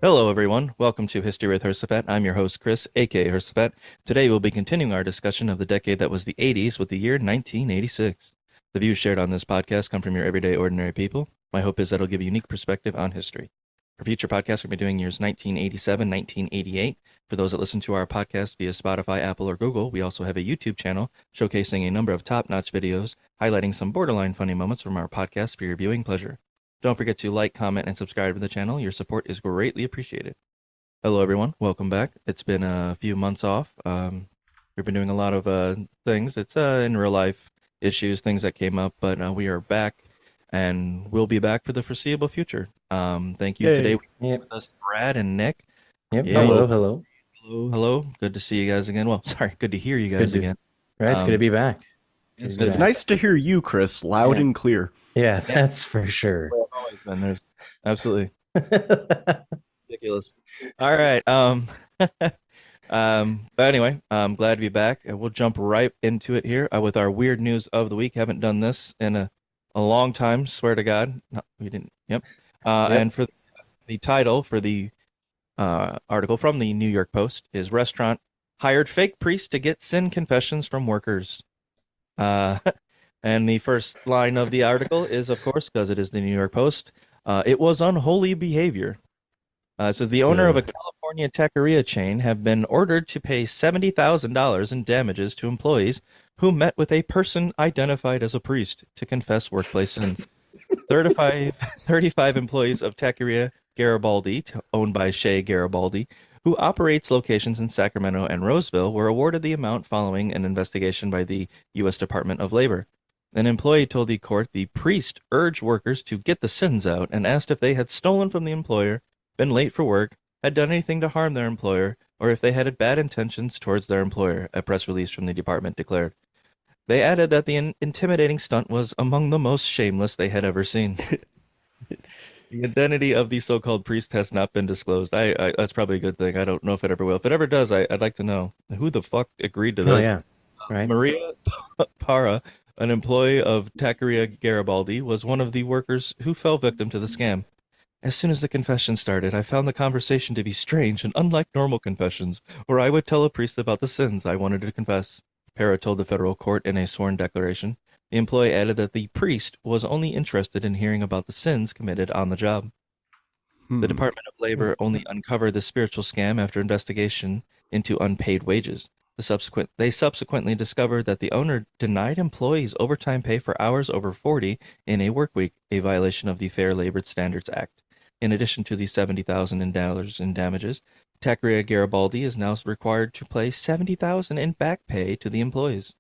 Hello, everyone. Welcome to History with Hersefat. I'm your host, Chris, aka Hersefat. Today, we'll be continuing our discussion of the decade that was the 80s with the year 1986. The views shared on this podcast come from your everyday, ordinary people. My hope is that it'll give a unique perspective on history. For future podcasts, we'll be doing years 1987, 1988. For those that listen to our podcast via Spotify, Apple, or Google, we also have a YouTube channel showcasing a number of top-notch videos highlighting some borderline funny moments from our podcast for your viewing pleasure. Don't forget to like, comment, and subscribe to the channel. Your support is greatly appreciated. Hello, everyone. Welcome back. It's been a few months off. We've been doing a lot of things. It's in real life issues, things that came up, but we are back, and we'll be back for the foreseeable future. Thank you. Hey. Today we Yep. with us Brad and Nick. Yep. Yeah. Hello. Hello. Hello. Good to see you guys again. Well, sorry, good to hear you guys again. Right. It's good to be back. It's nice to hear you, Chris, loud and clear. Yeah, that's for sure. Well, I've always been there. Absolutely. Ridiculous. All right. But anyway, I'm glad to be back. We'll jump right into it here with our weird news of the week. Haven't done this in a long time. Swear to God. No, we didn't. Yep. And for the title for the article from the New York Post is "Restaurant Hired Fake Priest to Get Sin Confessions from Workers." And the first line of the article is, of course, because it is the New York Post, it was unholy behavior. It says the owner of a California taqueria chain have been ordered to pay $70,000 in damages to employees who met with a person identified as a priest to confess workplace sins. 35 employees of Taqueria Garibaldi, owned by Shea Garibaldi, who operates locations in Sacramento and Roseville, were awarded the amount following an investigation by the U.S. Department of Labor. An employee told the court the priest urged workers to get the sins out and asked if they had stolen from the employer, been late for work, had done anything to harm their employer, or if they had bad intentions towards their employer, a press release from the department declared. They added that the intimidating stunt was among the most shameless they had ever seen. The identity of the so-called priest has not been disclosed. That's probably a good thing. I don't know if it ever will. If it ever does, I'd like to know who the fuck agreed to this. Oh yeah, right. Maria Parra, an employee of Taqueria Garibaldi, was one of the workers who fell victim to the scam. As soon as the confession started, I found the conversation to be strange and unlike normal confessions, where I would tell a priest about the sins I wanted to confess, Parra told the federal court in a sworn declaration. The employee added that the priest was only interested in hearing about the sins committed on the job. The Department of Labor only uncovered the spiritual scam after investigation into unpaid wages. They subsequently discovered that the owner denied employees overtime pay for hours over 40 in a work week, a violation of the Fair Labor Standards Act. In addition to the $70,000 in damages, Taqueria Garibaldi is now required to pay $70,000 in back pay to the employees.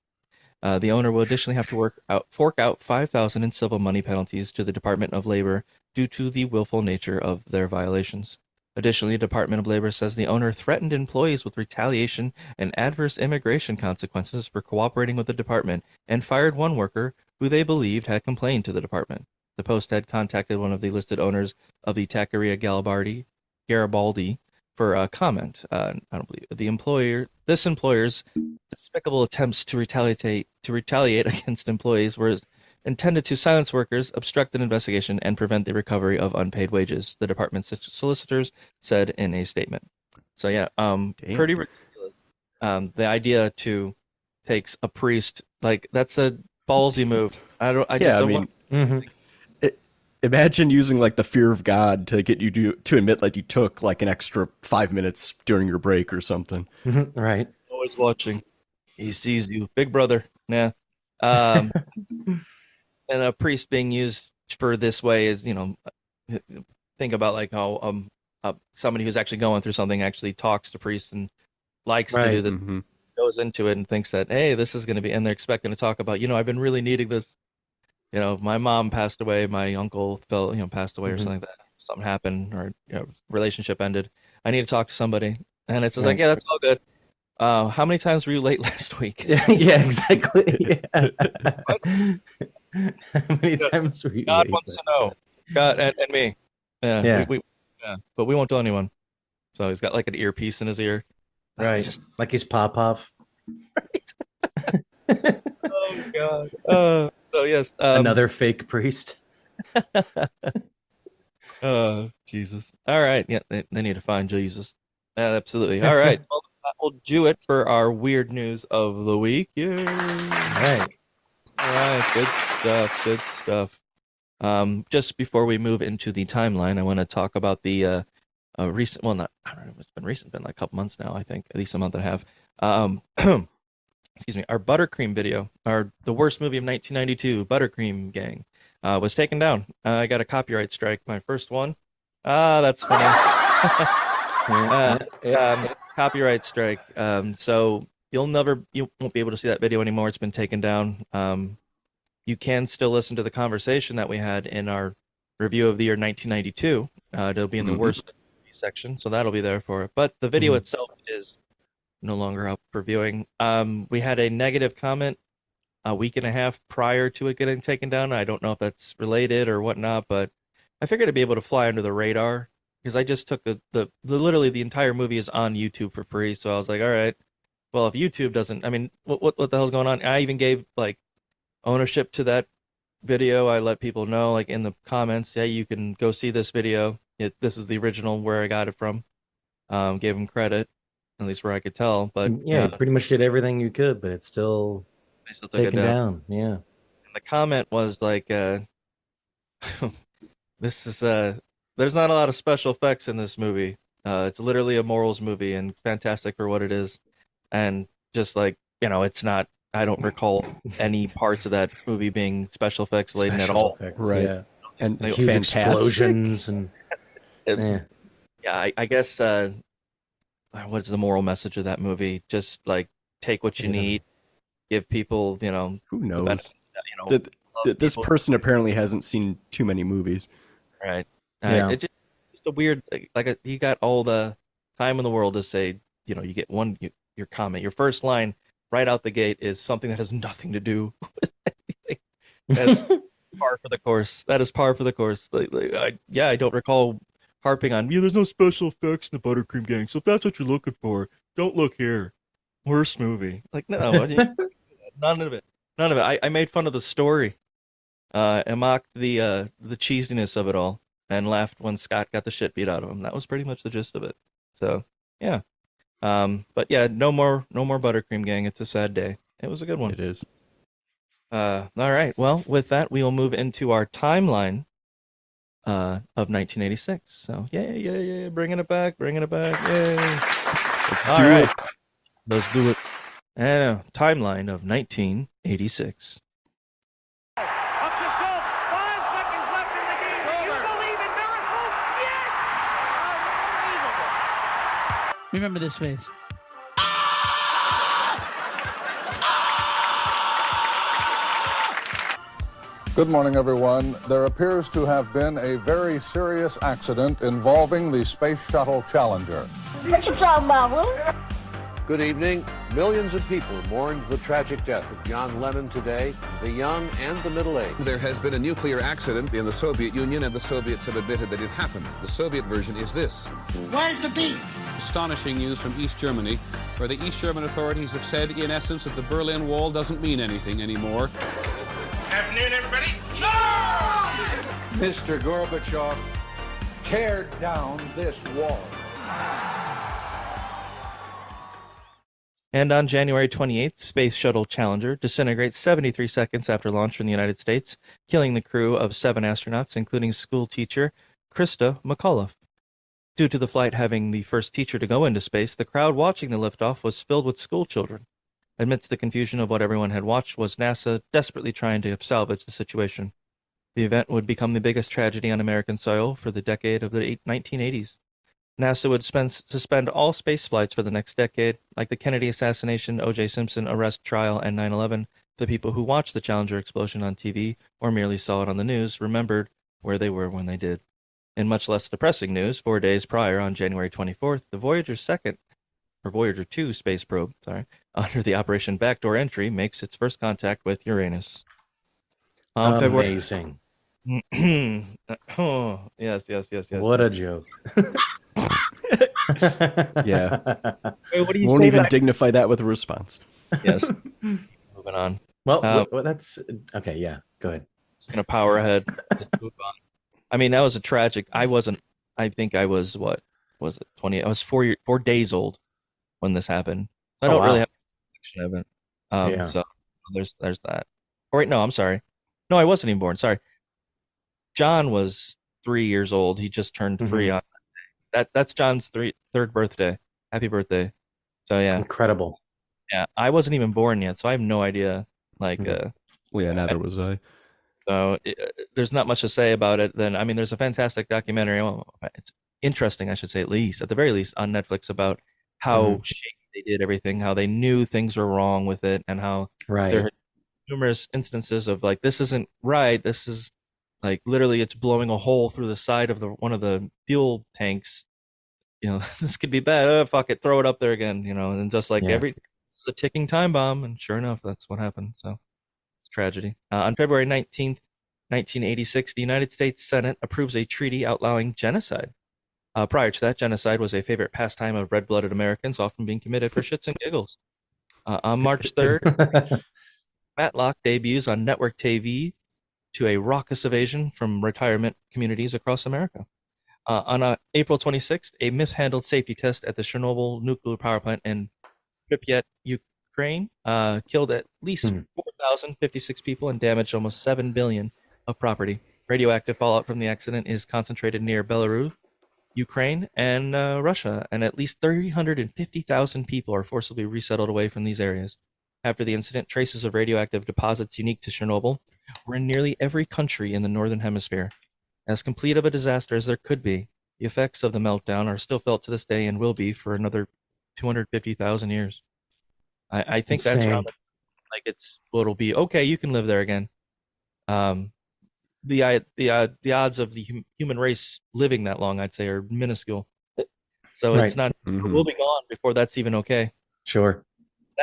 The owner will additionally have to fork out $5,000 in civil money penalties to the Department of Labor due to the willful nature of their violations. Additionally, the Department of Labor says the owner threatened employees with retaliation and adverse immigration consequences for cooperating with the department and fired one worker who they believed had complained to the department. The Post had contacted one of the listed owners of the Taqueria Garibaldi for a comment. I don't believe this employer's despicable attempts to retaliate against employees were intended to silence workers, obstruct an investigation, and prevent the recovery of unpaid wages, the department's solicitors said in a statement. So yeah, pretty ridiculous. The idea to take a priest, like, that's a ballsy move. Imagine using like the fear of God to get you to admit like you took like an extra 5 minutes during your break or something. Right. Always watching. He sees you, big brother. Yeah. And a priest being used for this way is, think about like how somebody who's actually going through something actually talks to priests and likes to do that, goes into it and thinks that, hey, this is going to be, and they're expecting to talk about, I've been really needing this. My mom passed away, my uncle passed away or something like that. Something happened or relationship ended. I need to talk to somebody. And it's just like, yeah, that's all good. How many times were you late last week? Yeah, exactly. Yeah. How many times were you God late? wants to know. God and me. Yeah. But we won't tell anyone. So he's got like an earpiece in his ear. Right. Like he's Pop. Right. Oh God. So yes. Another fake priest. Oh, Jesus. All right. Yeah, they need to find Jesus. Absolutely. All right. Well, that will do it for our weird news of the week. Yay. Right. All right. Good stuff. Good stuff. Just before we move into the timeline, I want to talk about the recent, well, not, I don't know if it's been recent, been like a couple months now, I think, at least a month and a half. Excuse me, our Buttercream video, the worst movie of 1992, Buttercream Gang, was taken down. I got a copyright strike, my first one. That's funny. Copyright strike. So you won't be able to see that video anymore. It's been taken down. You can still listen to the conversation that we had in our review of the year 1992. It'll be in the worst section, so that'll be there for it. But the video itself is no longer up for viewing. We had a negative comment a week and a half prior to it getting taken down. I don't know if that's related or whatnot, but I figured I'd be able to fly under the radar because I just took literally the entire movie is on YouTube for free. So I was like, all right, well, if YouTube doesn't, I mean, what the hell's going on? I even gave like ownership to that video. I let people know like in the comments, hey, you can go see this video. This is the original where I got it from. Gave them credit, at least where I could tell. But yeah, you pretty much did everything you could, but it's still taken down. Yeah. And the comment was like, this is there's not a lot of special effects in this movie. It's literally a morals movie and fantastic for what it is. And just like, it's not, I don't recall any parts of that movie being special effects laden at all. Right. Yeah. And huge fantastic explosions and I guess what's the moral message of that movie? Just like take what you need, give people, who knows? This person apparently hasn't seen too many movies. Right. Yeah. It's just a weird, you got all the time in the world to say, you get your comment, your first line right out the gate is something that has nothing to do with anything. That's par for the course. That is par for the course. I don't recall harping on, there's no special effects in the Buttercream Gang, so if that's what you're looking for, don't look here. Worst movie. Like, no, none of it. None of it. I made fun of the story. And mocked the cheesiness of it all, and laughed when Scott got the shit beat out of him. That was pretty much the gist of it. So, yeah. But yeah, no more Buttercream Gang. It's a sad day. It was a good one. It is. All right. Well, with that, we will move into our timeline of 1986. So, yeah, bringing it back, yay! Let's All do right, it. let's do it. And timeline of 1986. Remember this face. Good morning, everyone. There appears to have been a very serious accident involving the Space Shuttle Challenger. What you talking about, Will? Good evening. Millions of people mourned the tragic death of John Lennon today, the young and the middle-aged. There has been a nuclear accident in the Soviet Union, and the Soviets have admitted that it happened. The Soviet version is this. Where's the beef? Astonishing news from East Germany, where the East German authorities have said, in essence, that the Berlin Wall doesn't mean anything anymore. Afternoon, everybody. No! Mr. Gorbachev, tear down this wall. And on January 28th, Space Shuttle Challenger disintegrates 73 seconds after launch from the United States, killing the crew of 7 astronauts, including school teacher Krista McAuliffe. Due to the flight having the first teacher to go into space, the crowd watching the liftoff was filled with school children. Amidst the confusion of what everyone had watched was NASA desperately trying to salvage the situation. The event would become the biggest tragedy on American soil for the decade of the 1980s. NASA would suspend all space flights for the next decade, like the Kennedy assassination, O.J. Simpson arrest trial, and 9/11. The people who watched the Challenger explosion on TV or merely saw it on the news remembered where they were when they did. In much less depressing news, 4 days prior, on January 24th, the Voyager 2 space probe, under the Operation Backdoor Entry, makes its first contact with Uranus. Amazing. Oh, yes. What a joke. Yeah. Wait, what do you Won't say even that? dignify that with a response. Yes. Moving on. Well, that's okay. Yeah, go ahead. Just gonna power ahead. Just move on. I mean, that was a tragic. I wasn't. I think I was what was it? 20. I was 4 days old when this happened. I don't really have a recollection of it. So there's that. Oh, wait, no, I'm sorry. No, I wasn't even born. Sorry. John was 3 years old. He just turned 3 on that. That's John's third birthday. Happy birthday. So yeah, incredible. Yeah, I wasn't even born yet, so I have no idea. Like, yeah, neither was I. So there's not much to say about it. Then I mean, there's a fantastic documentary. Well, it's interesting, I should say, at the very least, on Netflix about how shady they did everything, how they knew things were wrong with it, and how there are numerous instances of like, this isn't right. This is like literally, it's blowing a hole through the side of one of the fuel tanks. You know, this could be bad. Oh, fuck it, throw it up there again. You know, and just like it's a ticking time bomb, and sure enough, that's what happened. So. Tragedy. On February 19th, 1986, the United States Senate approves a treaty outlawing genocide. Prior to that, genocide was a favorite pastime of red-blooded Americans, often being committed for shits and giggles. On March 3rd, Matlock debuts on network TV to a raucous ovation from retirement communities across America. On April 26th, a mishandled safety test at the Chernobyl nuclear power plant in Pripyat, Ukraine, killed at least 4,056 people and damaged almost 7 billion of property. Radioactive fallout from the accident is concentrated near Belarus, Ukraine, and Russia, and at least 350,000 people are forcibly resettled away from these areas. After the incident, traces of radioactive deposits unique to Chernobyl were in nearly every country in the Northern Hemisphere. As complete of a disaster as there could be, the effects of the meltdown are still felt to this day and will be for another 250,000 years. I think that's around, like it'll be okay. You can live there again. The odds of the human race living that long, I'd say, are minuscule. So it's not. We'll be gone before that's even okay. Sure.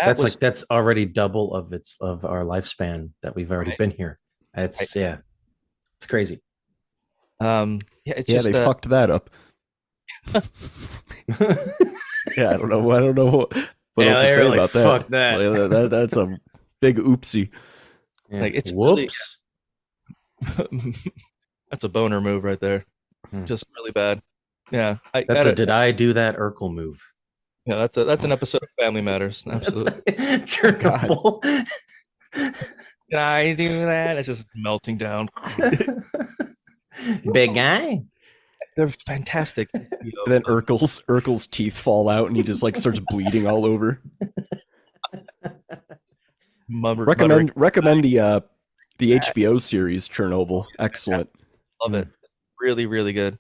That's already double of our lifespan that we've already been here. It's it's crazy. They fucked that up. Yeah, I don't know what else to say about that. Fuck that. That's a big oopsie. Yeah. Like it's whoops. Really, that's a boner move right there. Just really bad. Yeah, Did I do that Urkel move? Yeah, that's an episode of Family Matters. Absolutely. Terrible. Can I do that? It's just melting down. Big guy. They're fantastic. And then Urkel's teeth fall out and he just like starts bleeding all over. Recommend the HBO series Chernobyl. Excellent. Love it. Really, really good.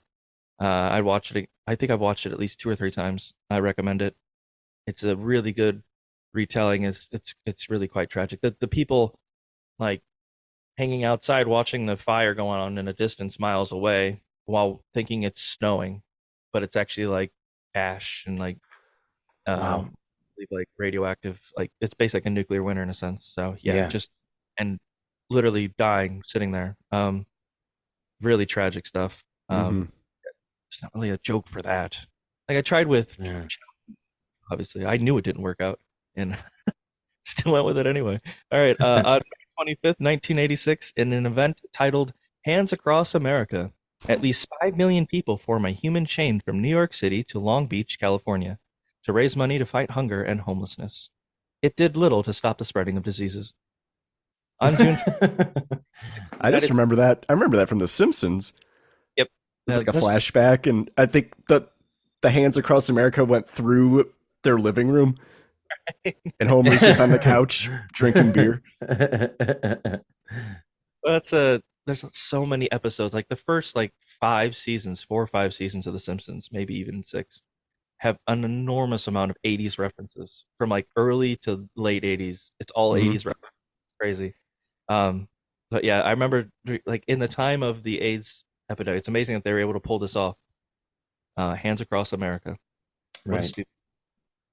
I'd watch it. I think I've watched it at least 2 or 3 times. I recommend it. It's a really good retelling. It's really quite tragic. The people like hanging outside watching the fire going on in a distance miles away while thinking it's snowing, but it's actually like ash and like like radioactive. Like it's basically like a nuclear winter in a sense. So just and literally dying sitting there. Really tragic stuff. It's not really a joke for that. Like I tried with, obviously I knew it didn't work out and still went with it anyway. All right. On May 25th, 1986, in an event titled Hands Across America, at least 5 million people form a human chain from New York City to Long Beach, California, to raise money to fight hunger and homelessness. It did little to stop the spreading of diseases. On June, I just remember that. I remember that from The Simpsons. Yep, it's like a flashback, and I think that the Hands Across America went through their living room, and Homer's just on the couch drinking beer. There's so many episodes. Like the first 4 or 5 seasons of The Simpsons, maybe even 6, have an enormous amount of 80s references from like early to late 80s. It's all 80s references. Crazy. But yeah, I remember like in the time of the AIDS epidemic, it's amazing that they were able to pull this off. Hands Across America. Right.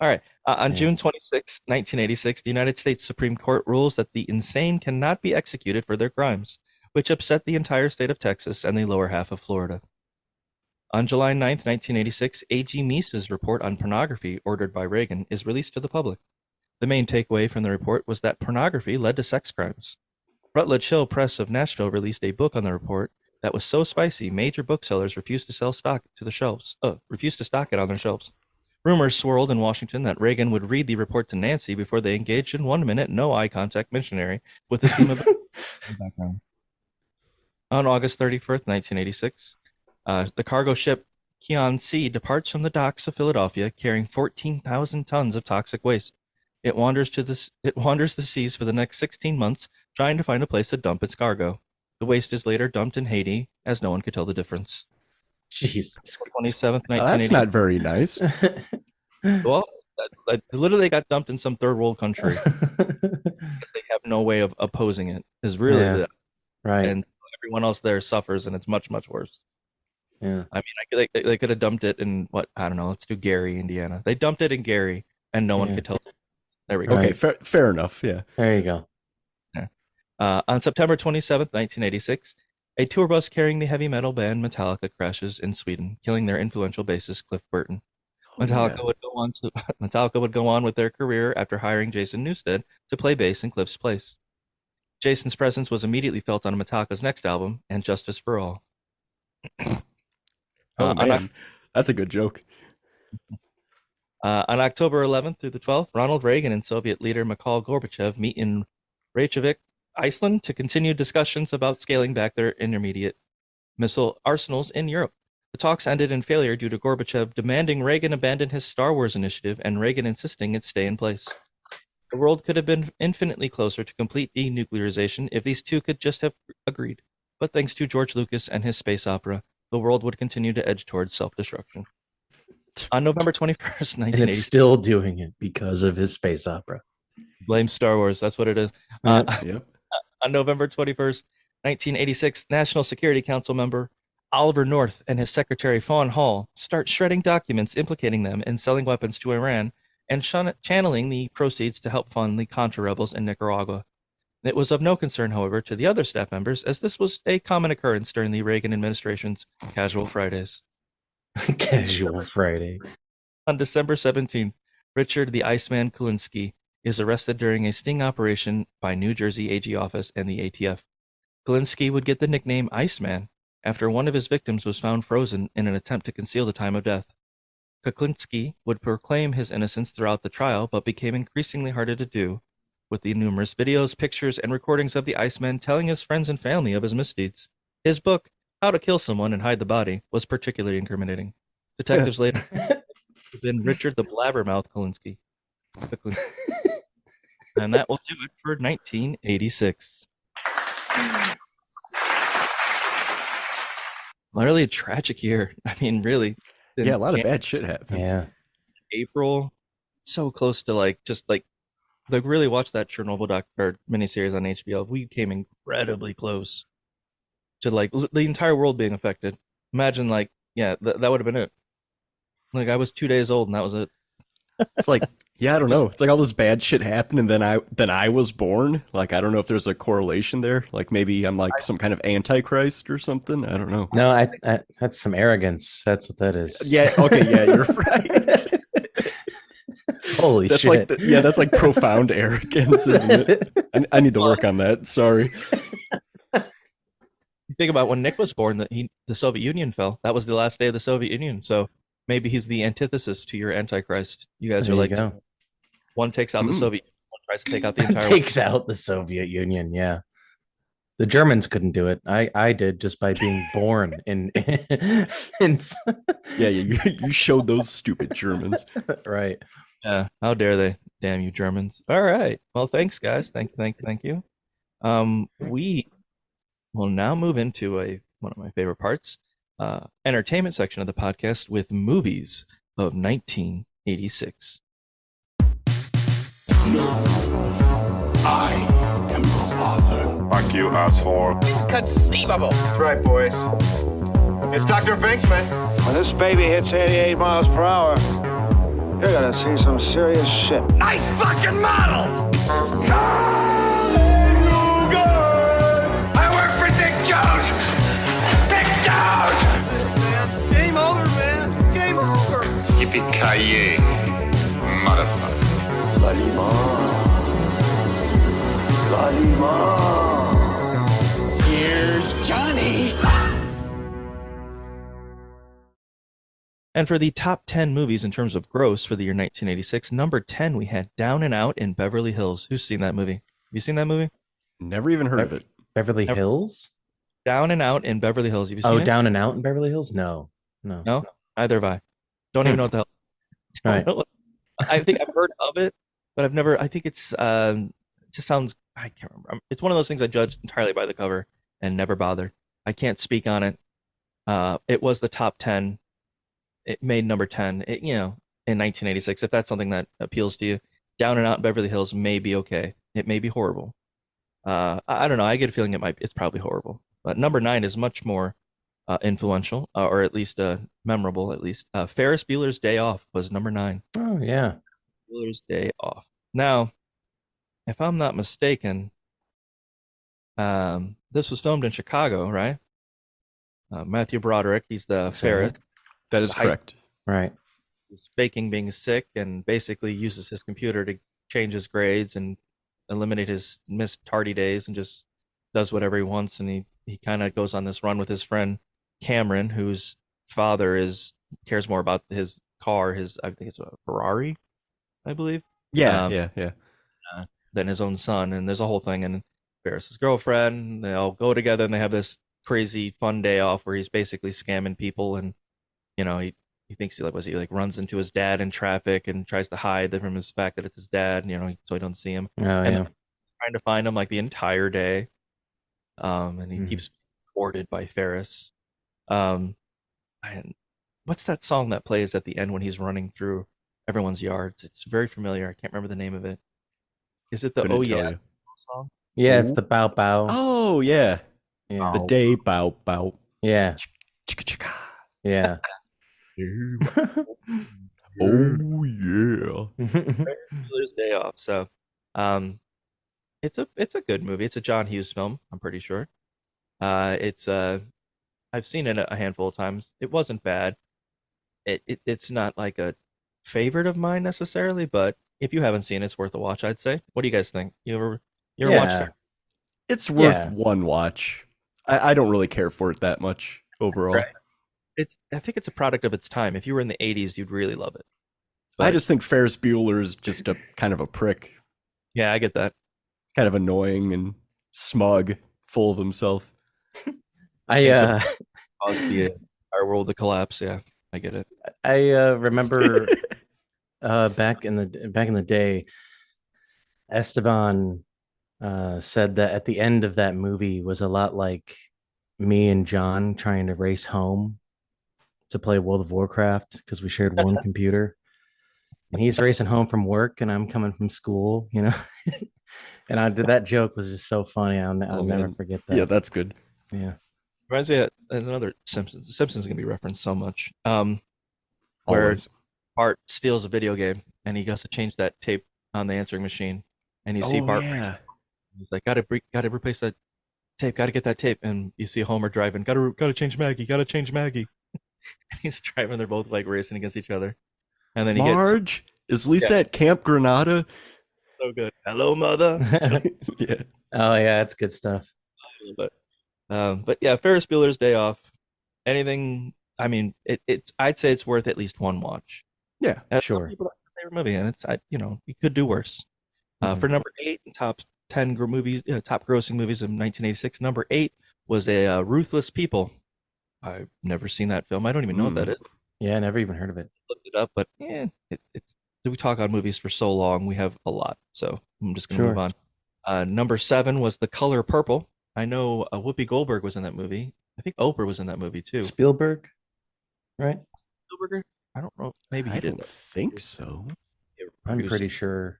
All right. On June 26, 1986, the United States Supreme Court rules that the insane cannot be executed for their crimes, which upset the entire state of Texas and the lower half of Florida. On July 9th, 1986, A.G. Meese's report on pornography, ordered by Reagan, is released to the public. The main takeaway from the report was that pornography led to sex crimes. Rutledge Hill Press of Nashville released a book on the report, that was so spicy, major booksellers refused to stock it on their shelves. Rumors swirled in Washington that Reagan would read the report to Nancy before they engaged in 1 minute, no eye contact missionary with the theme of background. On August 31st, 1986, the cargo ship Kian C departs from the docks of Philadelphia carrying 14,000 tons of toxic waste. It wanders the seas for the next 16 months, trying to find a place to dump its cargo. The waste is later dumped in Haiti, as no one could tell the difference. Jesus. 27th, 1980. That's not very nice. Well, literally got dumped in some third world country because they have no way of opposing it. Is really right, and everyone else there suffers, and it's much, much worse. Yeah, I mean, they could have dumped it in I don't know. Let's do Gary, Indiana. They dumped it in Gary, and no one could tell. There we go. Okay, fair enough. Yeah, there you go. Yeah. On September 27th, 1986. A tour bus carrying the heavy metal band Metallica crashes in Sweden, killing their influential bassist Cliff Burton. Metallica would go on with their career after hiring Jason Newsted to play bass in Cliff's place. Jason's presence was immediately felt on Metallica's next album, And Justice for All. Man, that's a good joke. On October 11th through the 12th, Ronald Reagan and Soviet leader Mikhail Gorbachev meet in Reykjavik, Iceland, to continue discussions about scaling back their intermediate missile arsenals in Europe. The talks ended in failure due to Gorbachev demanding Reagan abandon his Star Wars initiative and Reagan insisting it stay in place. The world could have been infinitely closer to complete denuclearization if these two could just have agreed. But thanks to George Lucas and his space opera, the world would continue to edge towards self-destruction. On November 21st, 1980... And it's still doing it because of his space opera. Blame Star Wars, that's what it is. Yep. On November 21st, 1986, National Security Council member Oliver North and his secretary Fawn Hall start shredding documents implicating them in selling weapons to Iran and channeling the proceeds to help fund the Contra rebels in Nicaragua. It was of no concern, however, to the other staff members, as this was a common occurrence during the Reagan administration's Casual Fridays. Casual Friday. On December 17th, Richard the Iceman Kulinski is arrested during a sting operation by New Jersey AG office and the ATF. Kulinski would get the nickname Iceman after one of his victims was found frozen in an attempt to conceal the time of death. Kulinski would proclaim his innocence throughout the trial, but became increasingly harder to do, with the numerous videos, pictures, and recordings of the Iceman telling his friends and family of his misdeeds. His book, How to Kill Someone and Hide the Body, was particularly incriminating. Detectives later then Richard the Blabbermouth Kulinski. And that will do it for 1986. Literally a tragic year. I mean, really. Yeah, a lot of bad shit happened. Yeah. April, so close to really watch that Chernobyl miniseries on HBO. We came incredibly close to the entire world being affected. Imagine that would have been it. I was 2 days old and that was it. It's I don't know. It's all this bad shit happened and then I was born. I don't know if there's a correlation there. Maybe I'm some kind of antichrist or something. I don't know. No, I that's some arrogance. That's what that is. Yeah. Okay. Yeah, you're right. Holy shit. That's profound arrogance, isn't it? I need to work on that. Sorry. Think about when Nick was born, the Soviet Union fell. That was the last day of the Soviet Union. So maybe he's the antithesis to your Antichrist. You guys are one takes out the Soviet Union, one tries to take out the entire takes out the Soviet Union, yeah. The Germans couldn't do it. I did just by being born in Yeah, you showed those stupid Germans. Right. Yeah, how dare they? Damn you Germans. All right. Well, thanks guys. Thank you. We will now move into one of my favorite parts. Entertainment section of the podcast with movies of 1986. I am your father. Fuck you, asshole. Inconceivable. That's right, boys. It's Dr. Venkman. When this baby hits 88 miles per hour, you're gonna see some serious shit. Nice fucking model. I work for Dick Jones. Game over, man. Game over. Yippee-ki-yay, motherfucker. Bloody mom. Here's Johnny. And for the top 10 movies in terms of gross for the year 1986, number 10, we had Down and Out in Beverly Hills. Who's seen that movie? Have you seen that movie? Never even heard of it. Beverly Hills? Down and Out in Beverly Hills. Have you seen it? Oh, Down and Out in Beverly Hills? No. No? Neither have I. Don't even know what the hell. Right. I think I've heard of it, but I've never. I think it's it just sounds. I can't remember. It's one of those things I judge entirely by the cover and never bother. I can't speak on it. It was the top 10. It made number 10. In 1986. If that's something that appeals to you, Down and Out in Beverly Hills may be okay. It may be horrible. I don't know. I get a feeling it's probably horrible. But number 9 is much more influential, or at least memorable. At least Ferris Bueller's Day Off was number 9. Oh yeah, Bueller's Day Off. Now, if I'm not mistaken, this was filmed in Chicago, right? Matthew Broderick, he's the Ferris. That is correct. Right. He's faking being sick and basically uses his computer to change his grades and eliminate his missed tardy days and just does whatever he wants. And he kind of goes on this run with his friend Cameron, whose father cares more about his car, I think it's a Ferrari, I believe. Yeah. Than his own son. And there's a whole thing. And Ferris's girlfriend, they all go together and they have this crazy fun day off where he's basically scamming people. And, he thinks he runs into his dad in traffic and tries to hide from his fact that it's his dad, so he don't see him. Oh, and yeah. Trying to find him like the entire day. And he keeps thwarted by Ferris. And what's that song that plays at the end when he's running through everyone's yards? It's very familiar. I can't remember the name of it. Is it the Couldn't Oh tell Yeah you. song? Yeah, it's the Bow Bow. Oh yeah. Yeah. The day bow bow. Yeah. Chicka chicka. Yeah. Oh yeah. Bueller's Day Off. So, it's a good movie. It's a John Hughes film, I'm pretty sure. I've seen it a handful of times. It wasn't bad. It's not like a favorite of mine necessarily, but if you haven't seen it, it's worth a watch, I'd say. What do you guys think? You ever watched it? It's worth one watch. I don't really care for it that much overall. Right. I think it's a product of its time. If you were in the 80s, you'd really love it. But, I just think Ferris Bueller is just a kind of a prick. Yeah, I get that. Kind of annoying and smug, full of himself. I caused our world to collapse. Yeah, I get it. I remember back in the day, Esteban said that at the end of that movie was a lot like me and John trying to race home to play World of Warcraft because we shared one computer. And he's racing home from work and I'm coming from school, And that joke was just so funny. I'll never forget that. Yeah, that's good. Yeah. Reminds me of another Simpsons. The Simpsons can be referenced so much. Where Always. Bart steals a video game and he goes to change that tape on the answering machine. And you see Bart. Yeah. He's like, gotta replace that tape, gotta get that tape. And you see Homer driving, gotta change Maggie, gotta change Maggie. And he's driving, they're both like racing against each other. And then Marge, is Lisa at Camp Granada? So good. Hello, mother. Yeah. Oh yeah, it's good stuff. But yeah, Ferris Bueller's Day Off. Anything? I mean, I'd say it's worth at least one watch. Yeah, sure. People like the favorite movie, and you could do worse. For number 8 in top 10 movies, top grossing movies of 1986, number 8 was a Ruthless People. I've never seen that film. I don't even know what that is. Yeah, I never even heard of it. Looked it up, but it's. We talk on movies for so long, we have a lot. So I'm just going to move on. Number 7 was The Color Purple. I know Whoopi Goldberg was in that movie. I think Oprah was in that movie too. Spielberg, right? Spielberg? I don't know. Maybe he didn't. I think so. I'm pretty sure.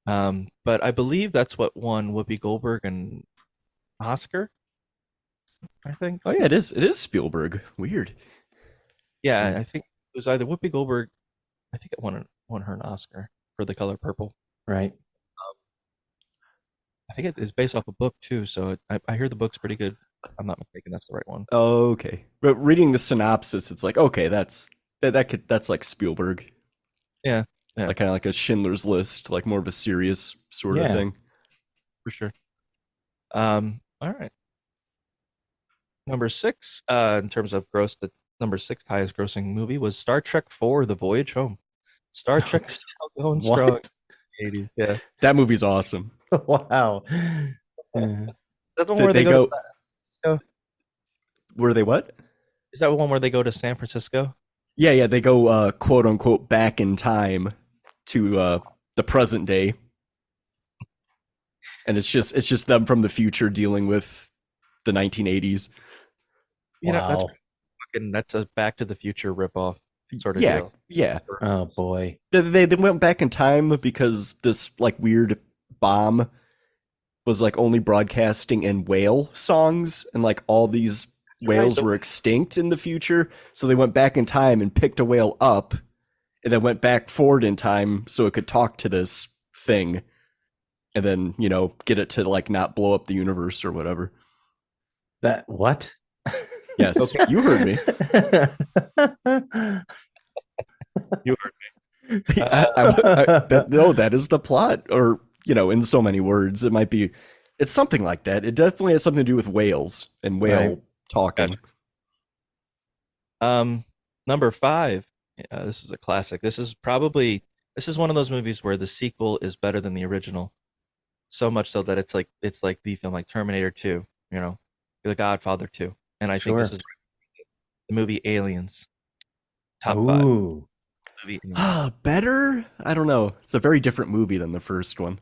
But I believe that's what won Whoopi Goldberg an Oscar. I think. Oh yeah, it is. It is Spielberg. Weird. Yeah, I think it was either Whoopi Goldberg. I think it won her an Oscar for The Color Purple. Right. I think it is based off a book too, so I hear the book's pretty good. I'm not mistaken, that's the right one. Okay, but reading the synopsis, it's like that's like Spielberg. Yeah. Like kind of like a Schindler's List, like more of a serious sort of thing. For sure. All right. Number 6, in terms of gross, the number 6 highest grossing movie was Star Trek 4: The Voyage Home. Star Trek is still going strong. 80s, yeah. That movie's awesome. Wow. That's the one where they go to San Francisco? Where they what? Is that one where they go to San Francisco? Yeah, they go quote unquote back in time to the present day. And it's just them from the future dealing with the 1980s. You know, that's a Back to the Future ripoff sort of deal. Yeah. Oh boy. They went back in time because this like weird bomb was like only broadcasting in whale songs, and like all these whales were extinct in the future. So they went back in time and picked a whale up and then went back forward in time so it could talk to this thing and then, you know, get it to like not blow up the universe or whatever. That what? Yes, okay. You heard me. You heard me. No, that is the plot, or, you know, in so many words, it might be, it's something like that. It definitely has something to do with whales and whale talking. Number 5. This is a classic. This is one of those movies where the sequel is better than the original. So much so that it's like the film like Terminator 2, you know, The Godfather 2. And I think this is the movie Aliens. Top 5. Movie. Better? I don't know. It's a very different movie than the first one.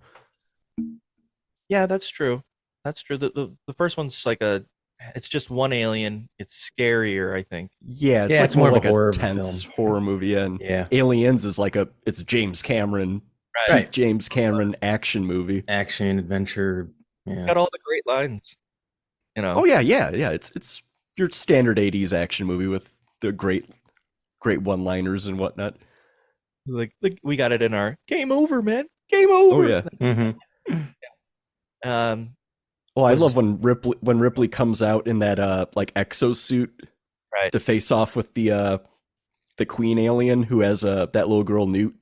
Yeah, that's true. That's true. The first one's like it's just one alien. It's scarier, I think. Yeah, it's more like a tense horror movie. And Aliens is like it's James Cameron. Right. James Cameron action movie. Action, adventure. Yeah. Got all the great lines. You know. Oh yeah. It's your standard 80s action movie with the great one-liners and whatnot. Like we got it in our Game Over, man. Game over. Oh yeah. Mm-hmm. Well, I love when Ripley comes out in that like exosuit to face off with the queen alien who has that little girl Newt,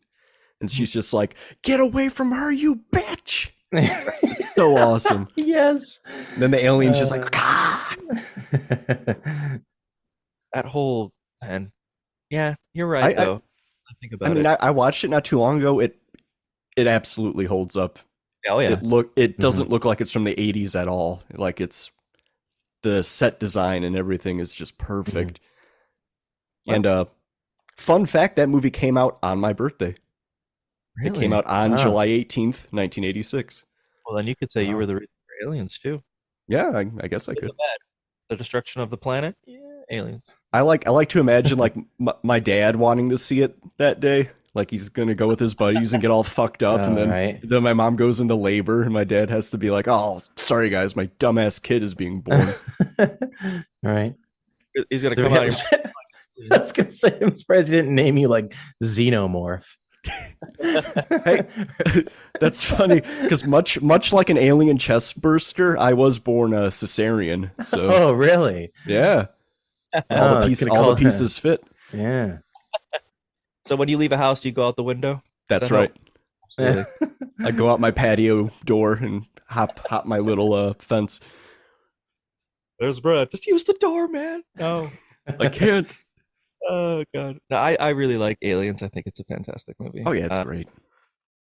and she's just like, "Get away from her, you bitch!" It's so awesome. Yes. And then the alien's just like, "Ah!" That whole man. Yeah, you're right though. I watched it not too long ago. It absolutely holds up. Oh yeah. It doesn't look like it's from the 80s at all. Like it's the set design and everything is just perfect. And fun fact, that movie came out on my birthday. Really? It came out on July 18th, 1986. Well, then you could say you were the reason for Aliens too. Yeah, I guess I could. The destruction of the planet? Yeah, aliens. I like to imagine like my dad wanting to see it that day. Like he's going to go with his buddies and get all fucked up. And then my mom goes into labor and my dad has to be like, "Oh, sorry guys, my dumbass kid is being born." All right. He's going to come out here. I was going to say, I'm surprised he didn't name you like Xenomorph. Hey, that's funny because much like an alien chest burster, I was born a cesarean. So oh really? Yeah. All the pieces fit. Yeah. So when you leave a house, you go out the window? That's right. I go out my patio door and hop my little fence. There's Brad. Just use the door, man. No, I can't. Oh god. No, I really like Aliens. I think it's a fantastic movie. Oh yeah, it's great.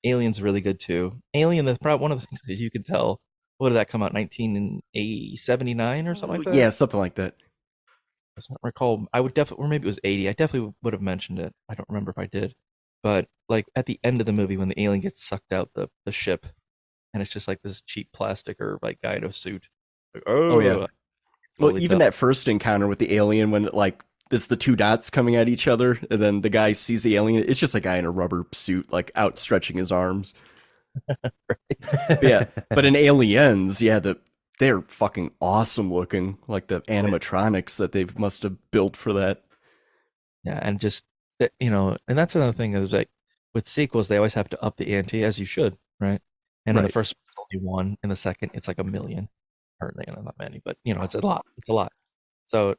Alien's really good too. Alien, one of the things that you can tell. What did that come out? 1979 or something like that? Yeah, something like that. I don't recall. I would definitely, or maybe it was 80. I definitely would have mentioned it. I don't remember if I did. But like at the end of the movie, when the alien gets sucked out the ship, and it's just like this cheap plastic or like guy in a suit. Like, oh yeah. Well, even that first encounter with the alien, when it's the two dots coming at each other, and then the guy sees the alien. It's just a guy in a rubber suit, like outstretching his arms. But in Aliens, they're fucking awesome looking, like the animatronics that they must have built for that. Yeah, and just and that's another thing is like with sequels, they always have to up the ante, as you should, right? And in the first one, it's only one. In the second, it's like 1 million. Or not many, but it's a lot. It's a lot. So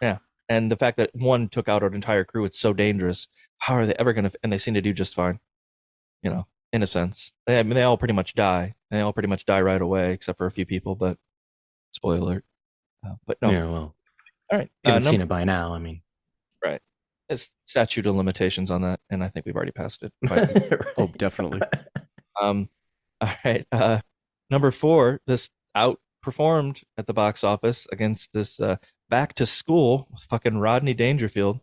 yeah, and the fact that one took out an entire crew, it's so dangerous. How are they ever gonna? And they seem to do just fine. In a sense, they all pretty much die. They all pretty much die right away, except for a few people. But spoiler alert. But no. Yeah, well, all right. You haven't seen it by now. I mean, It's statute of limitations on that, and I think we've already passed it. Oh, definitely. All right. Number 4, this outperformed at the box office against this Back to School with fucking Rodney Dangerfield.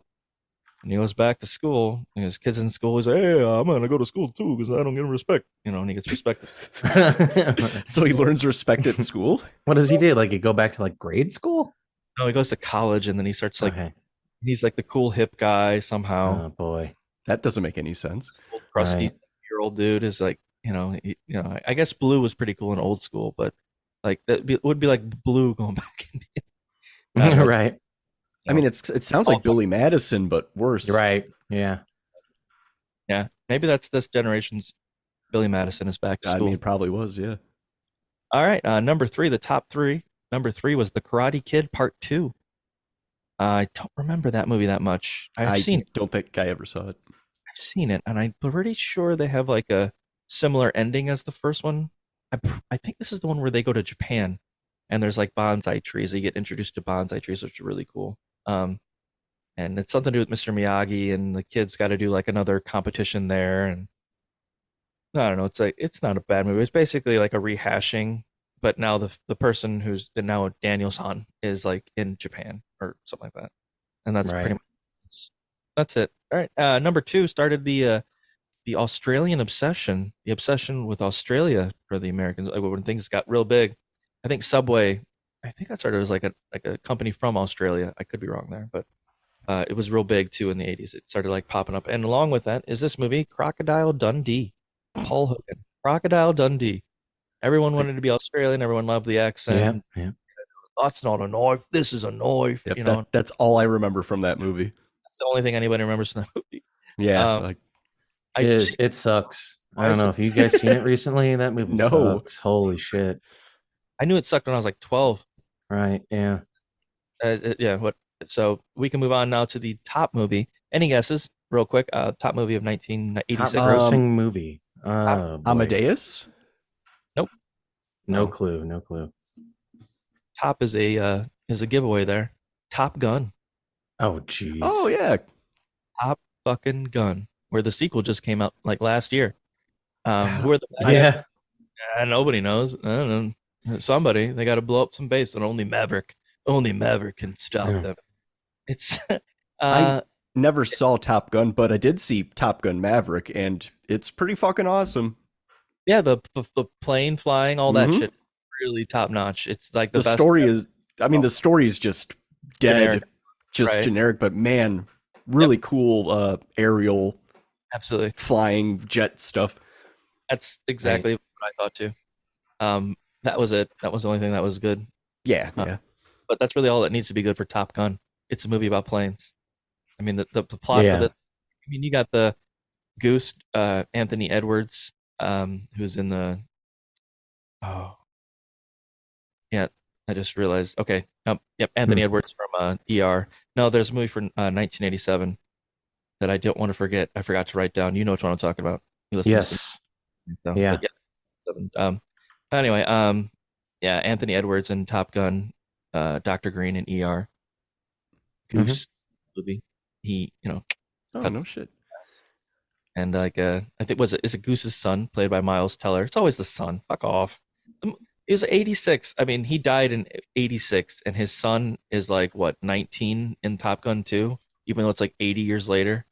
And he goes back to school, and his kids in school, he's like, hey, I'm going to go to school too because I don't get respect. And he gets respected. So he learns respect at school? What does he do? Like, he go back to like grade school? No, he goes to college, and then he starts he's like the cool hip guy somehow. Oh, boy. That doesn't make any sense. Old crusty year-old dude is like, I guess Blue was pretty cool in old school, but like that would be like Blue going back in. Right. I mean, it sounds like Billy Madison, but worse. Right. Yeah. Yeah. Maybe that's this generation's Billy Madison is back to school. I mean, it probably was, yeah. All right. Number 3, the top 3. Number 3 was The Karate Kid Part 2. I don't remember that movie that much. I don't think I ever saw it. I've seen it, and I'm pretty sure they have like a similar ending as the first one. I think this is the one where they go to Japan, and there's like bonsai trees. They get introduced to bonsai trees, which are really cool. And it's something to do with Mr. Miyagi, and the kids got to do like another competition there. And I don't know. It's not a bad movie. It's basically like a rehashing, but now the person who's now Daniel-san is like in Japan or something like that. And that's pretty much that's it. All right. Number 2 started the Australian obsession, the obsession with Australia for the Americans. When things got real big, I think Subway. I think that started as like a company from Australia. I could be wrong there, but it was real big too in the 80s. It started like popping up. And along with that is this movie, Crocodile Dundee. Paul Hogan. Crocodile Dundee. Everyone wanted to be Australian. Everyone loved the accent. Yeah. That's not a knife. This is a knife. Yep, that's all I remember from that movie. That's the only thing anybody remembers from that movie. Yeah. It sucks. I don't know if you guys seen it recently. That movie sucks. Holy shit. I knew it sucked when I was like 12. Right. Yeah. So we can move on now to the top movie. Any guesses, real quick? Top movie of 1986. Top grossing movie. Amadeus? Nope. No clue. Top is a giveaway there. Top Gun. Oh, jeez. Oh, yeah. Top fucking Gun, where the sequel just came out like last year. Who are the yeah. Nobody knows. I don't know. Somebody, they got to blow up some base, and only Maverick can stop them. It's I never saw Top Gun, but I did see Top Gun Maverick, and it's pretty fucking awesome. Yeah, the plane flying, all that shit, really top notch. It's like the best story is. I mean, the story is just dead, generic. Generic, but man, really cool aerial, absolutely flying jet stuff. That's exactly what I thought too. That was it. That was the only thing that was good. Yeah. But that's really all that needs to be good for Top Gun. It's a movie about planes. I mean, the plot for this. I mean, you got the Goose, Anthony Edwards, who's in the. Oh. Yeah, I just realized. Okay. Yep. Anthony Edwards from ER. No, there's a movie from 1987 that I don't want to forget. I forgot to write down. You know which one I'm talking about. You listen yes. Yeah. Anyway, Anthony Edwards in Top Gun, Dr. Green in ER. Goose movie. He, oh no shit. And like, I think is it Goose's son, played by Miles Teller? It's always the son. Fuck off. He was 86. I mean, he died in 86, and his son is like what 19 in Top Gun 2, even though it's like 80 years later.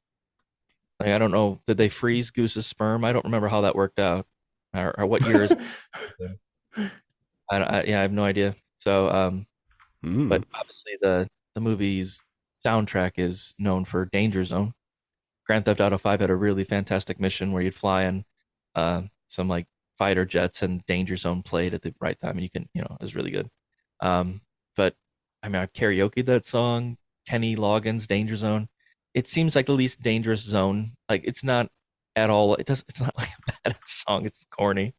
Like, I don't know. Did they freeze Goose's sperm? I don't remember how that worked out. Or what year is it? I have no idea. So, but obviously the movie's soundtrack is known for Danger Zone. Grand Theft Auto 5 had a really fantastic mission where you'd fly in some like fighter jets, and Danger Zone played at the right time, and you can, it was really good. But I mean, I've karaoke'd that song, Kenny Loggins' Danger Zone. It seems like the least dangerous zone. Like, it's not at all. It's not like a bad song. It's corny.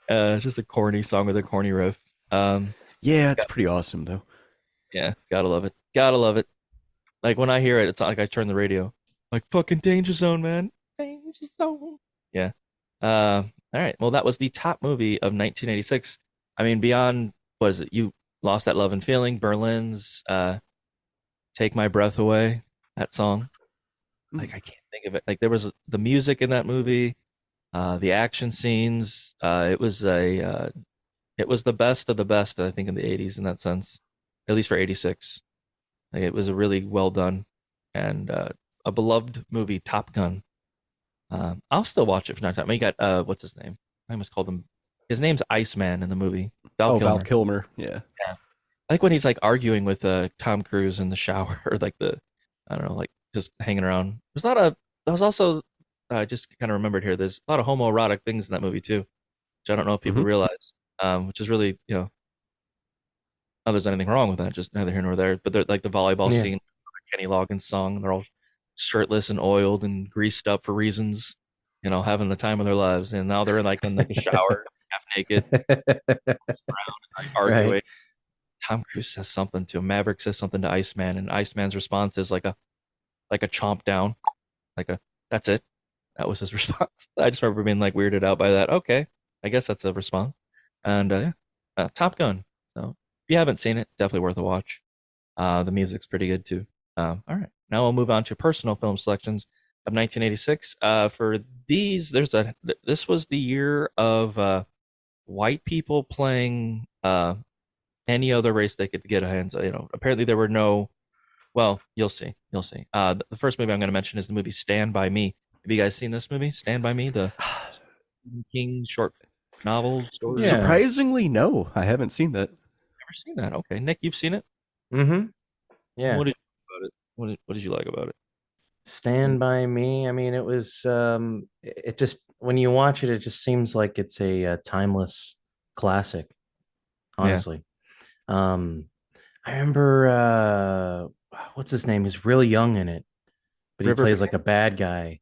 It's just a corny song with a corny riff. Yeah, it's pretty awesome though. Yeah, gotta love it. Like, when I hear it, it's not like I turn the radio. Like, fucking Danger Zone, man. Danger Zone. Yeah. All right. Well, that was the top movie of 1986. I mean, beyond, what is it? You Lost That Love and Feeling, Berlin's Take My Breath Away, that song. Like I can't think of it. Like there was the music in that movie, the action scenes. It was the best of the best, I think, in the '80s in that sense, at least for '86. Like, it was a really well done and a beloved movie, Top Gun. I'll still watch it from time to time. You got what's his name? I almost called him. His name's Iceman in the movie. Val Kilmer. Yeah. I like when he's like arguing with Tom Cruise in the shower, or like I don't know, like just hanging around. There was also I just kind of remembered here. There's a lot of homoerotic things in that movie too, which I don't know if people realize. Which is really, not there's anything wrong with that, just neither here nor there. But they're like the volleyball scene, Kenny Loggins song. They're all shirtless and oiled and greased up for reasons, having the time of their lives. And now they're in like a shower, half naked, arguing. Right. Tom Cruise says something to him. Maverick says something to Iceman, and Iceman's response is like a chomp down, that's it. That was his response. I just remember being like weirded out by that. Okay, I guess that's a response. And Top Gun. So if you haven't seen it, definitely worth a watch. The music's pretty good too. All right, now we'll move on to personal film selections of 1986. For these, this was the year of white people playing any other race they could get a hands. Apparently there were no. Well, you'll see. The first movie I'm going to mention is the movie Stand By Me. Have you guys seen this movie, Stand By Me? The King short novel story? Yeah. Surprisingly, no. I haven't seen that. Never seen that. Okay. Nick, you've seen it? Mm-hmm. Yeah. What did you like about it? What did you like about it? Stand By Me. I mean, it was it just, when you watch it, it just seems like it's a timeless classic, honestly. Yeah. I remember what's his name? He's really young in it, but he plays like a bad guy.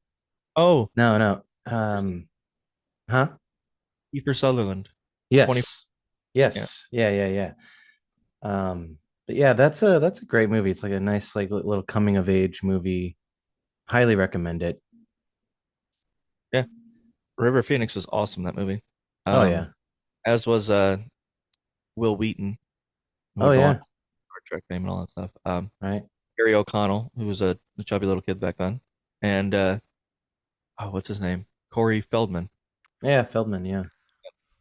Oh. No. Huh? Kiefer Sutherland. Yes. Yes. Yeah. But yeah, that's a great movie. It's like a nice, like, little coming of age movie. Highly recommend it. Yeah. River Phoenix was awesome, that movie. Oh yeah. As was Will Wheaton. Oh yeah. Star Trek fame and all that stuff. Right. Gary O'Connell, who was a chubby little kid back then. And what's his name? Corey Feldman. Yeah, Feldman, yeah.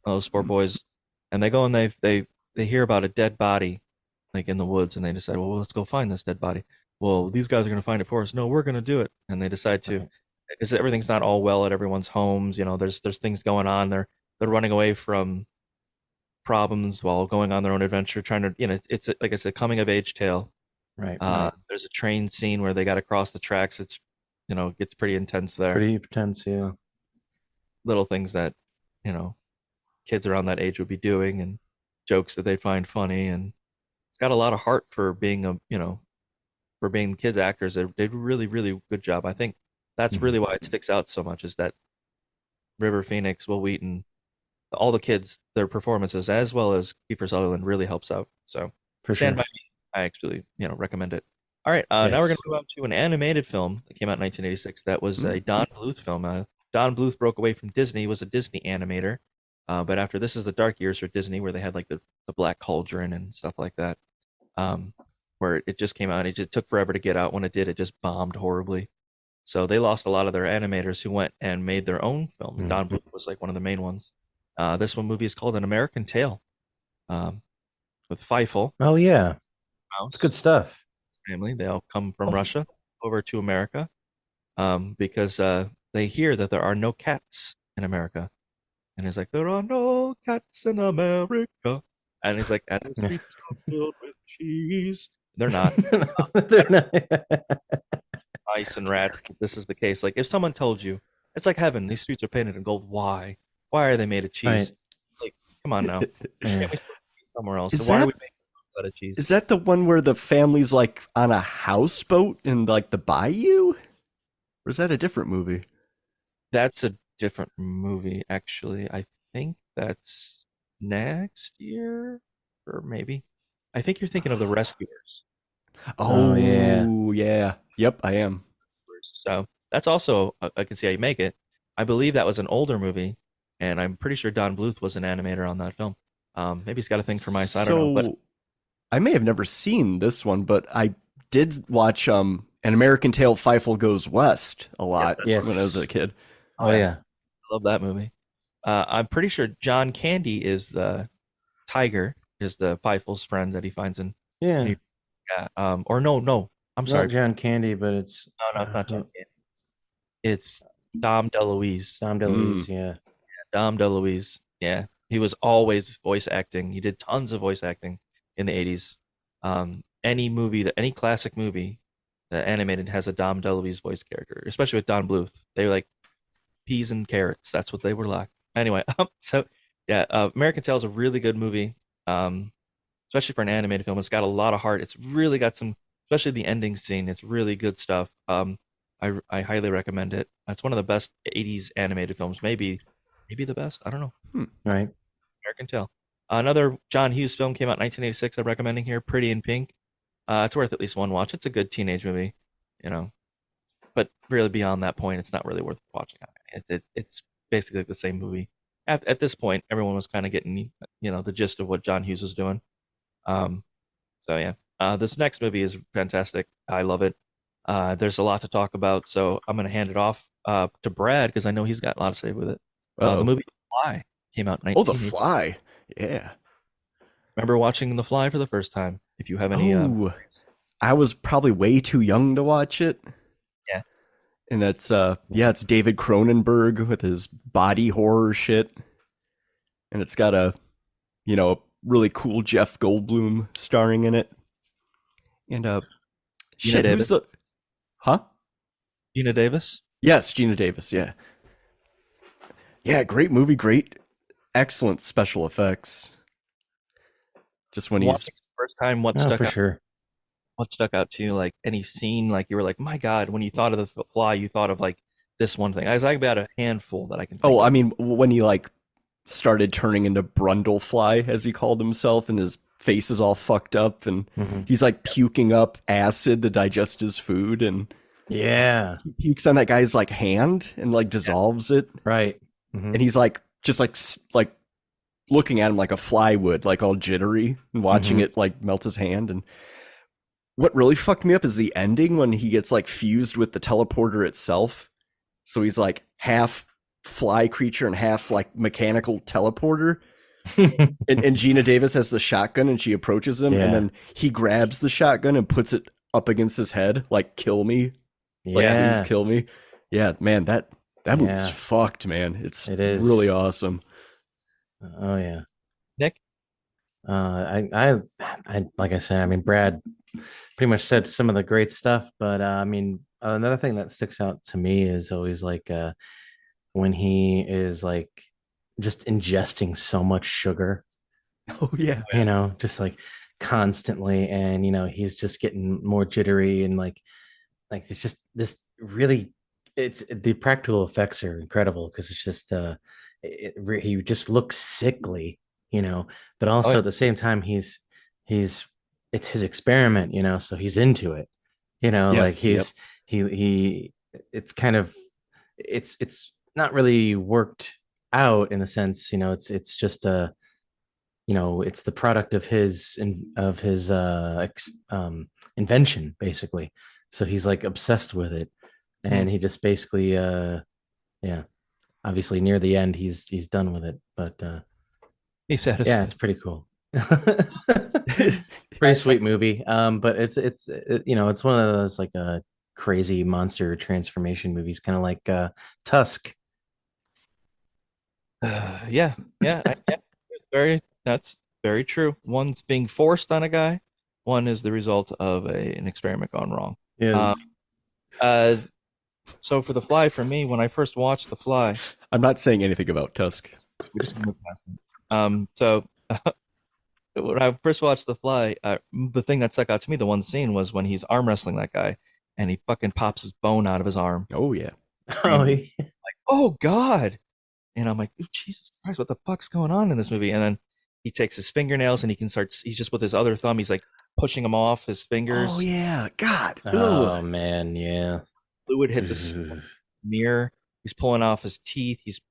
Those four boys. And they go and they hear about a dead body like in the woods, and they decide, well, let's go find this dead body. Well, these guys are going to find it for us. No, we're going to do it. And they decide to, because everything's not all well at everyone's homes. There's things going on. They're running away from problems while going on their own adventure, trying to, it's like I said, coming of age tale. Right. There's a train scene where they got to cross the tracks. It's, gets pretty intense there. Pretty intense, yeah. Little things that, kids around that age would be doing, and jokes that they find funny. And it's got a lot of heart for being for being kids actors. They did a really, really good job. I think that's really why it sticks out so much, is that River Phoenix, Will Wheaton, all the kids, their performances, as well as Kiefer Sutherland, really helps out. So for Stand sure. By Me, I actually, recommend it. All right, now we're going to move on to an animated film that came out in 1986. That was a Don Bluth film. Don Bluth broke away from Disney, he was a Disney animator. But after this is the dark years for Disney, where they had like the Black Cauldron and stuff like that, where it just came out. It just took forever to get out. When it did, it just bombed horribly. So they lost a lot of their animators who went and made their own film. Don Bluth was like one of the main ones. This one movie is called An American Tale, with Feifel. Oh yeah, it's good stuff. Family, they all come from Russia over to America, because they hear that there are no cats in America. And he's like, there are no cats in America. And he's like, and the streets are filled with cheese. They're not. They're not. Mice and rats. This is the case. Like, if someone told you, it's like heaven, these streets are painted in gold. Why? Why are they made of cheese? Right. Like, come on now. Can't we somewhere else? Is so why that, are we making out of cheese? Is that the one where the family's like on a houseboat in like the bayou? Or is that a different movie? That's a different movie, actually. I think that's next year, or maybe. I think you're thinking of The Rescuers. Oh yeah. Yep, I am. So that's also, I can see how you make it. I believe that was an older movie, and I'm pretty sure Don Bluth was an animator on that film. Maybe he's got a thing for mice. I don't know. But I may have never seen this one, but I did watch And American Tail Feifel Goes West a lot Yes. when I was a kid. Oh yeah. I love that movie. I'm pretty sure John Candy is the tiger, is the Feifel's friend that he finds in. Yeah. Or no. I'm sorry. Not John Candy, but it's No, it's not John Candy. It's Dom DeLuise. Dom DeLuise, yeah. Dom DeLuise. Yeah. He was always voice acting. He did tons of voice acting in the 80s. Any classic movie that animated has a Dom DeLuise voice character, especially with Don Bluth. They were like peas and carrots. That's what they were like. Anyway, American Tail is a really good movie, especially for an animated film. It's got a lot of heart. It's really got some, especially the ending scene. It's really good stuff. I highly recommend it. It's one of the best 80s animated films. Maybe the best. I don't know. Right. American Tail. Another John Hughes film came out in 1986. I'm recommending here, Pretty in Pink. It's worth at least one watch. It's a good teenage movie, but really beyond that point, it's not really worth watching. It's basically the same movie. At this point, everyone was kind of getting, the gist of what John Hughes was doing. This next movie is fantastic. I love it. There's a lot to talk about, so I'm going to hand it off to Brad because I know he's got a lot to say with it. The movie Fly came out in 1980. The Fly. Yeah. Remember watching The Fly for the first time? If you have any... I was probably way too young to watch it. Yeah. And that's, it's David Cronenberg with his body horror shit. And it's got a really cool Jeff Goldblum starring in it. And, Gina Davis. Gina Davis? Yes, Gina Davis, yeah. Yeah, great movie, excellent special effects. Just when he's first time, what stuck out to you, like any scene, like you were like, my God, when you thought of The Fly, you thought of like this one thing. I was like about a handful that I can think of. I mean, when he like started turning into Brundlefly, as he called himself, and his face is all fucked up, and he's like puking up acid to digest his food, and yeah, he pukes on that guy's like hand and like dissolves it, right? And he's like just like looking at him like a fly would, like all jittery, and watching it like melt his hand. And what really fucked me up is the ending when he gets like fused with the teleporter itself. So he's like half fly creature and half like mechanical teleporter. and Gina Davis has the shotgun and she approaches him, and then he grabs the shotgun and puts it up against his head, like, kill me. Like, please kill me. Yeah, man, that movie's fucked, man. It is really awesome. Oh yeah. Nick? I like I said, I mean, Brad pretty much said some of the great stuff, but I mean, another thing that sticks out to me is always like when he is like just ingesting so much sugar. Oh yeah. Just like constantly, and he's just getting more jittery, and like it's just this really, it's the practical effects are incredible because it's just he just looks sickly, but also at the same time he's it's his experiment, so he's into it, like he it's kind of it's not really worked out in a sense, it's just it's the product of his invention, basically. So he's like obsessed with it, and he just basically obviously near the end he's done with it, but he's satisfied. Yeah, it's pretty cool. Pretty sweet movie, but it's one of those like crazy monster transformation movies, kind of like Tusk. That's very true. One's being forced on a guy, one is the result of an experiment gone wrong. Yes. So for The Fly, for me, when I first watched The Fly, I'm not saying anything about Tusk. When I first watched The Fly, the thing that stuck out to me, the one scene, was when he's arm wrestling that guy, and he fucking pops his bone out of his arm. Oh yeah. Like, oh God. And I'm like, Jesus Christ, what the fuck's going on in this movie? And then he takes his fingernails and he's just with his other thumb, he's like pushing them off his fingers. Oh yeah, God. Oh man, yeah. Fluid hit the mirror. He's pulling off his teeth. His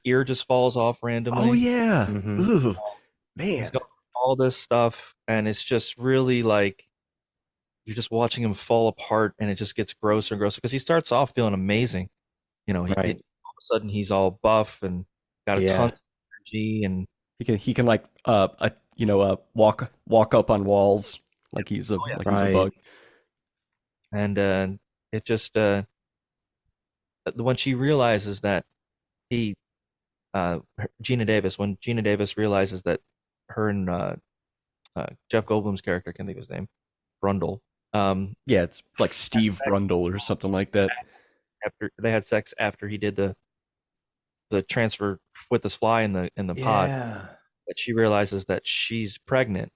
ear just falls off randomly. Oh yeah. Ooh, man. He's got all this stuff, and it's just really like, you're just watching him fall apart, and it just gets grosser and grosser because he starts off feeling amazing. All of a sudden he's all buff and got a ton of energy, and he can like walk up on walls like he's a he's a bug. And it just when she realizes that Gina Davis realizes that her and Jeff Goldblum's character, I can't think of his name, Brundle. It's like Steve Brundle or something like that. After they had sex, after he did the transfer with this fly in the pod, that she realizes that she's pregnant.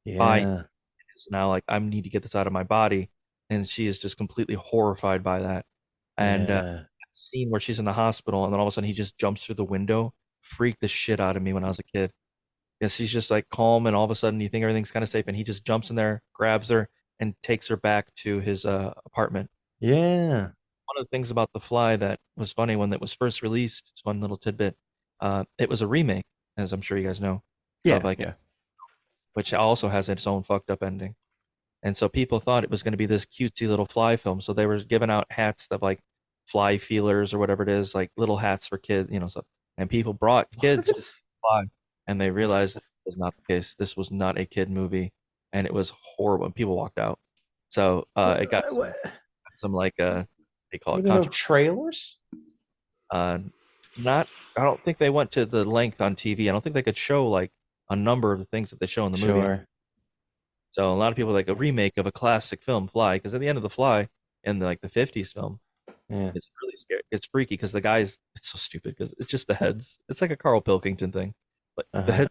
Is now like, I need to get this out of my body, and she is just completely horrified by that. And that scene where she's in the hospital, and then all of a sudden he just jumps through the window, freaked the shit out of me when I was a kid. Yes, he's just like calm, and all of a sudden you think everything's kind of safe, and he just jumps in there, grabs her, and takes her back to his apartment. Yeah. One of the things about The Fly that was funny when it was first released, it's one little tidbit, it was a remake, as I'm sure you guys know. Which also has its own fucked up ending. And so people thought it was going to be this cutesy little fly film. So they were giving out hats that like fly feelers or whatever it is, like little hats for kids, so, and people brought kids to fly, and they realized this was not the case. This was not a kid movie, and it was horrible. And people walked out. So it got some like they call it trailers. I don't think they went to the length on TV. I don't think they could show like a number of the things that they show in the movie. So a lot of people like a remake of a classic film, Fly, because at the end of The Fly in the 50s film, it's really scary. It's freaky because the guys, it's so stupid because it's just the heads. It's like a Carl Pilkington thing, but the heads,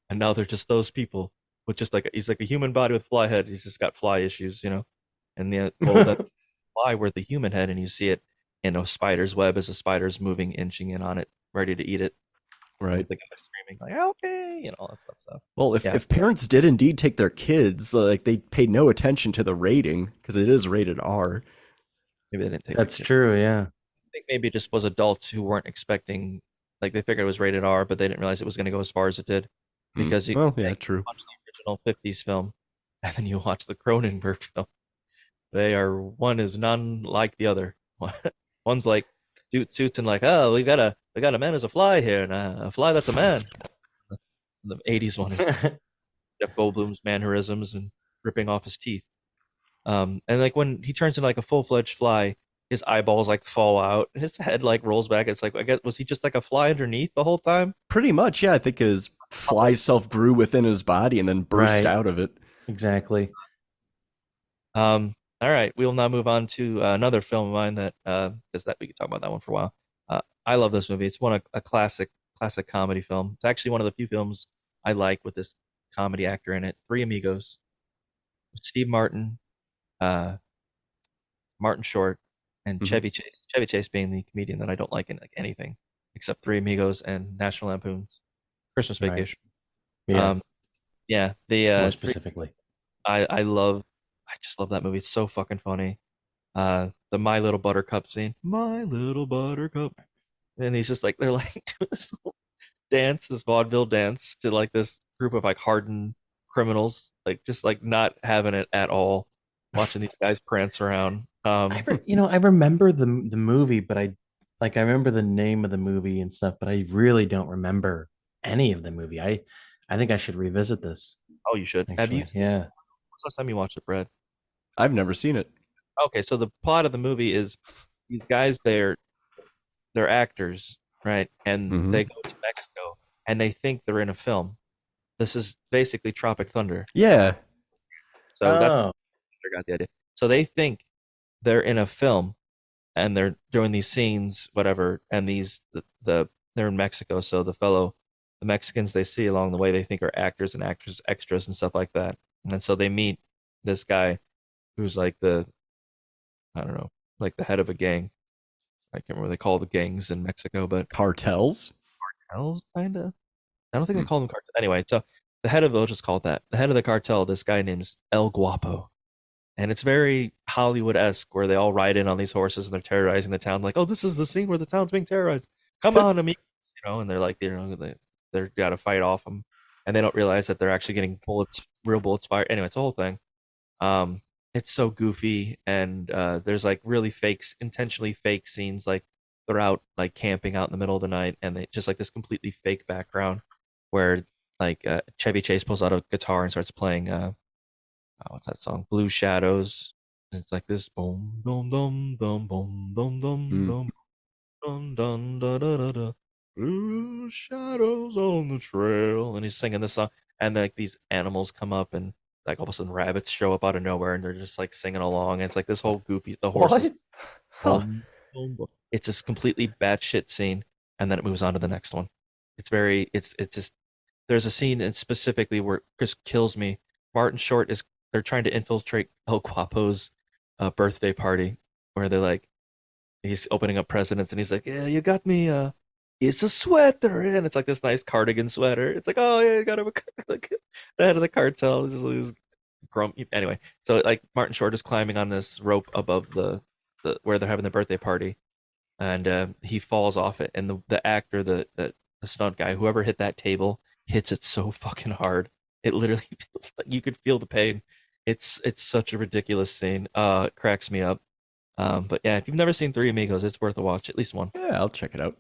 and now they're just those people with just he's like a human body with fly head. He's just got fly issues, and that fly where the human head, and you see it in a spider's web as a spider's moving, inching in on it, ready to eat it. Right. The guy screaming like, okay, all that stuff. Well, if parents did indeed take their kids, like they paid no attention to the rating because it is rated R. Maybe they didn't take. That's true. Yeah. I think maybe it just was adults who weren't expecting, like they figured it was rated R, but they didn't realize it was going to go as far as it did. Because true. watch the original 50s film, and then you watch the Cronenberg film. One is none like the other. One's like suits and like, oh, we got a man as a fly here, and a fly that's a man. The 80s one is Jeff Goldblum's mannerisms and ripping off his teeth. And like when he turns into like a full-fledged fly, his eyeballs like fall out, and his head like rolls back. It's like, I guess, was he just like a fly underneath the whole time? Pretty much, yeah. I think his fly self grew within his body and then burst out of it. Exactly. All right, we'll now move on to another film of mine that because that we could talk about that one for a while. I love this movie. It's a classic comedy film. It's actually one of the few films I like with this comedy actor in it. Three Amigos, Steve Martin, Martin Short, and Chevy Chase. Chevy Chase being the comedian that I don't like in anything except Three Amigos and National Lampoon's Christmas Vacation. Right. More specifically, I just love that movie. It's so fucking funny. The My Little Buttercup scene. My Little Buttercup. And he's just like, they're like doing this little dance, this vaudeville dance to like this group of like hardened criminals, like just like not having it at all, watching these guys prance around. I remember the movie, but I remember the name of the movie and stuff, but I really don't remember any of the movie. I think I should revisit this. Oh, you should. Actually. Have you? Yeah. When's the last time you watched it, Brad? I've never seen it. Okay, so the plot of the movie is these guys, they're actors, right? And they go to Mexico and they think they're in a film. This is basically Tropic Thunder. Yeah. So that's I got the idea. So they think they're in a film and they're doing these scenes, whatever, and they're in Mexico, so the Mexicans they see along the way they think are actors and extras and stuff like that. And so they meet this guy who's like the head of a gang. I can't remember what they call the gangs in Mexico, but cartels, kind of. I don't think they call them cartels. Anyway, so the head of they'll just call it that. The head of the cartel, this guy named El Guapo, and it's very Hollywood-esque, where they all ride in on these horses and they're terrorizing the town. Like, oh, this is the scene where the town's being terrorized. Come on, amigos, and they're like, they're got to fight off them, and they don't realize that they're actually getting real bullets fired. Anyway, it's a whole thing. it's so goofy, and there's like really intentionally fake scenes, like they're out like camping out in the middle of the night, and they just like this completely fake background where like Chevy Chase pulls out a guitar and starts playing what's that song? Blue Shadows. And it's like this boom dum dum dum boom dum dum dum dum dum da da da da. Blue shadows on the trail, and he's singing this song, and like these animals come up, and like all of a sudden rabbits show up out of nowhere, and they're just like singing along. And it's like this whole goofy. The horses. Huh. It's this completely batshit scene, and then it moves on to the next one. It's just there's a scene and specifically where Chris kills me. Martin Short they're trying to infiltrate El Guapo's birthday party, where they're like he's opening up presents, and he's like, yeah, you got me it's a sweater, and it's like this nice cardigan sweater. It's like, oh yeah, you got him like the head of the cartel just grumpy. Anyway, so like Martin Short is climbing on this rope above the where they're having the birthday party, and he falls off it, and the actor, the stunt guy, whoever hit that table, hits it so fucking hard. It literally feels like you could feel the pain. It's such a ridiculous scene. It cracks me up. But yeah, if you've never seen Three Amigos, it's worth a watch, at least one. Yeah, I'll check it out.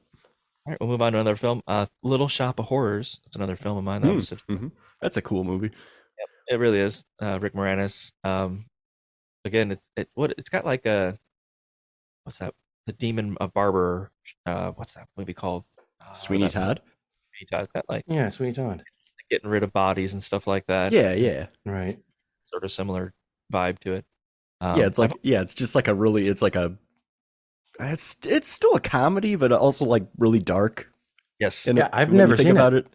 All right, we'll move on to another film. Little Shop of Horrors. That's another film of mine. That was That's a cool movie. Yep, it really is. Rick Moranis. Again, it's got like a what's that? The Demon Barber. What's that movie called? Sweeney Todd. Sweeney Todd's got like Sweeney Todd. Getting rid of bodies and stuff like that. Yeah. Right. Sort of similar vibe to it. It's just like it's still a comedy, but also like really dark. Yes. And I've never seen about it.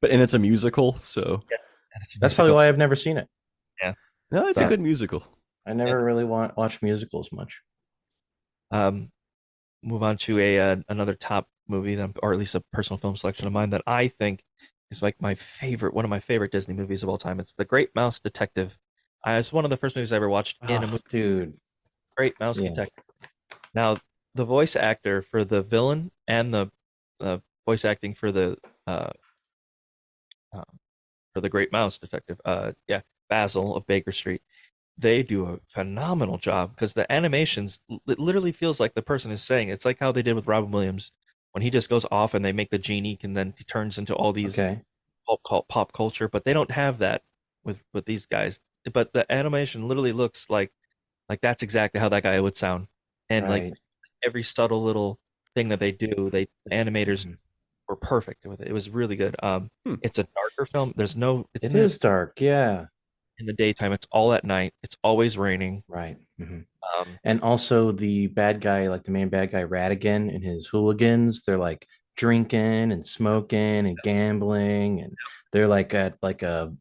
And it's a musical, so that's probably why I've never seen it. Yeah. No, it's a good musical. I never really watch musicals much. Move on to another top movie, or at least a personal film selection of mine that I think is like one of my favorite Disney movies of all time. It's The Great Mouse Detective. It's one of the first movies I ever watched in a movie. Dude. Great Mouse Detective. Now, the voice actor for the villain and the voice acting for the Great Mouse Detective, Basil of Baker Street, they do a phenomenal job because the animations, it literally feels like the person is saying. It's like how they did with Robin Williams when he just goes off and they make the genie and then he turns into all these pop culture, but they don't have that with these guys. But the animation literally looks like that's exactly how that guy would sound. And like every subtle little thing that they do, the animators were perfect with it. It was really good. It's a darker film. It is dark, yeah. In the daytime, it's all at night. It's always raining. Right. Mm-hmm. And also the bad guy, like the main bad guy, Radigan, and his hooligans, they're like drinking and smoking and gambling, and they're like at like a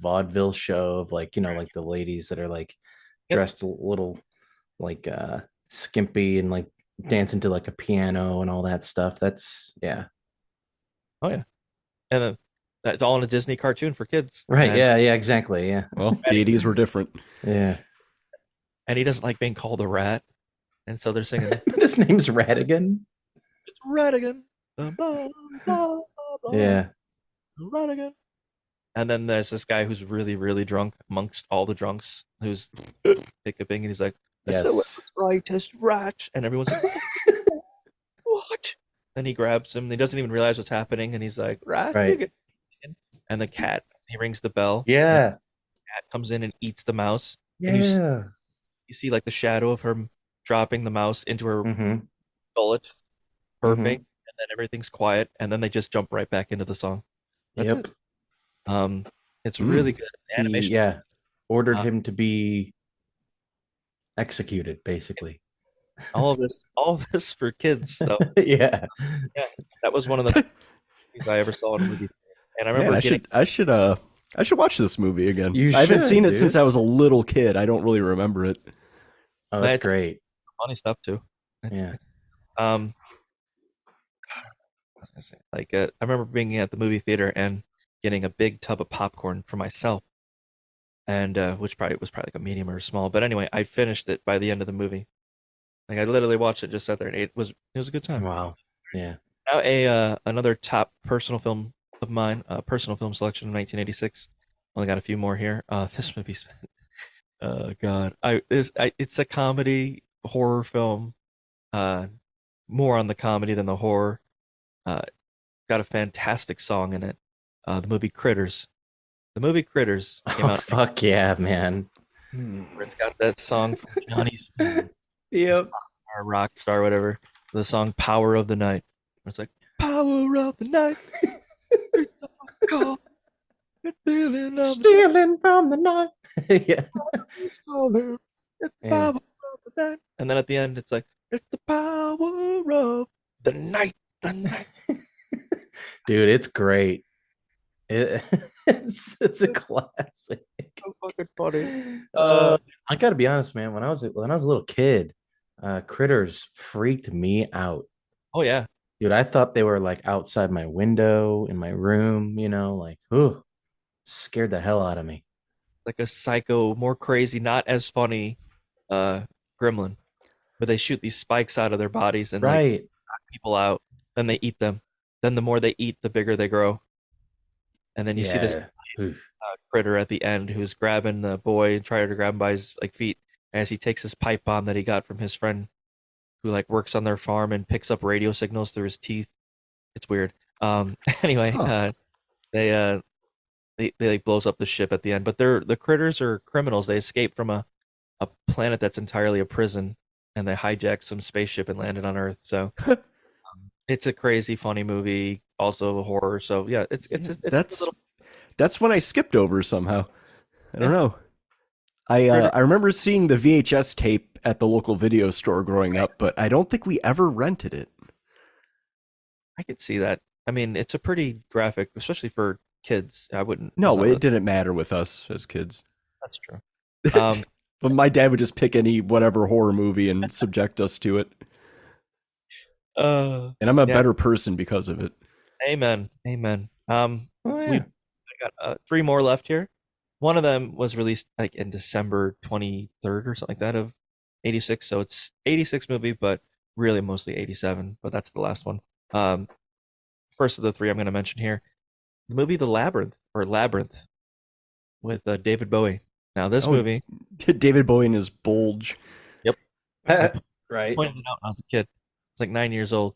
vaudeville show of like, like the ladies that are like dressed a little like skimpy and like dancing to like a piano and all that stuff. That's Oh yeah. And then that's all in a Disney cartoon for kids. Right. Yeah, exactly. Yeah. Well, the 80s were different. Yeah. And he doesn't like being called a rat. And so they're singing. His name's Radigan. It's Radigan. Blah, blah, blah, blah, yeah. Radigan. And then there's this guy who's really, really drunk amongst all the drunks who's hiccuping, and he's like, yes. The brightest rat. And everyone's like, what? Then he grabs him. And he doesn't even realize what's happening. And he's like, rat. Right. And the cat, he rings the bell. Yeah. The cat comes in and eats the mouse. Yeah. And you see like the shadow of her dropping the mouse into her gullet, burping, and then everything's quiet, and then they just jump right back into the song. That's it. It's really good. Animation. Ordered him to be executed, basically. All of this for kids. So. Yeah. That was one of the things I ever saw in a movie. And I remember I should watch this movie again. I haven't seen it since I was a little kid. I don't really remember it. Oh, that's great. Funny stuff too. I remember being at the movie theater and getting a big tub of popcorn for myself, and which probably was like a medium or a small. But anyway, I finished it by the end of the movie. Like I literally watched it, just sat there and ate. It was a good time. Wow. Yeah. Now another top personal film of mine, personal film selection of 1986. Only got a few more here. This movie God, it's a comedy horror film. More on the comedy than the horror. Uh, got a fantastic song in it. The movie Critters. The movie Critters came Oh out. fuck yeah, man. Where it's got that song from Johnny Stone, Yep. our rock star, whatever. The song "Power of the Night." Where it's like "Power of the Night." Call, feeling of Stealing from the night. Yeah. it's the power of the night. And then at the end, it's like it's the power of the night. The night. Dude, it's great. It's a classic. So fucking funny. I gotta be honest, man. When I was a little kid, Critters freaked me out. Oh yeah. Dude, I thought they were like outside my window in my room, like, ooh, scared the hell out of me. Like a psycho, more crazy, not as funny gremlin, where they shoot these spikes out of their bodies and like knock people out. Then they eat them. Then the more they eat, the bigger they grow. And then you see this critter at the end who's grabbing the boy and trying to grab him by his like feet as he takes his pipe bomb that he got from his friend who like works on their farm and picks up radio signals through his teeth. It's weird. Anyway, they like blows up the ship at the end, but the critters are criminals. They escape from a planet that's entirely a prison, and they hijack some spaceship and landed on Earth. So it's a crazy, funny movie, also a horror. So yeah, it's that's when I skipped over somehow. I don't know. I remember seeing the VHS tape at the local video store growing up, but I don't think we ever rented it. I could see that. I mean, it's a pretty graphic, especially for kids. I wouldn't. No, it didn't matter with us as kids. That's true. But my dad would just pick any whatever horror movie and subject us to it. And I'm a better person because of it. Amen. I got 3 more left here. One of them was released like in December 23rd or something like that of 86. So it's 86 movie, but really mostly 87. But that's the last one. First of the 3 I'm going to mention here, the movie The Labyrinth with David Bowie. Now this movie, David Bowie and his bulge. Yep. Right. I pointed it out when I was a kid. I was like 9 years old,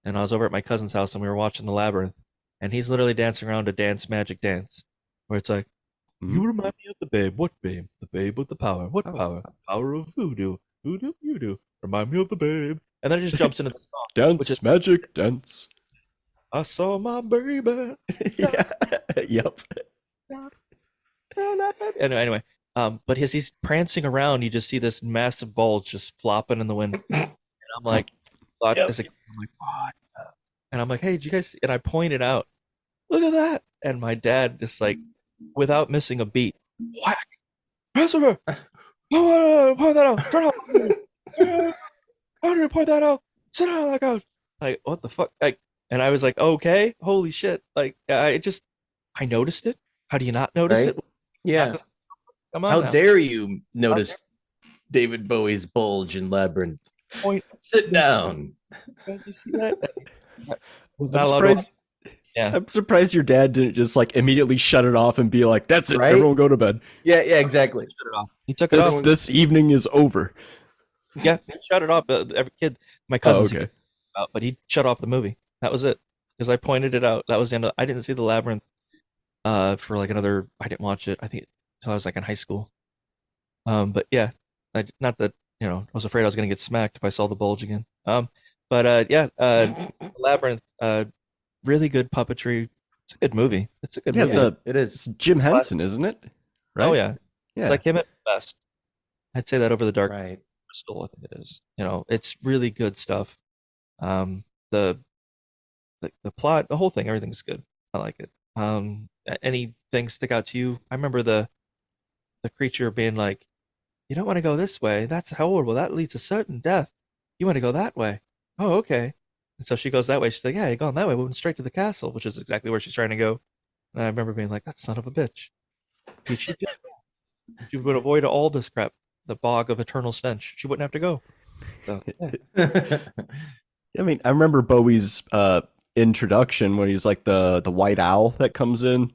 and I was over at my cousin's house, and we were watching The Labyrinth, and he's literally dancing around to Dance Magic Dance, where it's like, you remind me of the babe. What babe? The babe with the power. What power? Power of voodoo. Voodoo, you do. Remind me of the babe. And then it just jumps into the song. Dance, magic, dance. I saw my baby. Yeah. Yep. Anyway, but as he's prancing around, you just see this massive bulge just flopping in the wind. And I'm like, what? And I'm like, hey, did you guys? And I pointed out, look at that. And my dad just like, without missing a beat, whack, Christopher, point that out, turn off. How do you point that out? Sit down, like, like, what the fuck? Like, and I was like, okay, holy shit. Like, I noticed it. How do you not notice it? Yeah. Come on. How dare you notice David Bowie's bulge in Labyrinth? Sit down. You see that? I'm surprised your dad didn't just like immediately shut it off and be like, that's it, everyone go to bed. Yeah, exactly. Shut it off. He took it off. This evening is over. Yeah, he shut it off. Every kid, my cousin, okay. But he shut off the movie. That was it. Because I pointed it out. That was the end of, I didn't see The Labyrinth for like another, I didn't watch it, I think, until I was like in high school. But yeah, not that, I was afraid I was going to get smacked if I saw the bulge again. Labyrinth, really good puppetry. It's a good movie. It's a good movie. It is. It's Jim Henson, isn't it? Right? Oh yeah. Yeah. It's like him at best. I'd say that over the Dark Crystal, I think it is. It's really good stuff. The plot, the whole thing, everything's good. I like it. Anything stick out to you? I remember the creature being like, you don't want to go this way. That's horrible. That leads to certain death. You want to go that way. Oh, okay. And so she goes that way. She's like, yeah, you're going that way. We're going straight to the castle, which is exactly where she's trying to go. And I remember being like, that son of a bitch. She would avoid all this crap, the bog of eternal stench. She wouldn't have to go. So, yeah. I mean, I remember Bowie's introduction when he's like the white owl that comes in,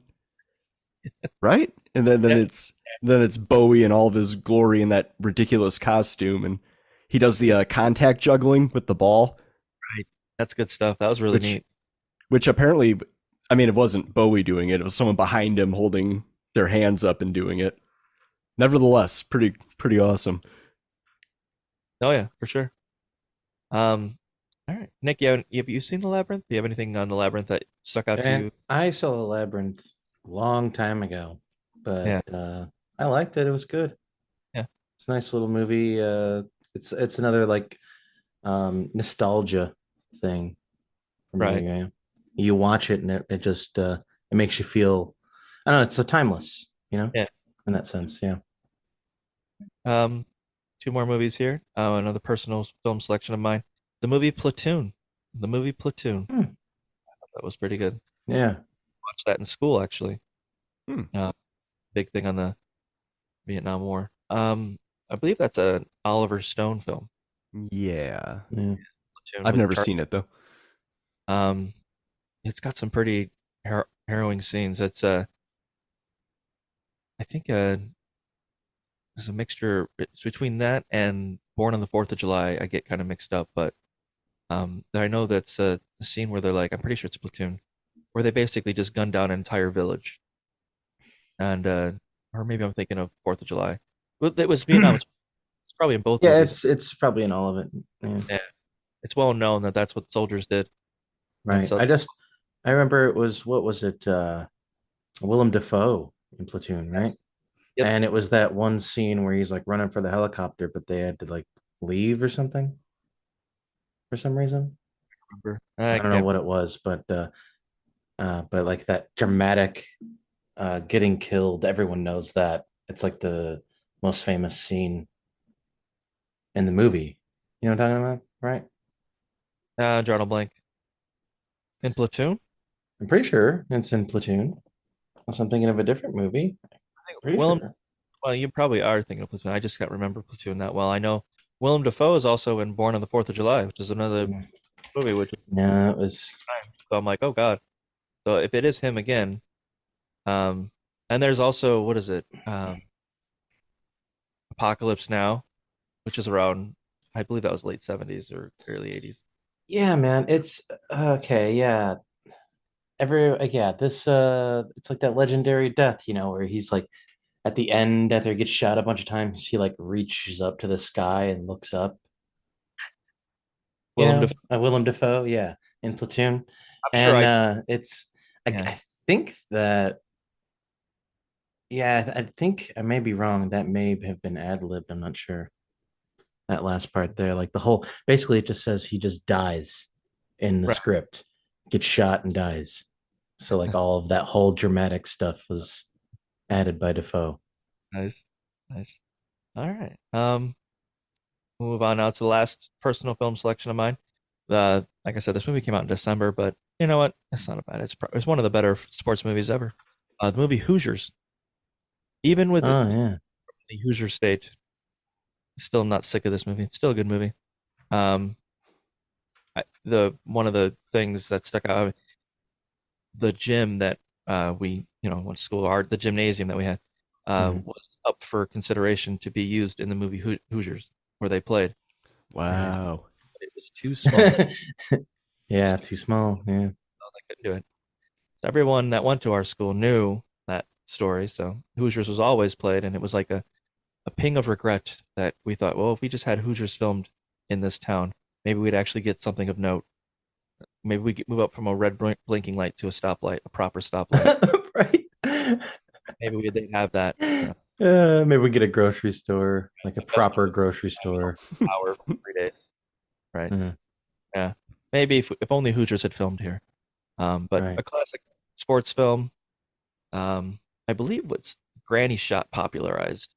right? And then it's Then it's Bowie in all of his glory in that ridiculous costume, and he does the contact juggling with the ball. Right. That's good stuff. That was really neat. Which apparently, I mean, it wasn't Bowie doing it. It was someone behind him holding their hands up and doing it. Nevertheless, pretty awesome. Oh yeah, for sure. All right, Nick, have you seen The Labyrinth? Do you have anything on The Labyrinth that stuck out to you? I saw The Labyrinth a long time ago, but I liked it. It was good. Yeah, it's a nice little movie. It's another like nostalgia thing. Right. Me. You watch it and it just it makes you feel. I don't know. It's so timeless, Yeah. In that sense, yeah. Two more movies here. Another personal film selection of mine. The movie Platoon. That was pretty good. Yeah. Watched that in school, actually. Big thing on the Vietnam War. I believe that's an Oliver Stone film. Yeah. Platoon I've never seen it, though. It's got some pretty harrowing scenes. It's I think there's a mixture. It's between that and Born on the 4th of July. I get kind of mixed up, but I know that's a scene where they're like, I'm pretty sure it's Platoon, where they basically just gun down an entire village. And or maybe I'm thinking of 4th of July. But it was Vietnam. It's probably in both. Yeah, movies. it's probably in all of it. Yeah, it's well known that that's what soldiers did. Right. So, I remember it was, what was it? Willem Dafoe in Platoon, right? Yep. And it was that one scene where he's like running for the helicopter, but they had to like leave or something for some reason. I don't know what it was, but like that dramatic getting killed, everyone knows that. It's like the most famous scene in the movie. You know what I'm talking about, right? drawing a blank. In Platoon? I'm pretty sure it's in Platoon. Unless I'm thinking of a different movie. Well, you probably are thinking of Platoon. I just can't remember Platoon that well. I know Willem Dafoe is also in Born on the 4th of July, which is another movie. It was. So I'm like, oh god. So if it is him again, and there's also, what is it? Apocalypse Now, which is around, I believe that was late 70s or early 80s. Yeah, man. It's okay. Yeah. This it's like that legendary death, where he's like at the end after he gets shot a bunch of times, he like reaches up to the sky and looks up. Willem Dafoe, yeah, in Platoon. I think that, I think I may be wrong. That may have been ad-libbed. I'm not sure. That last part there, like the whole, basically it just says he just dies in the script, gets shot and dies. So like all of that whole dramatic stuff was added by Dafoe. Nice. All right. We'll move on now to the last personal film selection of mine. Like I said, this movie came out in December, but you know what? It's not bad. It's one of the better sports movies ever. The movie Hoosiers. Even with the Hoosier state, still not sick of this movie. It's still a good movie. One of the things that stuck out, the gym that we went to school, the gymnasium that we had was up for consideration to be used in the movie Hoosiers, where they played. Wow. But it was too small. Too small. Yeah. I couldn't do it. So everyone that went to our school knew that story. So Hoosiers was always played, and it was like a ping of regret that we thought, well, if we just had Hoosiers filmed in this town, maybe we'd actually get something of note. Maybe we could move up from a red blinking light to a stoplight, a proper stoplight. Right. Maybe they'd have that. Maybe we get a grocery store, like a proper grocery store. Hour for 3 days. Right. Mm-hmm. Yeah. Maybe if only Hoosiers had filmed here. But a classic sports film. I believe what's Granny Shot popularized,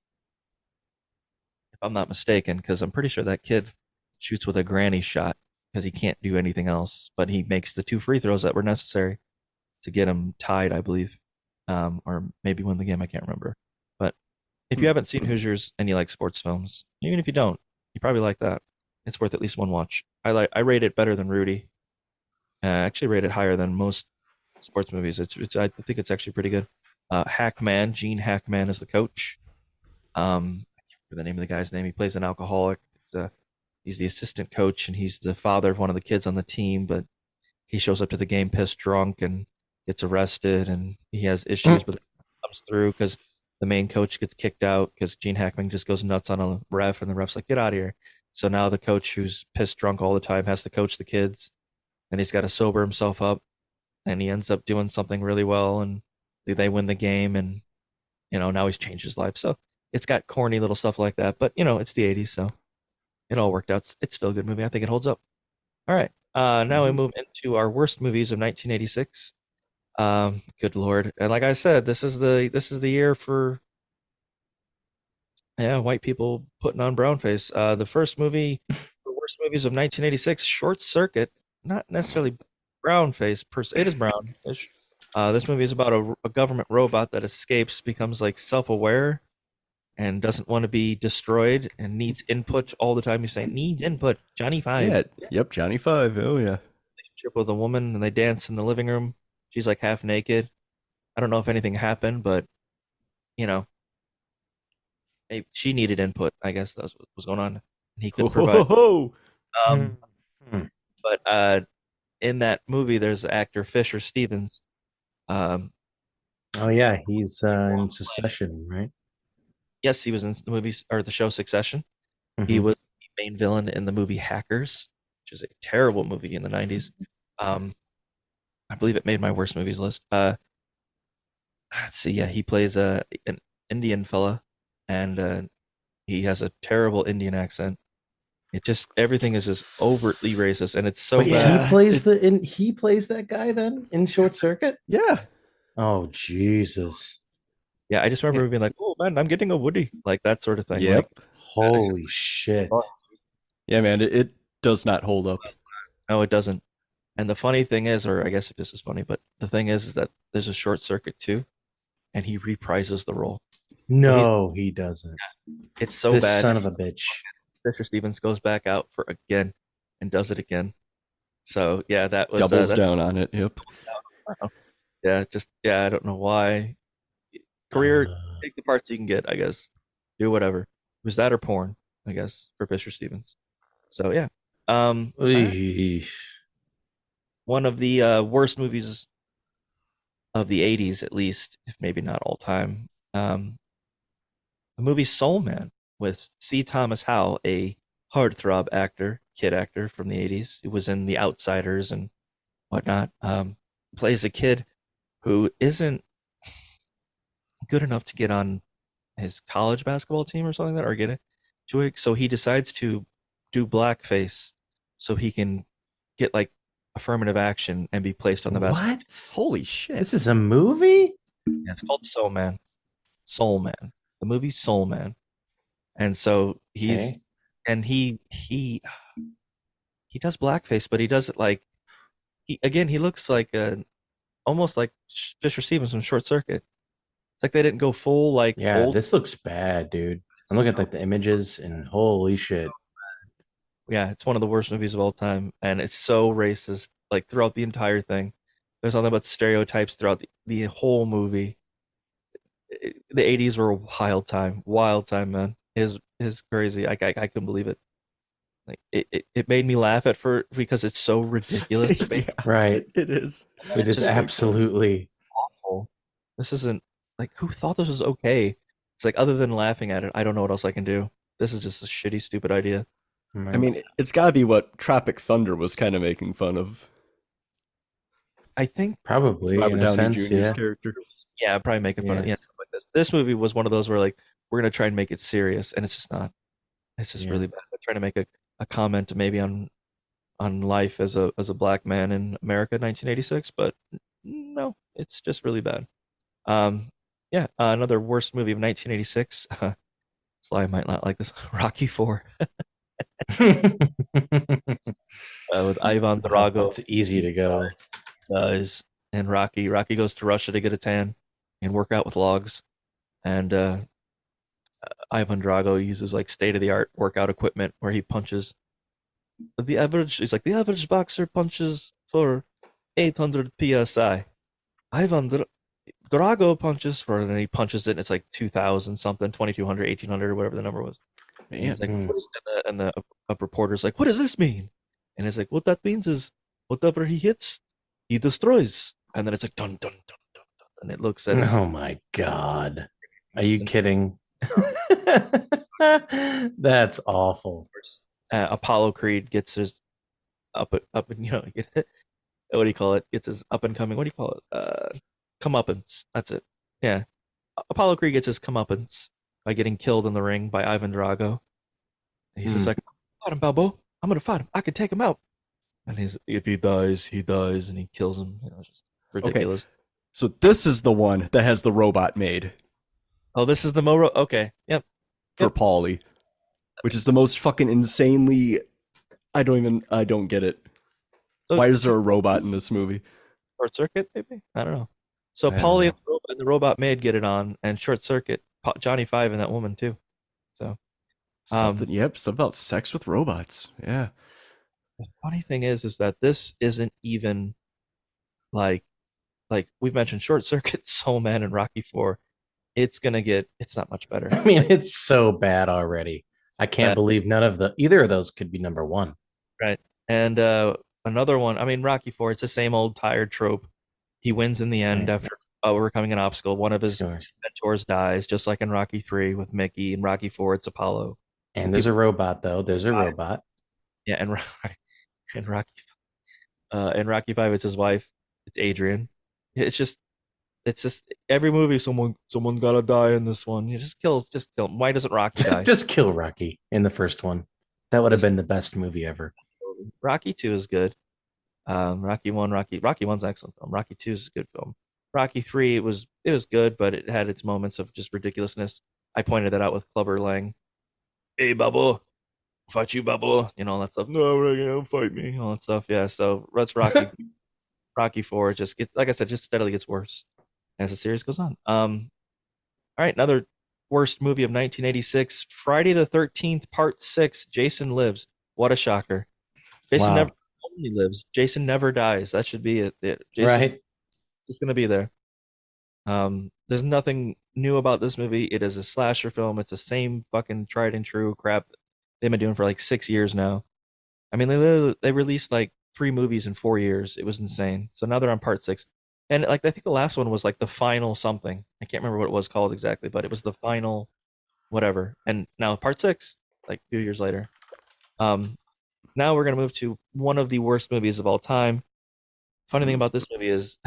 if I'm not mistaken, because I'm pretty sure that kid shoots with a granny shot because he can't do anything else, but he makes the 2 free throws that were necessary to get him tied, I believe, or maybe win the game. I can't remember. But if you haven't seen Hoosiers and you like sports films, even if you don't, you probably like that. It's worth at least one watch. I rate it better than Rudy. I actually rate it higher than most sports movies. I think it's actually pretty good. Hackman, Gene Hackman is the coach. I can't remember the name of the guy's name. He plays an alcoholic. He's the assistant coach, and he's the father of one of the kids on the team. But he shows up to the game pissed drunk and gets arrested, and he has issues, but it comes through because the main coach gets kicked out because Gene Hackman just goes nuts on a ref, and the ref's like, "Get out of here." So now the coach, who's pissed drunk all the time, has to coach the kids, and he's got to sober himself up, and he ends up doing something really well, and they win the game, and now he's changed his life. So it's got corny little stuff like that, but it's the '80s, so it all worked out. It's still a good movie. I think it holds up. All right. Now we move into our worst movies of 1986. Good Lord. And like I said, this is the year for white people putting on brown face. The first movie, the worst movies of 1986, Short Circuit, not necessarily brown face per se. It is brownish. This movie is about a government robot that escapes, becomes like self-aware, and doesn't want to be destroyed, and needs input all the time. You say needs input. Johnny Five. Yeah. Yep. Johnny Five. Oh yeah. Relationship with a woman, and they dance in the living room. She's like half naked. I don't know if anything happened, but she needed input. I guess that's what was going on. And he couldn't provide. But in that movie, there's the actor Fisher Stevens. Oh yeah, he's in Succession, right? Yes, he was in the movies or the show Succession. He was the main villain in the movie Hackers, which is a terrible movie in the 90s. I believe it made my worst movies list. Let's see. Yeah, he plays an Indian fella, and he has a terrible Indian accent. It just everything is just overtly racist, and it's so bad. He plays that guy then in Short Circuit. Yeah. Oh Jesus. Yeah, I just remember being like, "Oh man, I'm getting a Woody," like that sort of thing. Yep. Like, holy shit. Yeah, man, it does not hold up. No, it doesn't. And the funny thing is, or I guess if this is funny, but the thing is that there's a Short Circuit too, and he reprises the role. No, he doesn't. It's so this bad. Son of a bitch. Fisher Stevens goes back out for again and does it again. So yeah, that was doubles down on it. Yep. I don't know why. Career, take the parts you can get, I guess. Do whatever. Was that or porn? I guess for Fisher Stevens. So yeah. One of the worst movies of the 80s, at least, if maybe not all time. The movie Soul Man with C. Thomas Howell, a heartthrob actor, kid actor from the 80s, who was in The Outsiders and whatnot. Plays a kid who isn't good enough to get on his college basketball team or something like that, or get into it. So he decides to do blackface so he can get like affirmative action and be placed on the basketball. What? Holy shit. This is a movie? Yeah, it's called Soul Man. Soul Man. The movie Soul Man. And so he does blackface, but he does it like he looks like almost like Fisher Stevens from Short Circuit. It's like they didn't go full like old. This looks bad, dude. I'm looking at like the images and holy shit. Yeah, it's one of the worst movies of all time, and it's so racist. Like throughout the entire thing, there's nothing but stereotypes throughout the whole movie. The 80s were a wild time, man. Is crazy. I couldn't believe it. Like it made me laugh at first because it's so ridiculous. Yeah, right. It is. It is absolutely awful. This isn't like who thought this was okay. It's like other than laughing at it, I don't know what else I can do. This is just a shitty, stupid idea. I mean, it's got to be what Tropic Thunder was kind of making fun of. I think probably Robert in a Downey sense, Jr.'s yeah. character. Yeah, probably making fun of stuff like this. This movie was one of those where like we're gonna try and make it serious, and it's just not. It's just really bad. They're trying to make a comment maybe on life as a black man in America in 1986, but no, it's just really bad. Another worst movie of 1986. Sly might not like this. Rocky IV. With Ivan Drago. It's easy to go. And Rocky goes to Russia to get a tan and work out with logs. And Ivan Drago uses like state-of-the-art workout equipment where he punches the average boxer punches for 800 psi. Drago punches for, and then he punches it, and it's like 2,000 something, 2,200, 1,800, or whatever the number was. And he's like, what is that? And the reporter's like, what does this mean? And he's like, what that means is whatever he hits, he destroys. And then it's like, dun, dun, dun, dun, dun. And it looks at his, Oh my God. Are you kidding? That's awful. Apollo Creed gets his up, you know, what do you call it? Gets his up and coming, what do you call it? Comeuppance. That's it. Yeah. Apollo Creed gets his comeuppance by getting killed in the ring by Ivan Drago. And he's just like, fight him, Balbo. I'm going to fight him. I can take him out. And if he dies, he dies, and he kills him. You know, it's just ridiculous. Okay. So this is the one that has the robot made. Oh, this is the Moro. Okay. Yep. For Paulie, which is the most fucking insanely. I don't get it. So, why is there a robot in this movie? Short Circuit, maybe? I don't know. So Paulie and the robot maid get it on, and Short Circuit, Johnny Five and that woman too. So something about sex with robots. Yeah. The funny thing is that this isn't even like we've mentioned Short Circuit, Soul Man, and Rocky 4. It's not much better. I mean, it's so bad already. I can't believe either of those could be number one. Right. And another one, I mean, Rocky 4, it's the same old tired trope. He wins in the end after overcoming an obstacle. One of his mentors dies, just like in Rocky 3 with Mickey. In Rocky 4, it's Apollo. And there's a robot, though. There's a robot. Yeah, and in Rocky 5, it's his wife. It's Adrian. It's just every movie someone gotta die in this one. You just kill him. Why doesn't Rocky die? Just kill Rocky in the first one. That would have been the best movie ever. Rocky 2 is good. Rocky 1's excellent film. Rocky 2 is a good film. Rocky 3 it was good, but it had its moments of just ridiculousness. I pointed that out with Clubber Lang. Hey, Babu, fight you, Babu. You know, all that stuff. No, don't fight me. All that stuff. Yeah. So that's Rocky. Rocky 4 just like I said, just steadily gets worse as the series goes on. All right, another worst movie of 1986, Friday the 13th, Part 6. Jason Lives. What a shocker! Jason never only lives. Jason never dies. That should be it. Jason is going to be there. There's nothing new about this movie. It is a slasher film. It's the same fucking tried and true crap they've been doing for like 6 years now. I mean, they released like 3 movies in 4 years. It was insane. So now they're on Part 6. And like I think the last one was like the final something. I can't remember what it was called exactly, but it was the final whatever. And now Part 6, like a few years later. Now we're gonna move to one of the worst movies of all time. Funny thing about this movie is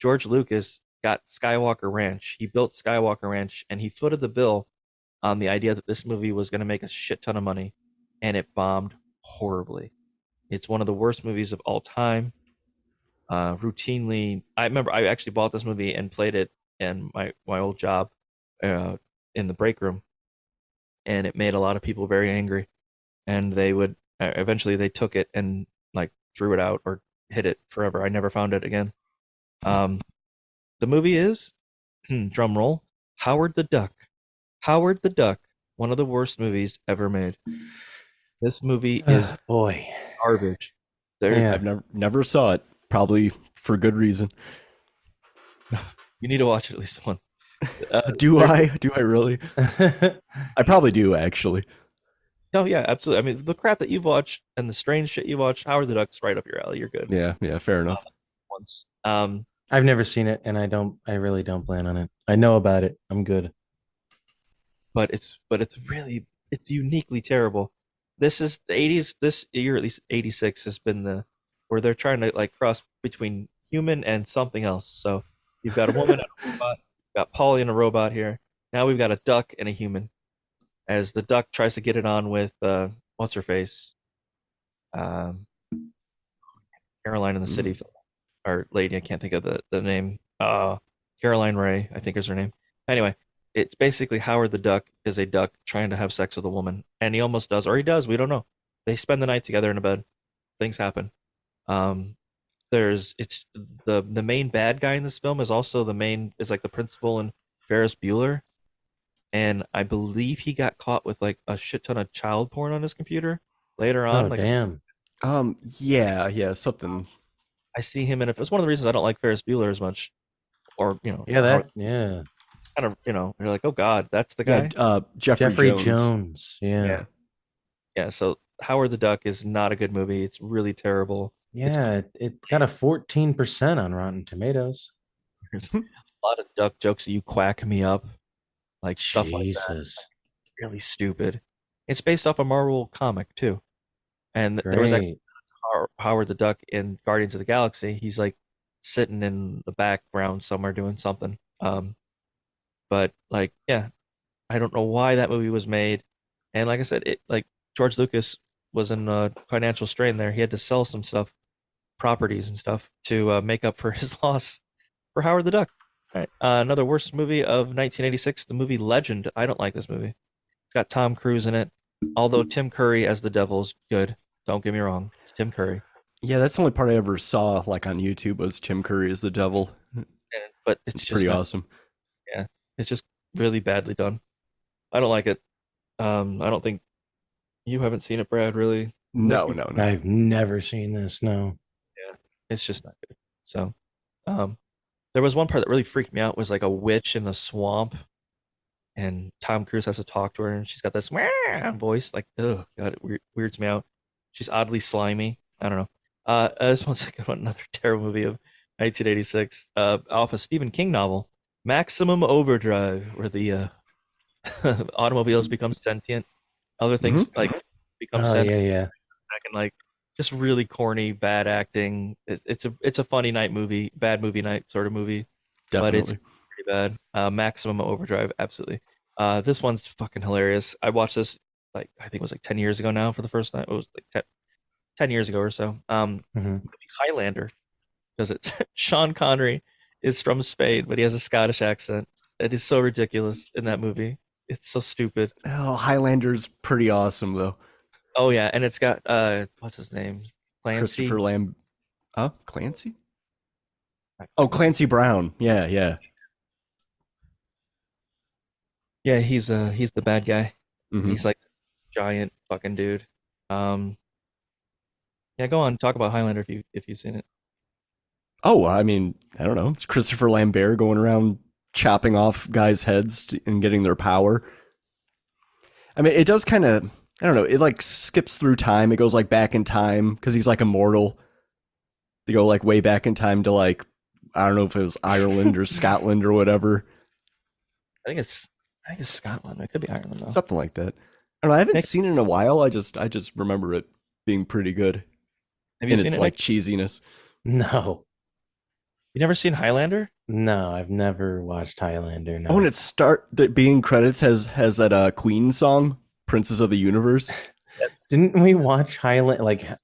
George Lucas got Skywalker Ranch. He built Skywalker Ranch, and he footed the bill on the idea that this movie was gonna make a shit ton of money, and it bombed horribly. It's one of the worst movies of all time. Routinely, I remember I actually bought this movie and played it in my old job in the break room, and it made a lot of people very angry, and they would eventually they took it and like threw it out or hid it forever. I never found it again. The movie is drum roll, Howard the Duck. Howard the Duck, one of the worst movies ever made. This movie is garbage. I've never saw it. Probably for good reason. You need to watch it at least once. Do I really? I probably do, actually. No, yeah, absolutely. I mean, the crap that you've watched and the strange shit you watched, Howard the Duck's right up your alley. You're good. Yeah, fair enough. Once. I've never seen it, and I really don't plan on it. I know about it. I'm good. But it's uniquely terrible. This is the 80s. This year, at least 86, has been where they're trying to like cross between human and something else. So you've got a woman and a robot, you've got Polly and a robot here. Now we've got a duck and a human. As the duck tries to get it on with what's her face, Caroline in the City, or lady, I can't think of the name. Caroline Ray, I think is her name. Anyway, it's basically Howard the Duck is a duck trying to have sex with a woman, and he almost does, or he does. We don't know. They spend the night together in a bed. Things happen. It's the main bad guy in this film is also is like the principal in Ferris Bueller, and I believe he got caught with like a shit ton of child porn on his computer later on. Damn. Yeah, something. I see him in it's one of the reasons I don't like Ferris Bueller as much. or yeah. kind of you're like, oh God, that's the guy. Yeah, Jeffrey Jones. Yeah. So Howard the Duck is not a good movie. It's really terrible. Yeah, it got a 14% on Rotten Tomatoes. There's a lot of duck jokes that you quack me up, like stuff like that. Really stupid. It's based off a Marvel comic too, and there was like Howard the Duck in Guardians of the Galaxy. He's like sitting in the background somewhere doing something. But like, yeah, I don't know why that movie was made. And like I said, George Lucas was in financial strain there. He had to sell some stuff, properties and stuff, to make up for his loss for Howard the Duck. All right. Another worst movie of 1986, the movie Legend. I don't like this movie. It's got Tom Cruise in it. Although Tim Curry as the devil's good. Don't get me wrong. It's Tim Curry. Yeah, that's the only part I ever saw like on YouTube was Tim Curry as the devil. But it's just pretty awesome. Yeah. It's just really badly done. I don't like it. I don't think you haven't seen it, Brad, really. No. I've never seen this, no. Yeah. It's just not good. So there was one part that really freaked me out, was like a witch in the swamp. And Tom Cruise has to talk to her, and she's got this voice, like, oh God, it weirds me out. She's oddly slimy. I don't know. This one's like another terrible movie of 1986, off a Stephen King novel, Maximum Overdrive, where the automobiles become sentient, other things like become sentient. Yeah. And like just really corny, bad acting. It's a funny night movie, bad movie night sort of movie, Definitely. but it's pretty bad. Maximum Overdrive, absolutely. This one's fucking hilarious. I watched this I think it was like 10 years ago now for the first time. It was like 10 years ago or so. Highlander, because it's Sean Connery is from Spain, but he has a Scottish accent. It is so ridiculous in that movie. It's so stupid. Oh, Highlander's pretty awesome though. Oh yeah, and it's got what's his name? Clancy. Christopher Clancy? Oh, Clancy Brown. Yeah. Yeah, he's the bad guy. Mm-hmm. He's like this giant fucking dude. Yeah, go on, talk about Highlander if you've seen it. Oh, I mean, I don't know. It's Christopher Lambert going around chopping off guys' heads and getting their power. I mean, it does kind of, I don't know, it like skips through time. It goes like back in time because he's like immortal. They go like way back in time to like, I don't know if it was Ireland or Scotland or whatever. I think it's Scotland. It could be Ireland though. Something like that. I don't know, I haven't seen it in a while. I just remember it being pretty good. Have you seen its it? Like cheesiness. No. You never seen Highlander? No, I've never watched Highlander. No. Oh, and the beginning credits has that Queen song, Princess of the Universe. Didn't we watch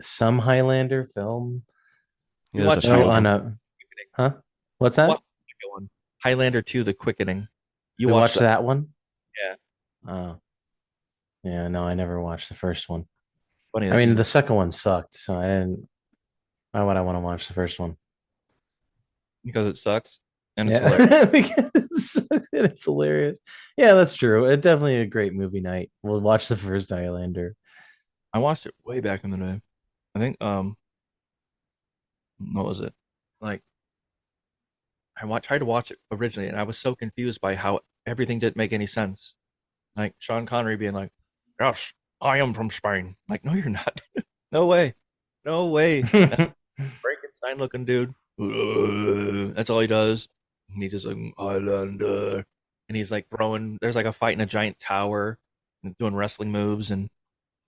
some Highlander film? Yeah, watched Huh? What's that? Highlander 2: The Quickening. You watched that one? Yeah. Oh. Yeah, no, I never watched the first one. Funny, I mean, the second one sucked, so I didn't. Why would I want to watch the first one? Because it sucks and it's hilarious. Because it sucks and it's hilarious. Yeah, that's true. It's definitely a great movie night. We'll watch the first Highlander. I watched it way back in the day. I think what was it? Like tried to watch it originally, and I was so confused by how everything didn't make any sense. Like Sean Connery being like, "Yes, I am from Spain." Like, no, you're not. No way. Frankenstein looking dude. That's all he does. And he just like Highlander, and he's like throwing. There's like a fight in a giant tower, and doing wrestling moves, and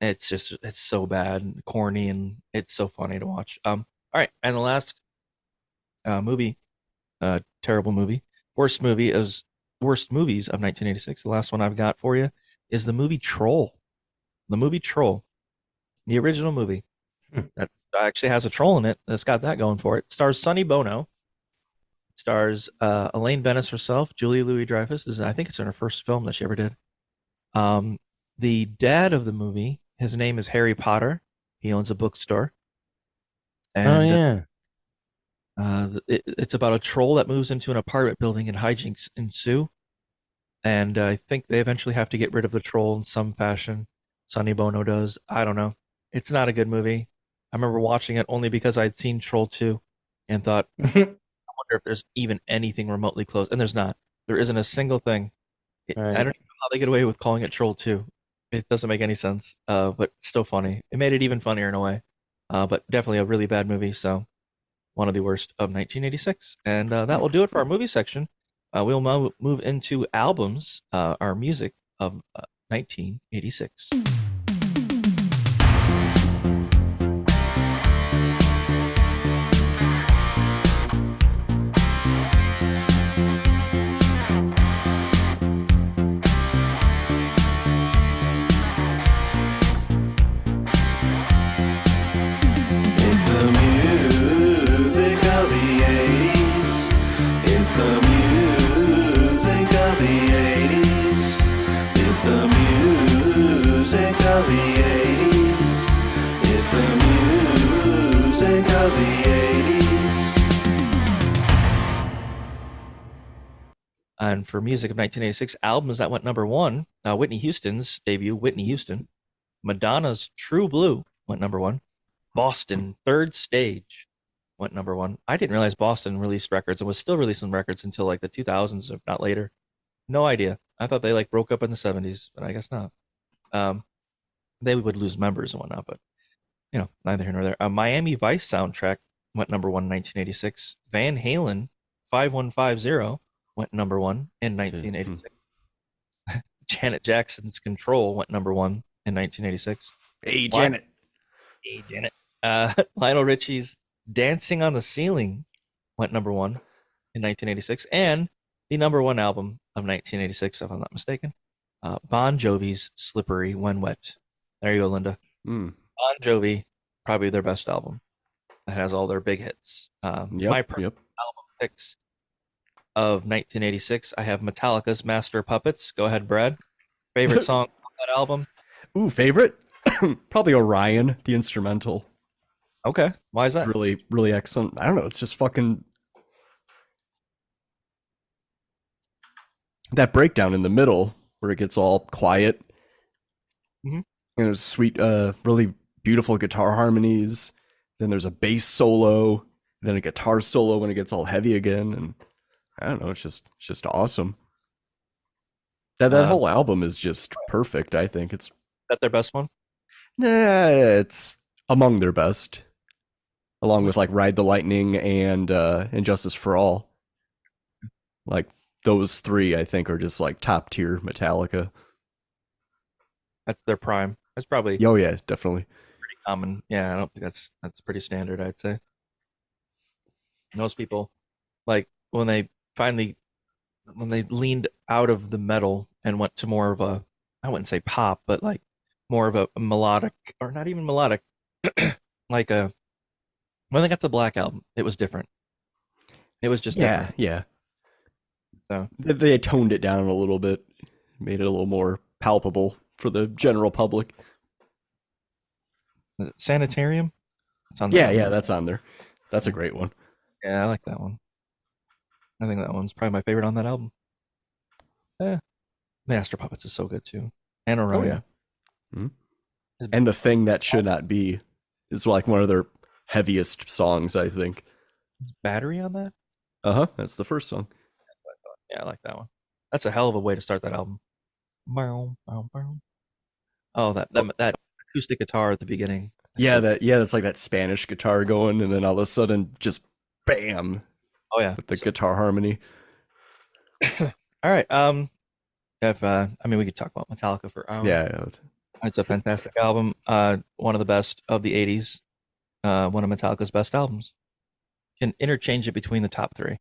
it's so bad and corny, and it's so funny to watch. All right, and the last movie, terrible movie, worst movies of 1986. The last one I've got for you is the movie Troll. The movie Troll, the original movie that actually has a troll in it. That's got that going for it. Stars Sonny Bono. Stars Elaine Bennis herself, Julia Louis-Dreyfus. I think it's in her first film that she ever did. The dad of the movie, his name is Harry Potter. He owns a bookstore. And, it's about a troll that moves into an apartment building and hijinks ensue. And I think they eventually have to get rid of the troll in some fashion. Sonny Bono does. I don't know. It's not a good movie. I remember watching it only because I'd seen Troll 2 and thought, I wonder wonder if there's even anything remotely close, and there's not. There isn't a single thing. I don't even know how they get away with calling it Troll 2. It doesn't make any sense, but still funny. It made it even funnier in a way, but definitely a really bad movie. So one of the worst of 1986. And that will do it for our movie section. We'll move into albums, our music of 1986. And for music of 1986, albums that went number one, Whitney Houston's debut, Whitney Houston. Madonna's True Blue went number one. Boston, Third Stage went number one. I didn't realize Boston released records and was still releasing records until like the 2000s, if not later. No idea. I thought they like broke up in the 70s, but I guess not. They would lose members and whatnot, but you know, neither here nor there. Miami Vice soundtrack went number one in 1986. Van Halen, 5150 went number one in 1986. Janet Jackson's Control went number one in 1986. Hey, Janet. Hey, Janet. Lionel Richie's Dancing on the Ceiling went number one in 1986. And the number one album of 1986, if I'm not mistaken, Bon Jovi's Slippery When Wet. There you go, Linda. Bon Jovi, probably their best album. It has all their big hits. My album picks of 1986, I have Metallica's Master of Puppets. Go ahead, Brad. Favorite song on that album? Ooh, favorite? Probably Orion, the instrumental. Okay. Why is that? Really, really excellent. I don't know. It's just fucking... that breakdown in the middle where it gets all quiet. Mm-hmm. And there's sweet, really beautiful guitar harmonies. Then there's a bass solo. Then a guitar solo when it gets all heavy again. And I don't know. It's just awesome. That whole album is just perfect. I think it's that their best one. Nah, it's among their best, along with like Ride the Lightning and Injustice for All. Like those three, I think, are just like top tier Metallica. That's their prime. That's probably oh yeah, definitely pretty common. Yeah, I don't think that's pretty standard. I'd say most people like when they leaned out of the metal and went to more of a, I wouldn't say pop, but like more of a melodic, or not even melodic, like when they got the Black Album, it was different. It was just different. Yeah. So they toned it down a little bit, made it a little more palpable for the general public. Is it Sanitarium? It's on there. Yeah, that's on there. That's a great one. Yeah, I like that one. I think that one's probably my favorite on that album. Yeah. Master Puppets is so good too. And Orion. Oh, yeah. Mm-hmm. And The Thing That Should Not Be is like one of their heaviest songs, I think. Is Battery on that? Uh-huh. That's the first song. Yeah, I like that one. That's a hell of a way to start that album. Oh, that acoustic guitar at the beginning. That's like that Spanish guitar going, and then all of a sudden just bam. Oh yeah, with the guitar harmony. All right. We could talk about Metallica for hours. Yeah. It's a fantastic album. One of the best of the 80s. One of Metallica's best albums. Can interchange it between the top three.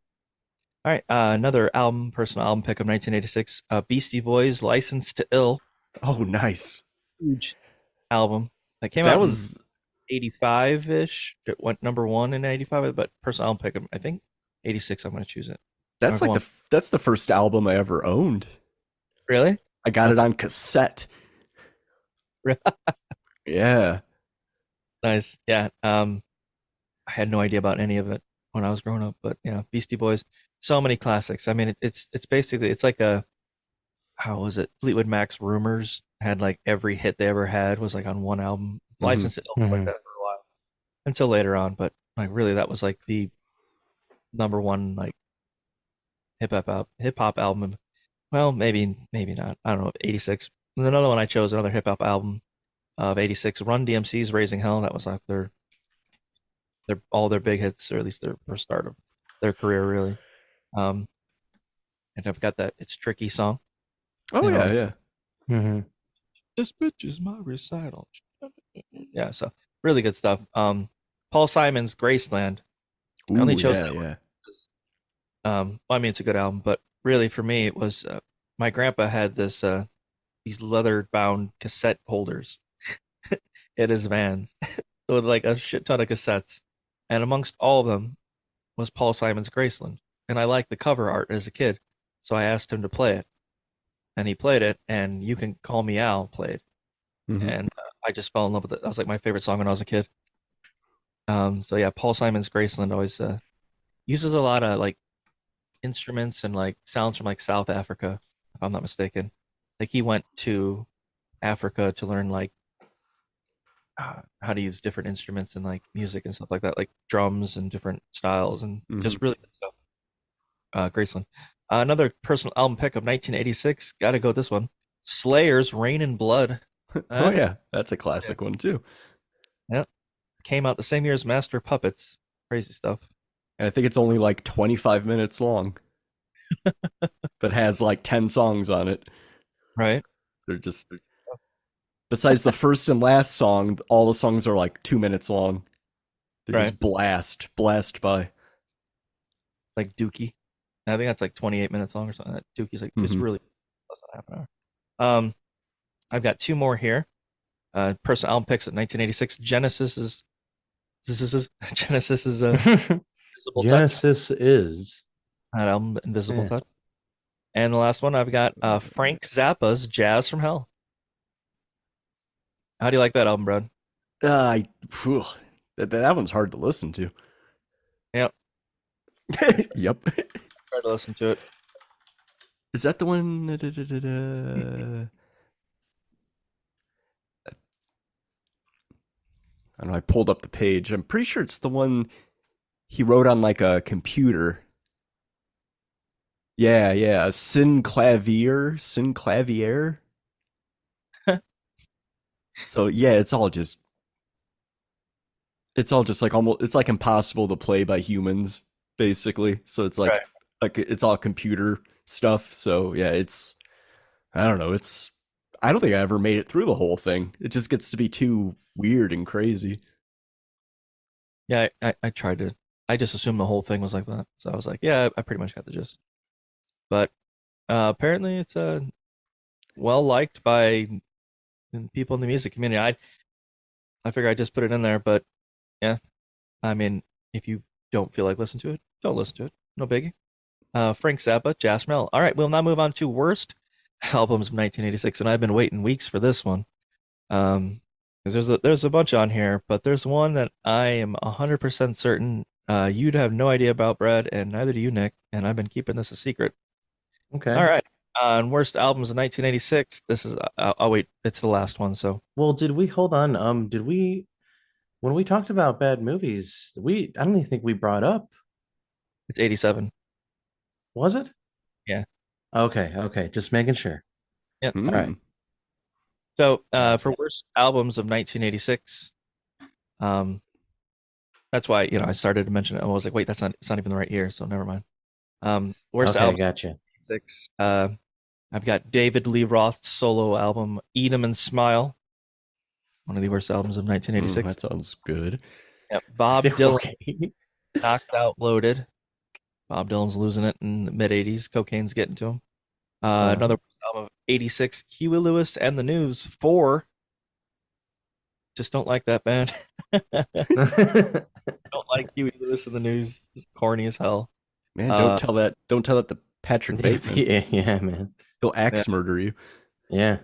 All right. Another personal album pick of 1986. Beastie Boys' License to Ill. Oh, nice. Huge album. That came out was 85-ish. It went number one in 85, but personal album pick, I think 86. I'm going to choose it. That's that's the first album I ever owned. Really? I got it on cassette. Yeah. Nice. Yeah. I had no idea about any of it when I was growing up, but yeah, Beastie Boys, so many classics. I mean, it's basically, it's like how was it? Fleetwood Mac's Rumors had like every hit they ever had was like on one album. License to Ill like that for a while until later on, but like really that was like the #1 like hip hop album. Well, maybe not. I don't know. 86. And another one I chose, another hip hop album of 86. Run DMC's Raising Hell. That was like their all their big hits, or at least their first start of their career, really. And I've got that It's Tricky song. Oh, yeah. Mm-hmm. This bitch is my recital. Yeah, so really good stuff. Paul Simon's Graceland. I only chose that one because, well, I mean, it's a good album, but really for me, it was my grandpa had these leather-bound cassette holders in his vans with like a shit ton of cassettes, and amongst all of them was Paul Simon's Graceland, and I liked the cover art as a kid, so I asked him to play it, and he played it, and You Can Call Me Al played, and I just fell in love with it. That was like my favorite song when I was a kid. So yeah, Paul Simon's Graceland always uses a lot of like instruments and like sounds from like South Africa, if I'm not mistaken. Like he went to Africa to learn like how to use different instruments and like music and stuff like that, like drums and different styles, and just really good stuff. Graceland. Another personal album pick of 1986. Got to go with this one. Slayer's Rain and Blood. Oh yeah, that's a classic one too. Yep. Came out the same year as Master of Puppets. Crazy stuff. And I think it's only like 25 minutes long. But has like 10 songs on it. Right. They're just besides the first and last song, all the songs are like 2 minutes long. They're just blast by. Like Dookie. I think that's like 28 minutes long or something. That Dookie's like it's really less than half an hour. I've got two more here. Personal album picks of 1986. Genesis is Invisible Genesis Touch. is That album, Invisible Touch. And the last one I've got Frank Zappa's Jazz from Hell. How do you like that album, Brad? That one's hard to listen to. Yep. Yep. Hard to listen to it. Is that the one? I don't know. I pulled up the page. I'm pretty sure it's the one he wrote on like a computer. Yeah. Synclavier. So yeah, it's all just like almost, it's like impossible to play by humans, basically. So it's like it's all computer stuff. So yeah, I don't know. I don't think I ever made it through the whole thing. It just gets to be too weird and crazy. Yeah, I tried to. I just assumed the whole thing was like that. So I was like, yeah, I pretty much got the gist. But apparently it's well liked by people in the music community. I figure I just put it in there, but yeah. I mean, if you don't feel like listening to it, don't listen to it. No biggie. Frank Zappa, Jazz from Hell. All right, we'll now move on to worst albums of 1986, and I've been waiting weeks for this one. Because there's a bunch on here, but there's one that I am 100% certain you'd have no idea about, Brad, and neither do you, Nick, and I've been keeping this a secret. Okay. All right. On worst albums of 1986, this is I'll wait, it's the last one, so. Well, hold on, when we talked about bad movies, I don't even think we brought up. It's 87. Was it? Yeah. Okay, just making sure. Yeah. All right. So, for worst albums of 1986, that's why, I started to mention it. I was like, wait, it's not even the right year, so never mind. Worst album. Gotcha. 86. I've got David Lee Roth's solo album, Eat 'Em and Smile. One of the worst albums of 1986. That sounds good. Yeah, Bob Dylan, Knocked Out Loaded. Bob Dylan's losing it in the mid-80s. Cocaine's getting to him. Another album of 86, Huey Lewis and the News 4. Just don't like that band. Don't like Huey Lewis and the News. It's corny as hell. Man, don't tell that to Patrick Bateman. Yeah, man. He'll axe murder you. Yeah.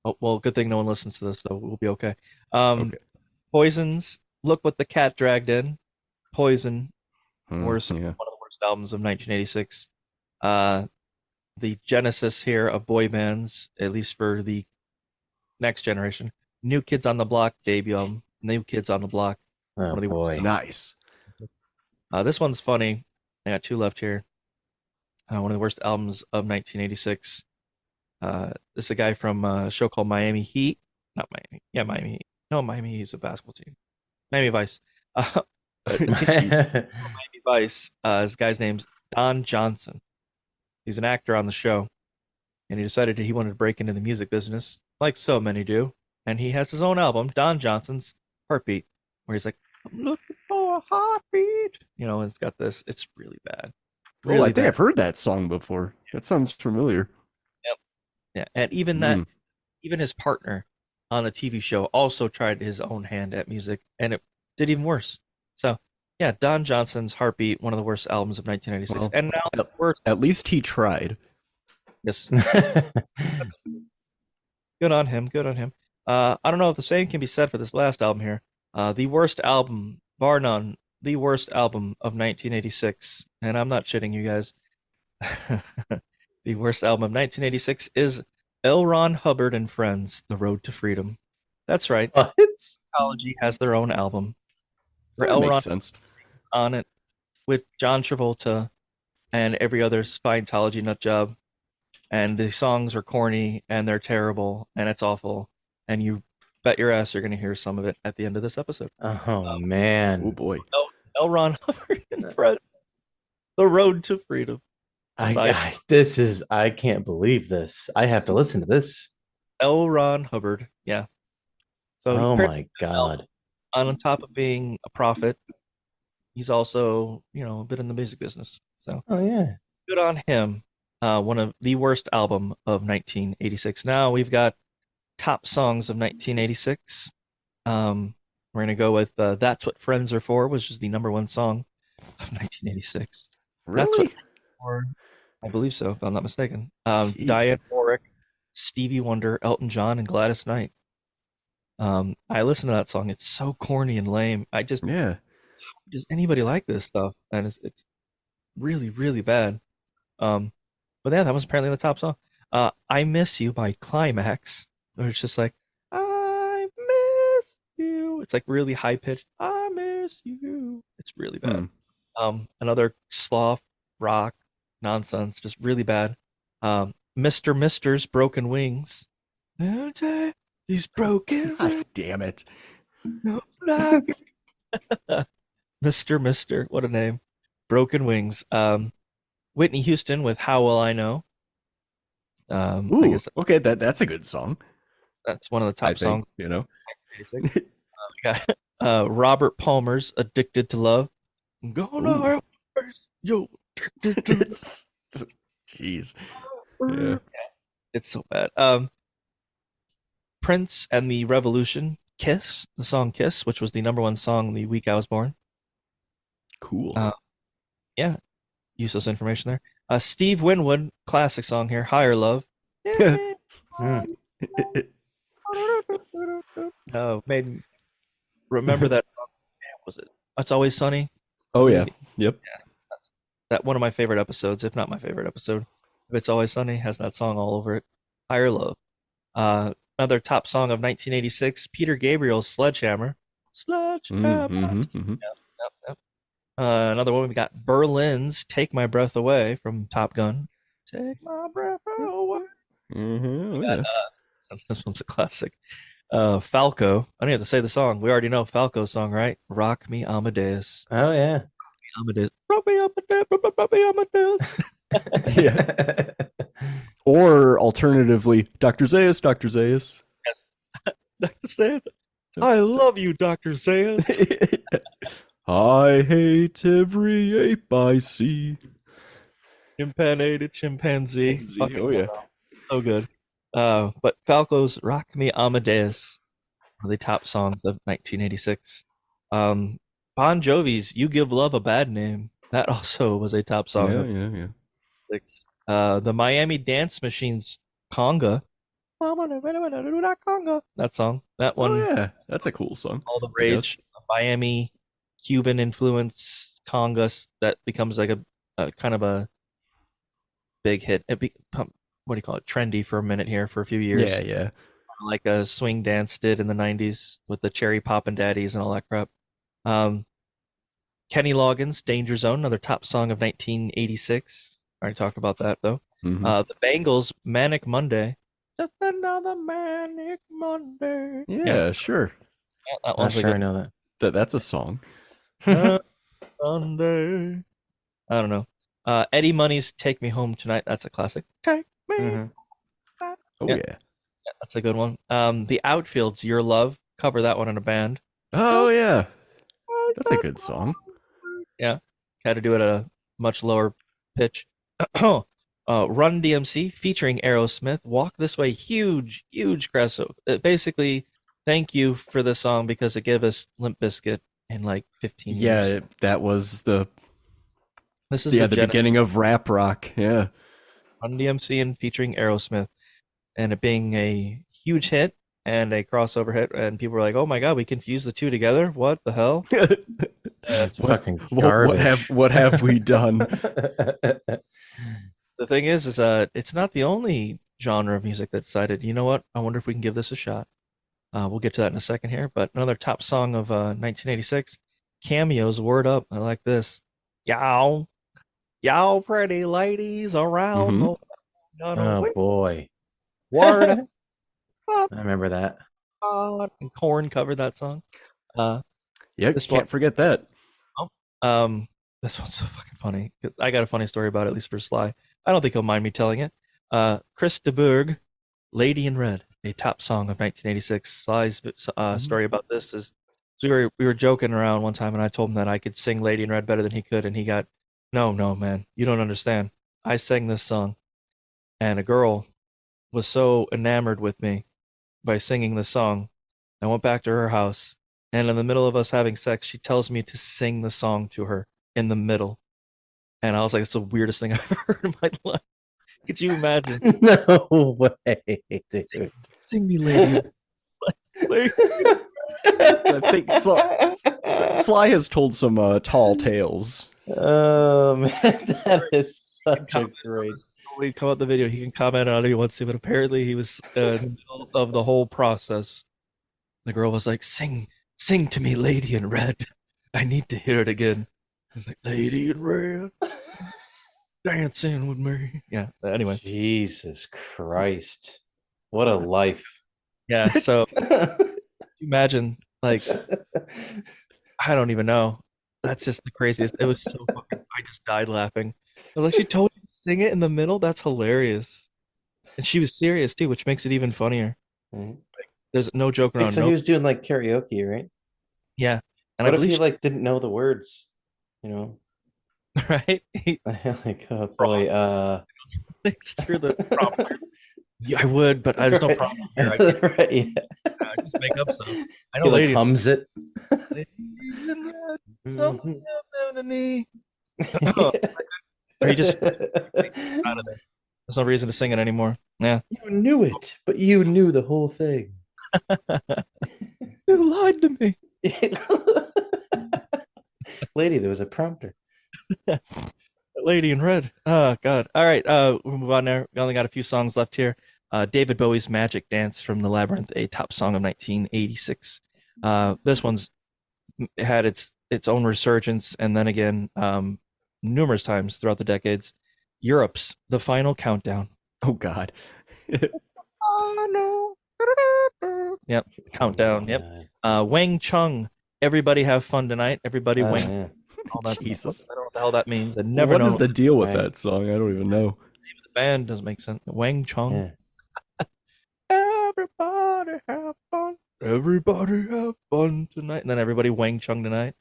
Oh, well, good thing no one listens to this, so we'll be okay. Poison's Look What the Cat Dragged In. Poison. One of the worst albums of 1986. The genesis here of boy bands, at least for the next generation. New Kids on the Block debut album. New Kids on the Block. Oh, boy. Nice. This one's funny. I got 2 left here. One of the worst albums of 1986. This is a guy from a show called Miami Heat. Not Miami. Yeah, Miami Heat. No, Miami Heat is a basketball team. Miami Vice. Miami Vice. This guy's name's Don Johnson. He's an actor on the show, and he decided that he wanted to break into the music business, like so many do. And he has his own album, Don Johnson's Heartbeat, where he's like, "I'm looking for a heartbeat." You know, and it's got this. It's really bad. Really I think bad. I've heard that song before. That sounds familiar. Yep. Yeah, and even that, even his partner on the TV show also tried his own hand at music, and it did even worse. So, yeah, Don Johnson's Heartbeat, one of the worst albums of 1996, Well, and now worst. At least he tried. Yes. Good on him. Good on him. I don't know if the same can be said for this last album here. The worst album, bar none, the worst album of 1986, and I'm not shitting you guys. The worst album of 1986 is L. Ron Hubbard and Friends, The Road to Freedom. That's right. What? Scientology has their own album. That L. makes Ron sense. on it with John Travolta and every other Scientology nut job. And the songs are corny and they're terrible and it's awful. And you bet your ass you're going to hear some of it at the end of this episode. Oh, man. Oh, boy. L. Ron Hubbard and Friends, The Road to Freedom. I can't believe this. I have to listen to this. L. Ron Hubbard. Yeah. So oh my God. On top of being a prophet, he's also, a bit in the music business. So oh yeah. Good on him. One of the worst album of 1986. Now we've got top songs of 1986. We're gonna go with "That's What Friends Are For," which is the #1 song of 1986. Really? That's what for, I believe so, if I'm not mistaken. Diane Warwick, Stevie Wonder, Elton John, and Gladys Knight. I listen to that song. It's so corny and lame. Does anybody like this stuff? And it's really, really bad. But yeah, that was apparently the top song. I Miss You by Climax. Where it's just like, I miss you. It's like really high pitched. I miss you. It's really bad. Another sloth rock nonsense, just really bad. Mr. Mister's Broken Wings. These broken. God damn it. Mr. Mister, what a name. Broken Wings. Whitney Houston with How Will I Know? Ooh, I guess okay, that's a good song. That's one of the top songs. We got Robert Palmer's Addicted to Love. I'm gonna have yo. Jeez. Yeah. It's so bad. Prince and the Revolution, Kiss, the song Kiss, which was the #1 song the week I was born. Cool. Yeah. Useless information there. Steve Winwood, classic song here, Higher Love. Oh, made me remember that song. Was it? It's Always Sunny. Oh yeah. Yep. Yeah, that's one of my favorite episodes, if not my favorite episode. If It's Always Sunny has that song all over it. Higher Love. Another top song of 1986, Peter Gabriel's Sledgehammer. Sledgehammer. Yep. Another one, we got Berlin's Take My Breath Away from Top Gun. Take my breath away. This one's a classic. Falco. I don't have to say the song. We already know Falco's song, right? Rock Me Amadeus. Oh, yeah. Amadeus. Rock me Amadeus. Yeah. Or alternatively, Dr. Zayas, Dr. Zayas. Yes. Dr. Zayas. I love you, Dr. Zayas. I hate every ape I see. Impanated chimpanzee. Oh, yeah. So good. But Falco's Rock Me Amadeus are the top songs of 1986. Bon Jovi's You Give Love a Bad Name. That also was a top song. Yeah. 6. The Miami Dance Machines Conga. That song. That one. Oh, yeah. That's a cool song. All the rage. Miami Cuban influence congas that becomes like a kind of a big hit. What do you call it? Trendy for a minute here for a few years. Yeah. Like a swing dance did in the 90s with the cherry poppin' daddies and all that crap. Kenny Loggins, Danger Zone, another top song of 1986. Already talked about that, though. The Bangles, Manic Monday. Just another Manic Monday. Yeah, sure. That Not one's sure I know that. That's a song. Sunday. I don't know. Eddie Money's Take Me Home Tonight. That's a classic. Take me. Oh, yeah. That's a good one. The Outfields, Your Love. Cover that one in a band. Oh, yeah. That's a good song. Yeah. Had to do it at a much lower pitch. Run DMC featuring Aerosmith. Walk This Way. Huge crossover. Basically, thank you for this song because it gave us Limp Bizkit in like 15 years. Yeah, that was the the beginning of rap rock. Yeah. Run DMC and featuring Aerosmith. And it being a huge hit and a crossover hit. And people were like, oh my God, we confused the two together? What the hell? That's fucking garbage. What have we done? The thing is it's not the only genre of music that decided, you know what? I wonder if we can give this a shot. We'll get to that in a second here. But another top song of 1986, Cameo's Word Up. I like this. Y'all pretty ladies around. Oh, boy. Word Up. I remember that. And Korn covered that song. Yeah, can't forget that. This one's so fucking funny. I got a funny story about it, at least for Sly. I don't think he'll mind me telling it. Chris de Burgh, Lady in Red, a top song of 1986. Sly's story about this is we were joking around one time, and I told him that I could sing Lady in Red better than he could, and he got, no, man, you don't understand. I sang this song, and a girl was so enamored with me by singing this song. I went back to her house, and in the middle of us having sex, she tells me to sing the song to her in the middle. And I was like, it's the weirdest thing I've ever heard in my life. Could you imagine? No way, dude. Sing me, lady. I think Sly has told some tall tales. Oh, man, that is such a great... We come out the video. He can comment on it if he wants to, but apparently he was in the middle of the whole process. The girl was like, sing to me, Lady in Red. I need to hear it again. He's like, Lady in Red, dancing with me. Yeah, anyway. Jesus Christ. What a life. Yeah, so imagine, like, I don't even know. That's just the craziest. It was so fucking, I just died laughing. I was like, she told you to sing it in the middle? That's hilarious. And she was serious, too, which makes it even funnier. Mm-hmm. Like, there's no joke around. So he was doing, like, karaoke, right? Yeah. And what I if believe he, like, didn't know the words? You know? Right? Like, oh, boy, through the prompter. Yeah, I would, but there's no problem here. Right, yeah. I just make up some. I know he, like, lady hums it. Or he just out of there. There's no reason to sing it anymore. Yeah. You knew it, but you knew the whole thing. You lied to me. Lady, there was a prompter. Lady in Red. Oh, God. All right. We'll move on there. We only got a few songs left here. David Bowie's Magic Dance from the Labyrinth, a top song of 1986. This one's had its own resurgence, and then again, numerous times throughout the decades. Europe's The Final Countdown. Oh, God. Yep. Countdown. Yep. Wang Chung. Everybody have fun tonight. Everybody wang. Yeah. All that Jesus. Stuff. I don't know what the hell that means. I never What know. is the deal with that song? I don't even know. The name of the band doesn't make sense. Wang Chung. Yeah. Everybody have fun. Everybody have fun tonight. And then everybody Wang Chung tonight.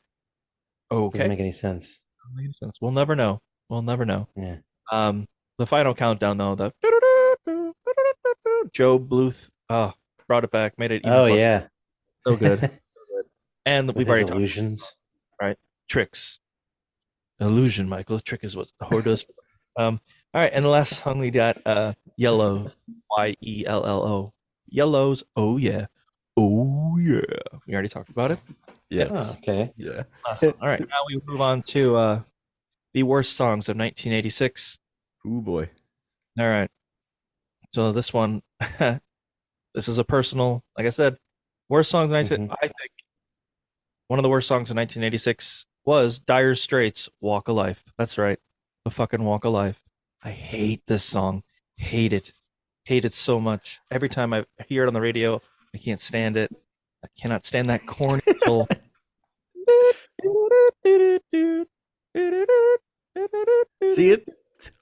Okay. Doesn't make any sense. Doesn't make any sense. We'll never know. We'll never know. Yeah. The Final Countdown, though, the Joe Bluth brought it back, made it even fun. Yeah. So good. And we've already talked illusions. right? Tricks. Illusion, Michael. Trick is what the whore does. All right, and the last song we got, Yellow, Yello. Yellows, oh yeah. Oh yeah. We already talked about it. Yes. Oh, okay. Yeah. Awesome. All right, now we move on to the worst songs of 1986. Oh boy. All right. So this one, this is a personal, like I said, worst songs in 1986. I think one of the worst songs in 1986 was Dire Straits' Walk of Life. That's right. The fucking Walk of Life. I hate this song. Hate it. Hate it so much. Every time I hear it on the radio, I can't stand it. I cannot stand that corny little. See it?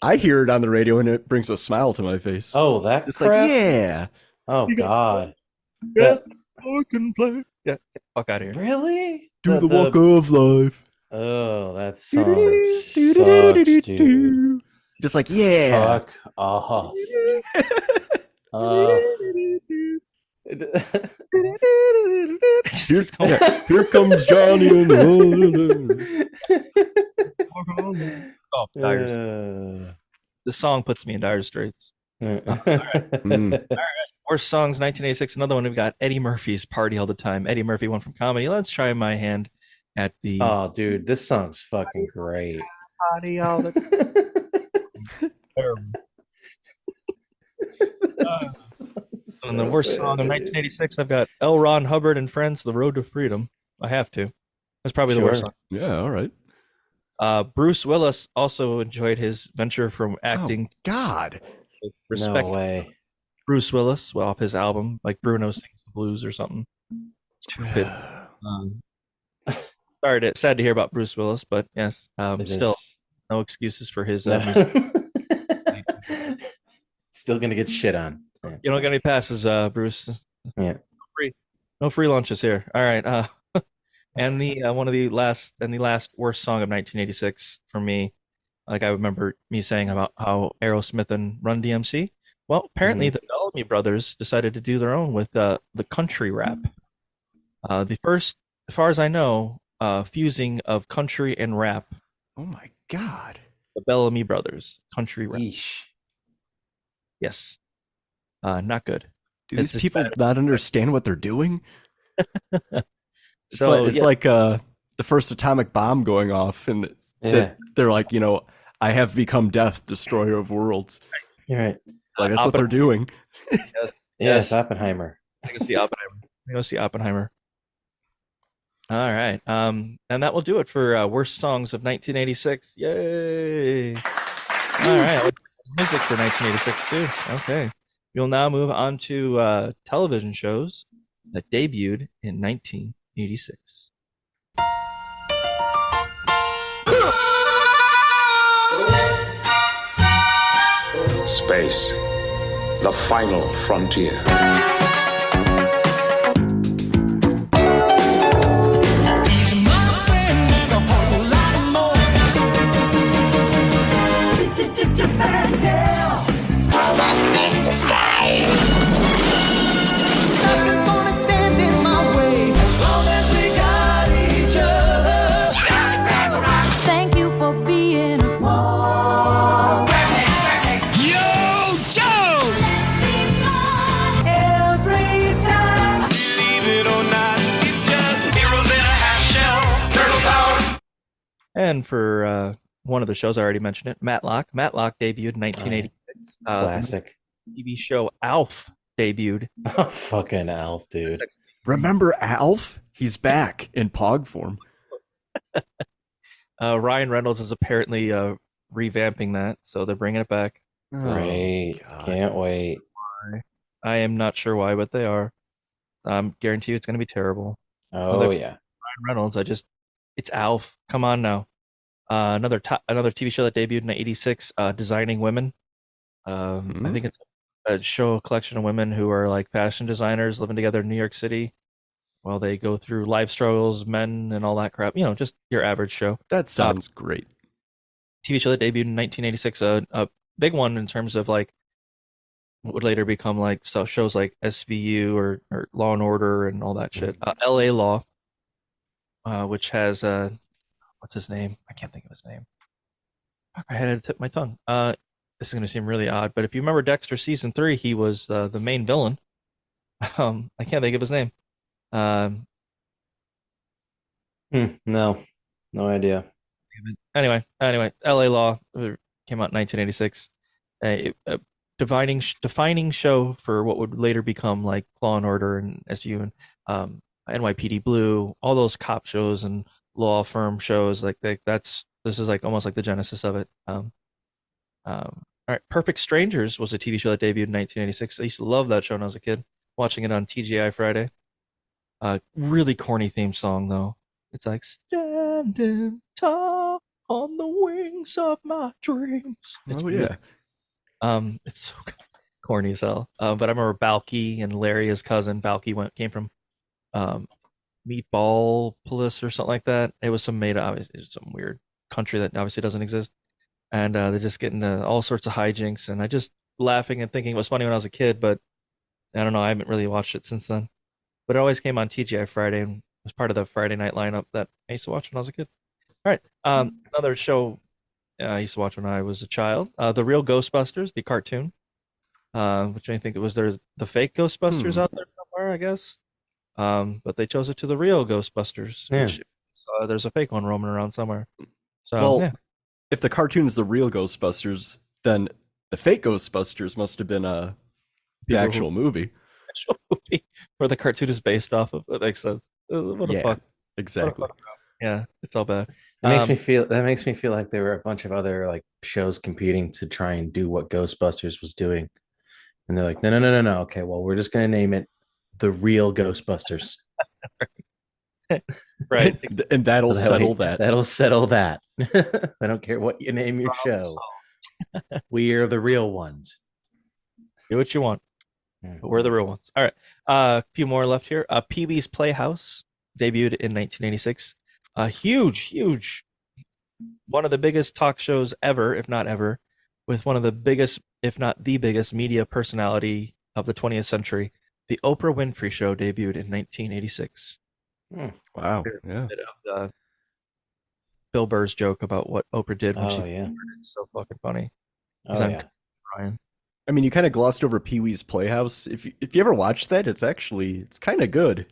I hear it on the radio and it brings a smile to my face. Oh, that it's crap? like, yeah. Oh, God. Yeah, I can play. Yeah, get the fuck out of here. Really? Do the walk of life. Oh, that song sucks, dude. Just like, yeah. Fuck off. Here comes Johnny and Oh, the song puts me in dire straits. All right. Worst songs, 1986. Another one. We've got Eddie Murphy's "Party All the Time." Eddie Murphy, one from comedy. Let's try my hand at the. Oh, dude, this song's fucking great. Party all the. And the worst song of 1986, I've got L. Ron Hubbard and Friends, "The Road to Freedom." I have to. That's probably the worst song. Yeah, all right. Bruce Willis also enjoyed his venture from acting. Oh, God. Respect. No way. Bruce Willis, well, off his album, like Bruno Sings the Blues or something. Stupid. Sad to hear about Bruce Willis, but yes, still no excuses for his. Still gonna get shit on. Yeah. You don't get any passes, Bruce. Yeah. No free lunches here. All right. And the one of the last worst song of 1986 for me, like I remember me saying about how Aerosmith and Run DMC. Well, apparently the Bellamy Brothers decided to do their own with the country rap. The first, as far as I know, fusing of country and rap. Oh my God. The Bellamy Brothers, country rap. Yeesh. Yes. Not good. Do these people not understand what they're doing? It's So like the first atomic bomb going off, and they're like, I have become death, destroyer of worlds. You're right. Like that's what they're doing. Yes, Oppenheimer. I go see Oppenheimer. All right. And that will do it for worst songs of 1986. Yay! All right. Music for 1986 too. Okay. We'll now move on to television shows that debuted in 1986. Space, the final frontier. He's my friend and a whole lot more. in the sky. Nothing's gonna stand in my way as long as we got each other. Thank you for being a part. Yo, Joe! Every time. Believe it or not, it's just heroes in a half shell. Turtle power. And for one of the shows, I already mentioned it, Matlock. Matlock debuted in 1986. Classic. TV show Alf debuted. Oh, fucking Alf, dude. Remember Alf? He's back in Pog form. Ryan Reynolds is apparently revamping that, so they're bringing it back. Great. Can't wait. I am not sure why, but they are. Guarantee you it's going to be terrible. Oh, yeah. Ryan Reynolds, it's Alf. Come on now. Another TV show that debuted in '86, Designing Women. I think it's a collection of women who are like fashion designers living together in New York City while they go through life struggles, men, and all that crap. Just your average show. That sounds great. TV show that debuted in 1986, a big one in terms of like what would later become like shows like SVU or Law and Order and all that shit. L.A. Law, which has what's his name? I can't think of his name. I had to tip my tongue. This is going to seem really odd, but if you remember Dexter season 3, he was the main villain. I can't think of his name. No idea. Anyway, L.A. Law came out in 1986. A defining show for what would later become like Law and Order and SVU and NYPD Blue, all those cop shows and law firm shows. Like this is like almost like the genesis of it. All right, Perfect Strangers was a TV show that debuted in 1986. I used to love that show when I was a kid, watching it on TGI Friday. Really corny theme song though. It's like standing tall on the wings of my dreams. It's yeah. It's so corny as hell. But I remember Balky and Larry, his cousin. Balky came from Meatball Police or something like that. It was some obviously some weird country that obviously doesn't exist. And they just get into all sorts of hijinks. And I just laughing and thinking it was funny when I was a kid, but I don't know. I haven't really watched it since then. But it always came on TGI Friday and was part of the Friday night lineup that I used to watch when I was a kid. All right. Another show I used to watch when I was a child. The Real Ghostbusters, the cartoon. Which I think it was the fake Ghostbusters out there somewhere, I guess. But they chose it to the Real Ghostbusters. Yeah. Which, there's a fake one roaming around somewhere. So, Well, yeah. if the cartoon's the Real Ghostbusters, then the fake Ghostbusters must have been the actual movie. Actual movie where the cartoon is based off of. That makes sense. What a fuck. Exactly. Yeah, it's all bad. That makes me feel like there were a bunch of other like shows competing to try and do what Ghostbusters was doing. And they're like, no. Okay, well, we're just gonna name it The Real Ghostbusters. Right. And that'll settle that. That'll settle that. I don't care what you name your show. We are the real ones. Do what you want. But we're the real ones. All right. A few more left here. Pee-wee's Playhouse debuted in 1986. A huge, one of the biggest talk shows ever, if not ever, with one of the biggest, if not the biggest, media personality of the 20th century. The Oprah Winfrey Show debuted in 1986. Wow. Yeah. Bit of Bill Burr's joke about what Oprah did when yeah. It's so fucking funny. Crying. I mean, you kind of glossed over Pee-wee's Playhouse. If you ever watched that, it's kind of good.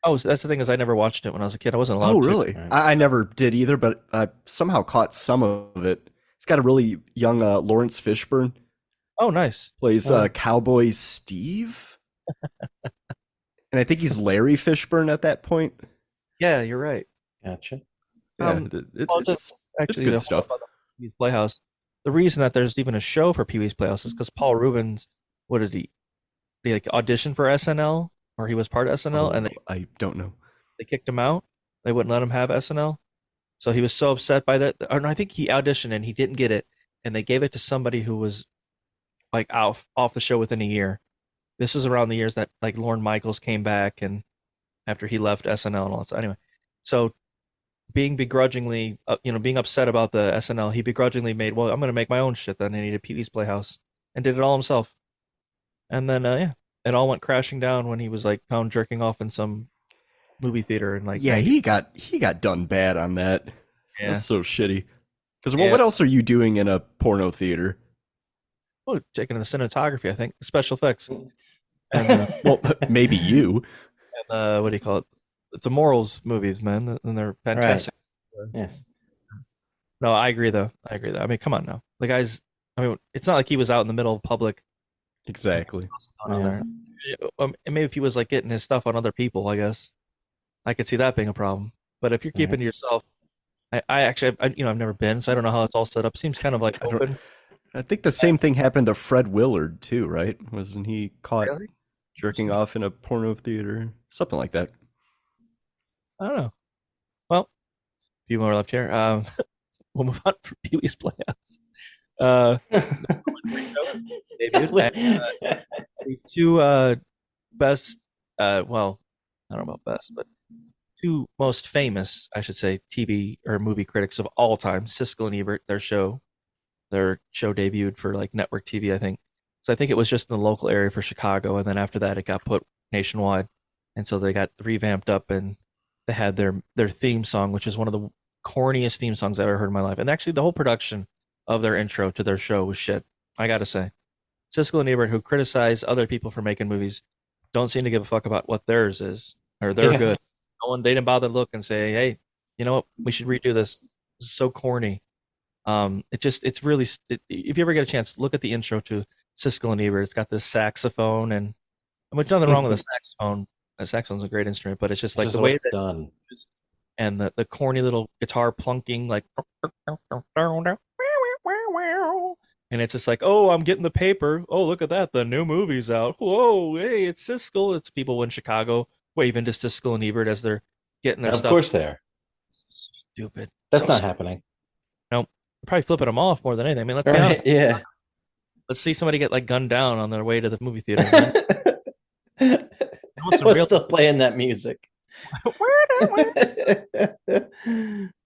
Oh, so that's the thing is I never watched it when I was a kid. I wasn't allowed to. Oh, really? I never did either, but I somehow caught some of it. It's got a really young Lawrence Fishburne. Oh, nice. Plays Cowboy Steve. And I think he's Larry Fishburne at that point. Yeah, you're right. Gotcha. Yeah, it's good stuff. Pee-wee's Playhouse. The reason that there's even a show for Pee-wee's Playhouse is because Paul Rubens, what did he like auditioned for SNL, or he was part of SNL, and I don't know. They kicked him out. They wouldn't let him have SNL, so he was so upset by that. Or no, I think he auditioned and he didn't get it, and they gave it to somebody who was like off the show within a year. This was around the years that like Lorne Michaels came back, and after he left SNL and all that stuff. Anyway, so being begrudgingly, being upset about the SNL, he begrudgingly made, well, I'm going to make my own shit then. And he did Pee-wee's Playhouse and did it all himself. And then, it all went crashing down when he was like found jerking off in some movie theater. And like, yeah, he got done bad on that. Yeah. That's so shitty. Because what else are you doing in a porno theater? Oh, taking the cinematography, I think, special effects. And, well, maybe you. And what do you call it? It's a morals movies, man, and they're fantastic. Right. Yes. No, I agree though. I mean, come on now. The guy's. I mean, it's not like he was out in the middle of public. Exactly. And maybe if he was like getting his stuff on other people, I guess I could see that being a problem. But if you're keeping to yourself, I actually, I've never been, so I don't know how it's all set up. Seems kind of like open. I think the same thing happened to Fred Willard too, right? Wasn't he caught jerking off in a porno theater? Something like that. I don't know. Well, a few more left here. We'll move on for Pee-wee's Playhouse. The two best, well, I don't know about best, but two most famous, I should say, TV or movie critics of all time, Siskel and Ebert, their show debuted for like network TV, I think. So I think it was just in the local area for Chicago, and then after that it got put nationwide. And so they got revamped up, and they had their theme song, which is one of the corniest theme songs I've ever heard in my life. And actually the whole production of their intro to their show was shit, I gotta say. Siskel and Ebert, who criticize other people for making movies, don't seem to give a fuck about what theirs is, or they're good. They didn't bother to look and say, hey, you know what, we should redo this. This is so corny. It's really, if you ever get a chance, look at the intro to Siskel and Ebert. It's got this saxophone, and there's nothing wrong with a saxophone. A saxophone's a great instrument, but it's just like the way it's done. and the corny little guitar plunking like, and it's just like, oh, I'm getting the paper. Oh, look at that, the new movie's out. Whoa, hey, it's Siskel. It's people in Chicago waving to Siskel and Ebert as they're getting their Of stuff. course they are. Stupid. That's not happening. Nope. Probably flipping them off more than anything. I mean, let's be honest. Yeah. Let's see somebody get like gunned down on their way to the movie theater. We're still playing that music. All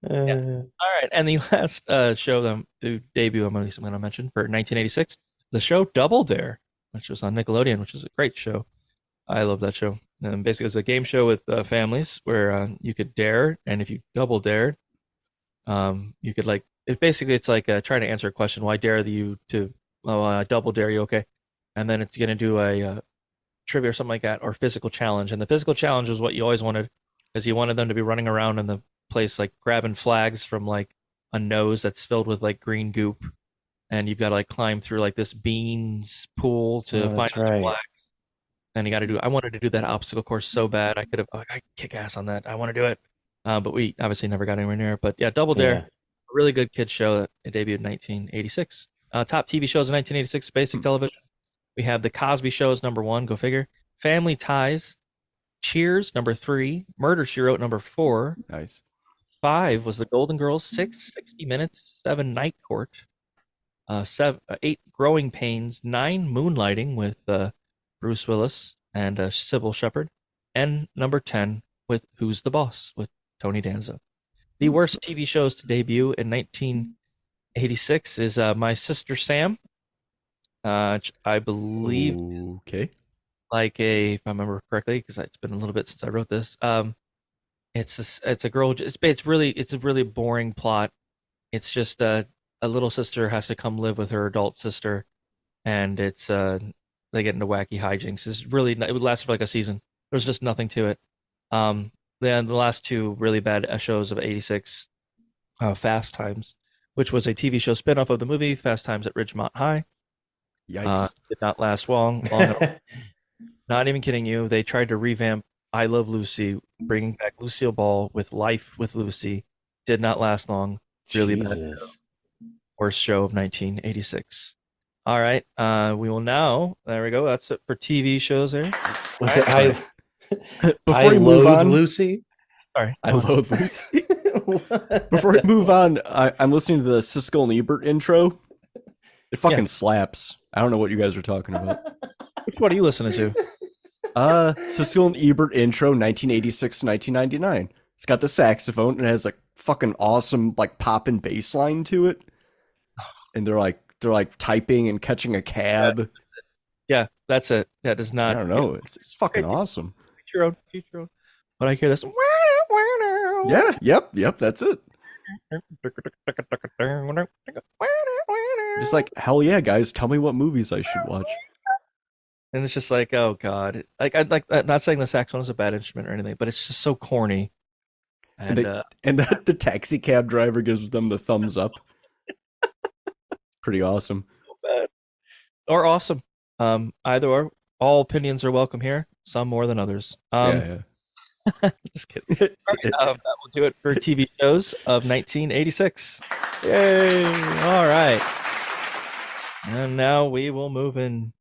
right, and the last show to debut I'm going to mention for 1986, the show Double Dare, which was on Nickelodeon, which is a great show. I love that show. And basically, it's a game show with families where you could dare, and if you double dared, you could like it's like trying to answer a question. Why dare you to double dare you? Okay, and then it's going to do a trivia or something like that, or physical challenge. And the physical challenge was what you always wanted, because you wanted them to be running around in the place like grabbing flags from like a nose that's filled with like green goop, and you've got to like climb through like this beans pool to find the flags. And you got to do. I wanted to do that obstacle course so bad. I could kick ass on that. I want to do it, but we obviously never got anywhere near it. But yeah, Double Dare, a really good kids show that debuted in 1986. Top TV shows in 1986, basic television. We have The Cosby Show is number 1. Go figure. Family Ties. Cheers, number 3. Murder, She Wrote, number 4. Nice. 5 was The Golden Girls. 6, 60 Minutes. 7, Night Court. 8, Growing Pains. 9, Moonlighting with Bruce Willis and Sybil Shepherd. And number 10 with Who's the Boss with Tony Danza. The worst TV shows to debut in 1986 is My Sister Sam. I believe, like if I remember correctly, because it's been a little bit since I wrote this. It's a girl. It's a really boring plot. It's just a little sister has to come live with her adult sister, and it's they get into wacky hijinks. It would last for like a season. There's just nothing to it. Then the last two really bad shows of '86, Fast Times, which was a TV show spinoff of the movie Fast Times at Ridgemont High. Yikes. Did not last long at all. Not even kidding you. They tried to revamp I Love Lucy, bringing back Lucille Ball with Life with Lucy. Did not last long. Really bad show. Worst show of 1986. All right. We will now. There we go. That's it for TV shows there. Was it I? Before we move on, Lucy. Sorry, I loathe Lucy. Before we move on, I'm listening to the Siskel and Ebert intro. It fucking slaps. I don't know what you guys are talking about. Which one are you listening to? Siskel and Ebert intro, 1986 to 1999. It's got the saxophone and it has a fucking awesome like pop and bass line to it. And they're like typing and catching a cab. Yeah, that's it. That does not. I don't know. It's fucking awesome. Teach your own. But I hear this. Yeah. Yep. That's it. Just like, hell yeah, guys, tell me what movies I should watch. And it's just like, oh god, I'm not saying the saxophone is a bad instrument or anything, but it's just so corny. And the taxi cab driver gives them the thumbs up. Pretty awesome. Or awesome. Either or. All opinions are welcome here. Some more than others. Yeah. Just kidding. All right, that will do it for TV shows of 1986. Yay! All right. And now we will move in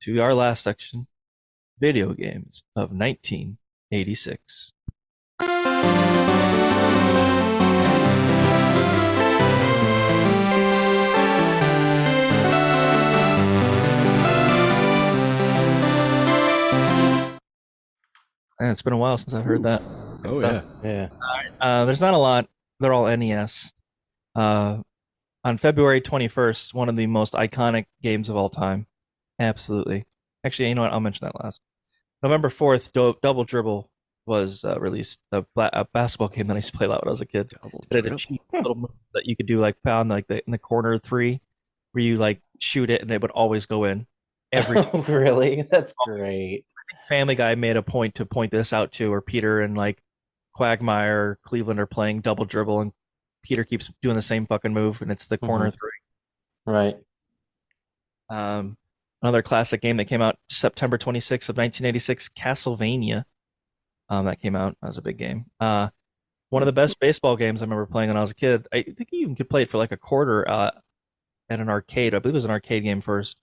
to our last section, video games of 1986. And it's been a while since I've heard that. Oh, yeah. There's not a lot. They're all NES. On February 21st, one of the most iconic games of all time. Absolutely. Actually, you know what? I'll mention that last. November 4th, Double Dribble was released. A basketball game that I used to play a lot when I was a kid. It had a cheap little move that you could do, like pound like in the corner 3, where you like shoot it and it would always go in. Every time. Really? That's great. Family Guy made a point to point this out too, where Peter and like Quagmire, Cleveland are playing Double Dribble, and Peter keeps doing the same fucking move, and it's the corner 3. Right. Another classic game that came out September 26th of 1986, Castlevania. That came out. That was a big game. One of the best baseball games I remember playing when I was a kid. I think you even could play it for like a quarter at an arcade. I believe it was an arcade game first,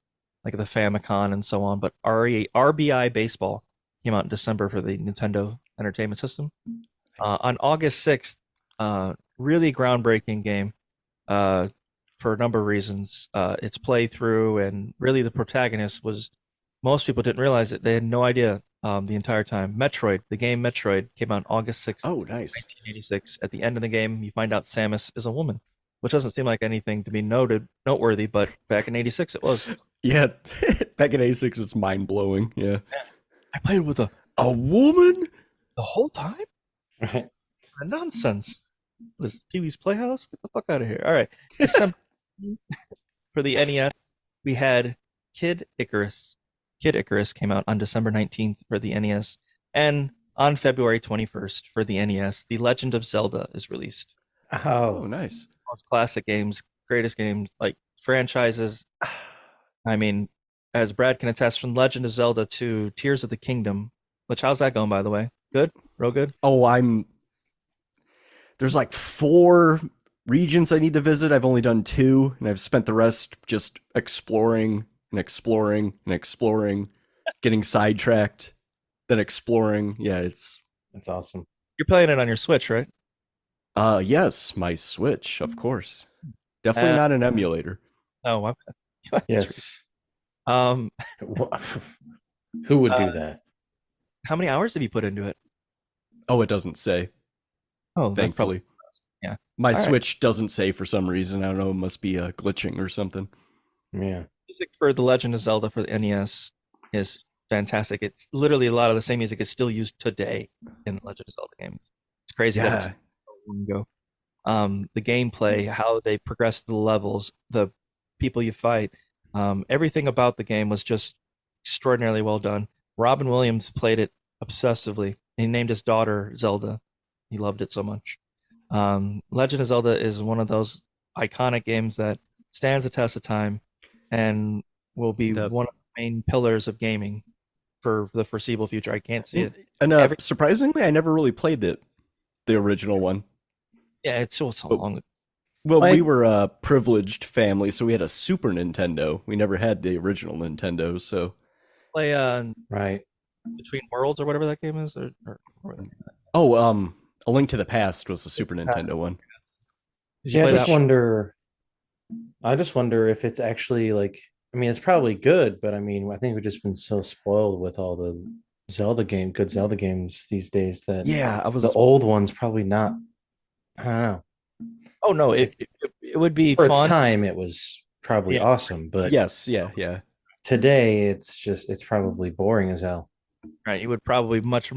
like the Famicom and so on. But RBI Baseball came out in December for the Nintendo Entertainment System. On August 6th, really groundbreaking game for a number of reasons. Its playthrough and really the protagonist was, most people didn't realize it. They had no idea the entire time. Metroid, the game Metroid, came out on August 6th, Oh, nice. 1986. At the end of the game, you find out Samus is a woman, which doesn't seem like anything to be noteworthy, but back in 86 it was. Yeah, back in '86, it's mind blowing. Yeah, I played with a woman the whole time? Right. Nonsense. Was Pee-wee's Playhouse? Get the fuck out of here. All right. December for the NES, we had Kid Icarus. Kid Icarus came out on December 19th for the NES. And on February 21st for the NES, The Legend of Zelda is released. Oh, nice. Most classic games, greatest games, like franchises. I mean, as Brad can attest, from Legend of Zelda to Tears of the Kingdom, which, how's that going, by the way? Good? Real good? Oh, there's like 4 regions I need to visit. I've only done 2, and I've spent the rest just exploring and exploring and exploring, getting sidetracked, then exploring. Yeah, That's awesome. You're playing it on your Switch, right? Yes, my Switch, of course. Definitely not an emulator. Oh, okay. Yes. Um, Who would do that? How many hours have you put into it? Oh, it doesn't say. Oh, that's thankfully. Yeah. My All right. Switch doesn't say for some reason. I don't know. It must be glitching or something. Yeah. Music for The Legend of Zelda for the NES is fantastic. It's literally a lot of the same music is still used today in the Legend of Zelda games. It's crazy that it's so long ago. The gameplay, how they progress the levels, the people you fight, everything about the game was just extraordinarily well done. Robin Williams played it obsessively. He named his daughter Zelda. He loved it so much. Legend of Zelda is one of those iconic games that stands the test of time and will be one of the main pillars of gaming for the foreseeable future. I can't see it. And surprisingly, I never really played the original one. Yeah, it's so long. Well, we were a privileged family, so we had a Super Nintendo. We never had the original Nintendo, so Play right Between Worlds or whatever that game is. A Link to the Past was the Super Nintendo one. Yeah, I just wonder if it's actually like, I mean, it's probably good, but I mean, I think we've just been so spoiled with all the good Zelda games these days that the old ones probably not. I don't know. Oh no, it would be for fun. its time. It was probably awesome, but yes, today it's probably boring as hell. Right, you would probably much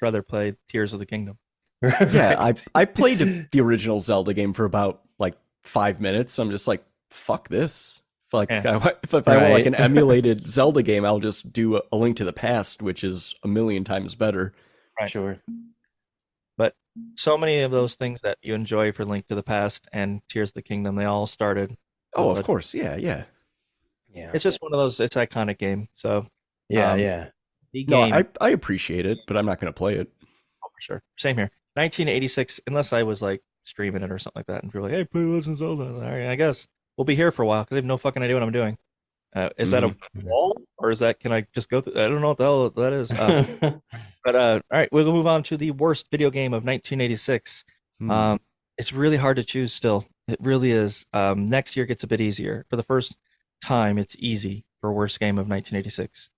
rather play Tears of the Kingdom. Yeah, I played the original Zelda game for about like 5 minutes. I'm just like, fuck this. Like, if I want like an emulated Zelda game, I'll just do a Link to the Past, which is a million times better. Right. Sure. But so many of those things that you enjoy for Link to the Past and Tears of the Kingdom, they all started. Oh, of course. Yeah. It's just one of those, it's an iconic game. So yeah. The game, no, I appreciate it, but I'm not going to play it. Oh, for sure. Same here. 1986, unless I was like streaming it or something like that, and people were like, hey, play Legend of Zelda. I was like, all right, I guess we'll be here for a while because I have no fucking idea what I'm doing. Is that a wall or is that, can I just go through? I don't know what the hell that is. But all right, we'll move on to the worst video game of 1986. It's really hard to choose still. It really is. Next year gets a bit easier. For the first time, it's easy for worst game of 1986.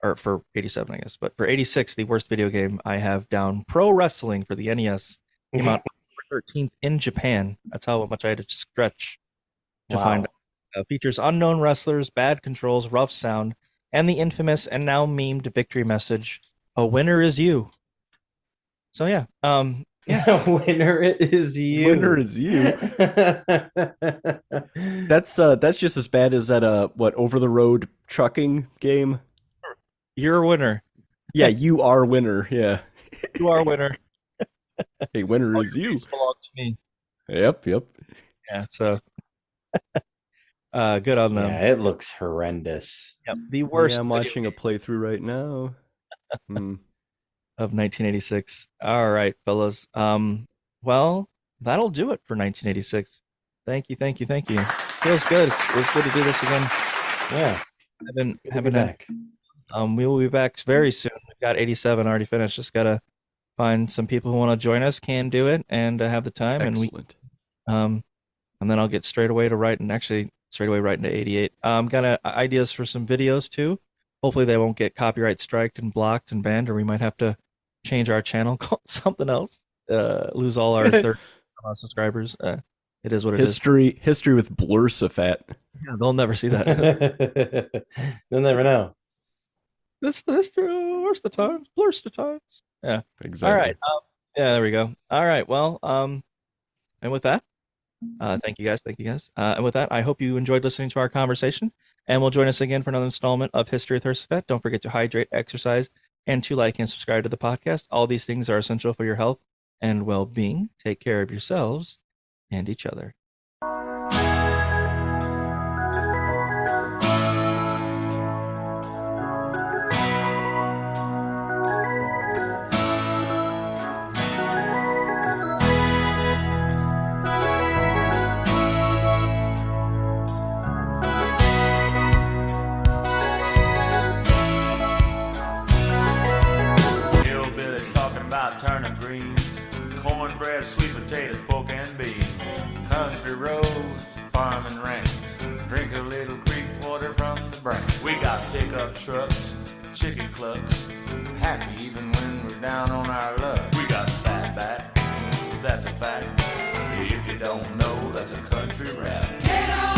Or for 87, I guess. But for 86, the worst video game I have down, Pro Wrestling for the NES. Came out October 13th in Japan. That's how much I had to stretch to find out. Features unknown wrestlers, bad controls, rough sound, and the infamous and now memed victory message, "A winner is you." So yeah, Winner is you. Winner is you. That's just as bad as that over the road trucking game. You're a winner. Yeah, you are winner. Yeah, you are a winner. Hey, winner is you. Belong to me. Yep. Yeah. So, good on them. Yeah, it looks horrendous. Yep. The worst. Yeah, I'm watching a playthrough right now. Of 1986. All right, fellas. well, that'll do it for 1986. Thank you. Feels good. It was good to do this again. Yeah. Haven't back. We will be back very soon. We've got 87 already finished. Just gotta find some people who want to join us, can do it, and have the time. Excellent. And then I'll get straight away right into 88. Got ideas for some videos too. Hopefully they won't get copyright striked and blocked and banned, or we might have to change our channel, call something else. Lose all our subscribers. It is what it is. History with Blursafat. Yeah, they'll never see that. They'll never know. That's the history. Where's the times? Blurs the times. Yeah. Exactly. All right. Yeah, there we go. All right. Well, and with that, thank you guys. And with that, I hope you enjoyed listening to our conversation, and will join us again for another installment of History with Ursafet. Don't forget to hydrate, exercise, and to like and subscribe to the podcast. All these things are essential for your health and well-being. Take care of yourselves and each other. Turnip greens, cornbread, sweet potatoes, pork and beans, country roads, farm and ranch, drink a little creek water from the branch. We got pickup trucks, chicken clucks, happy even when we're down on our luck. We got fatback, that's a fact. If you don't know, that's a country rap. Get up!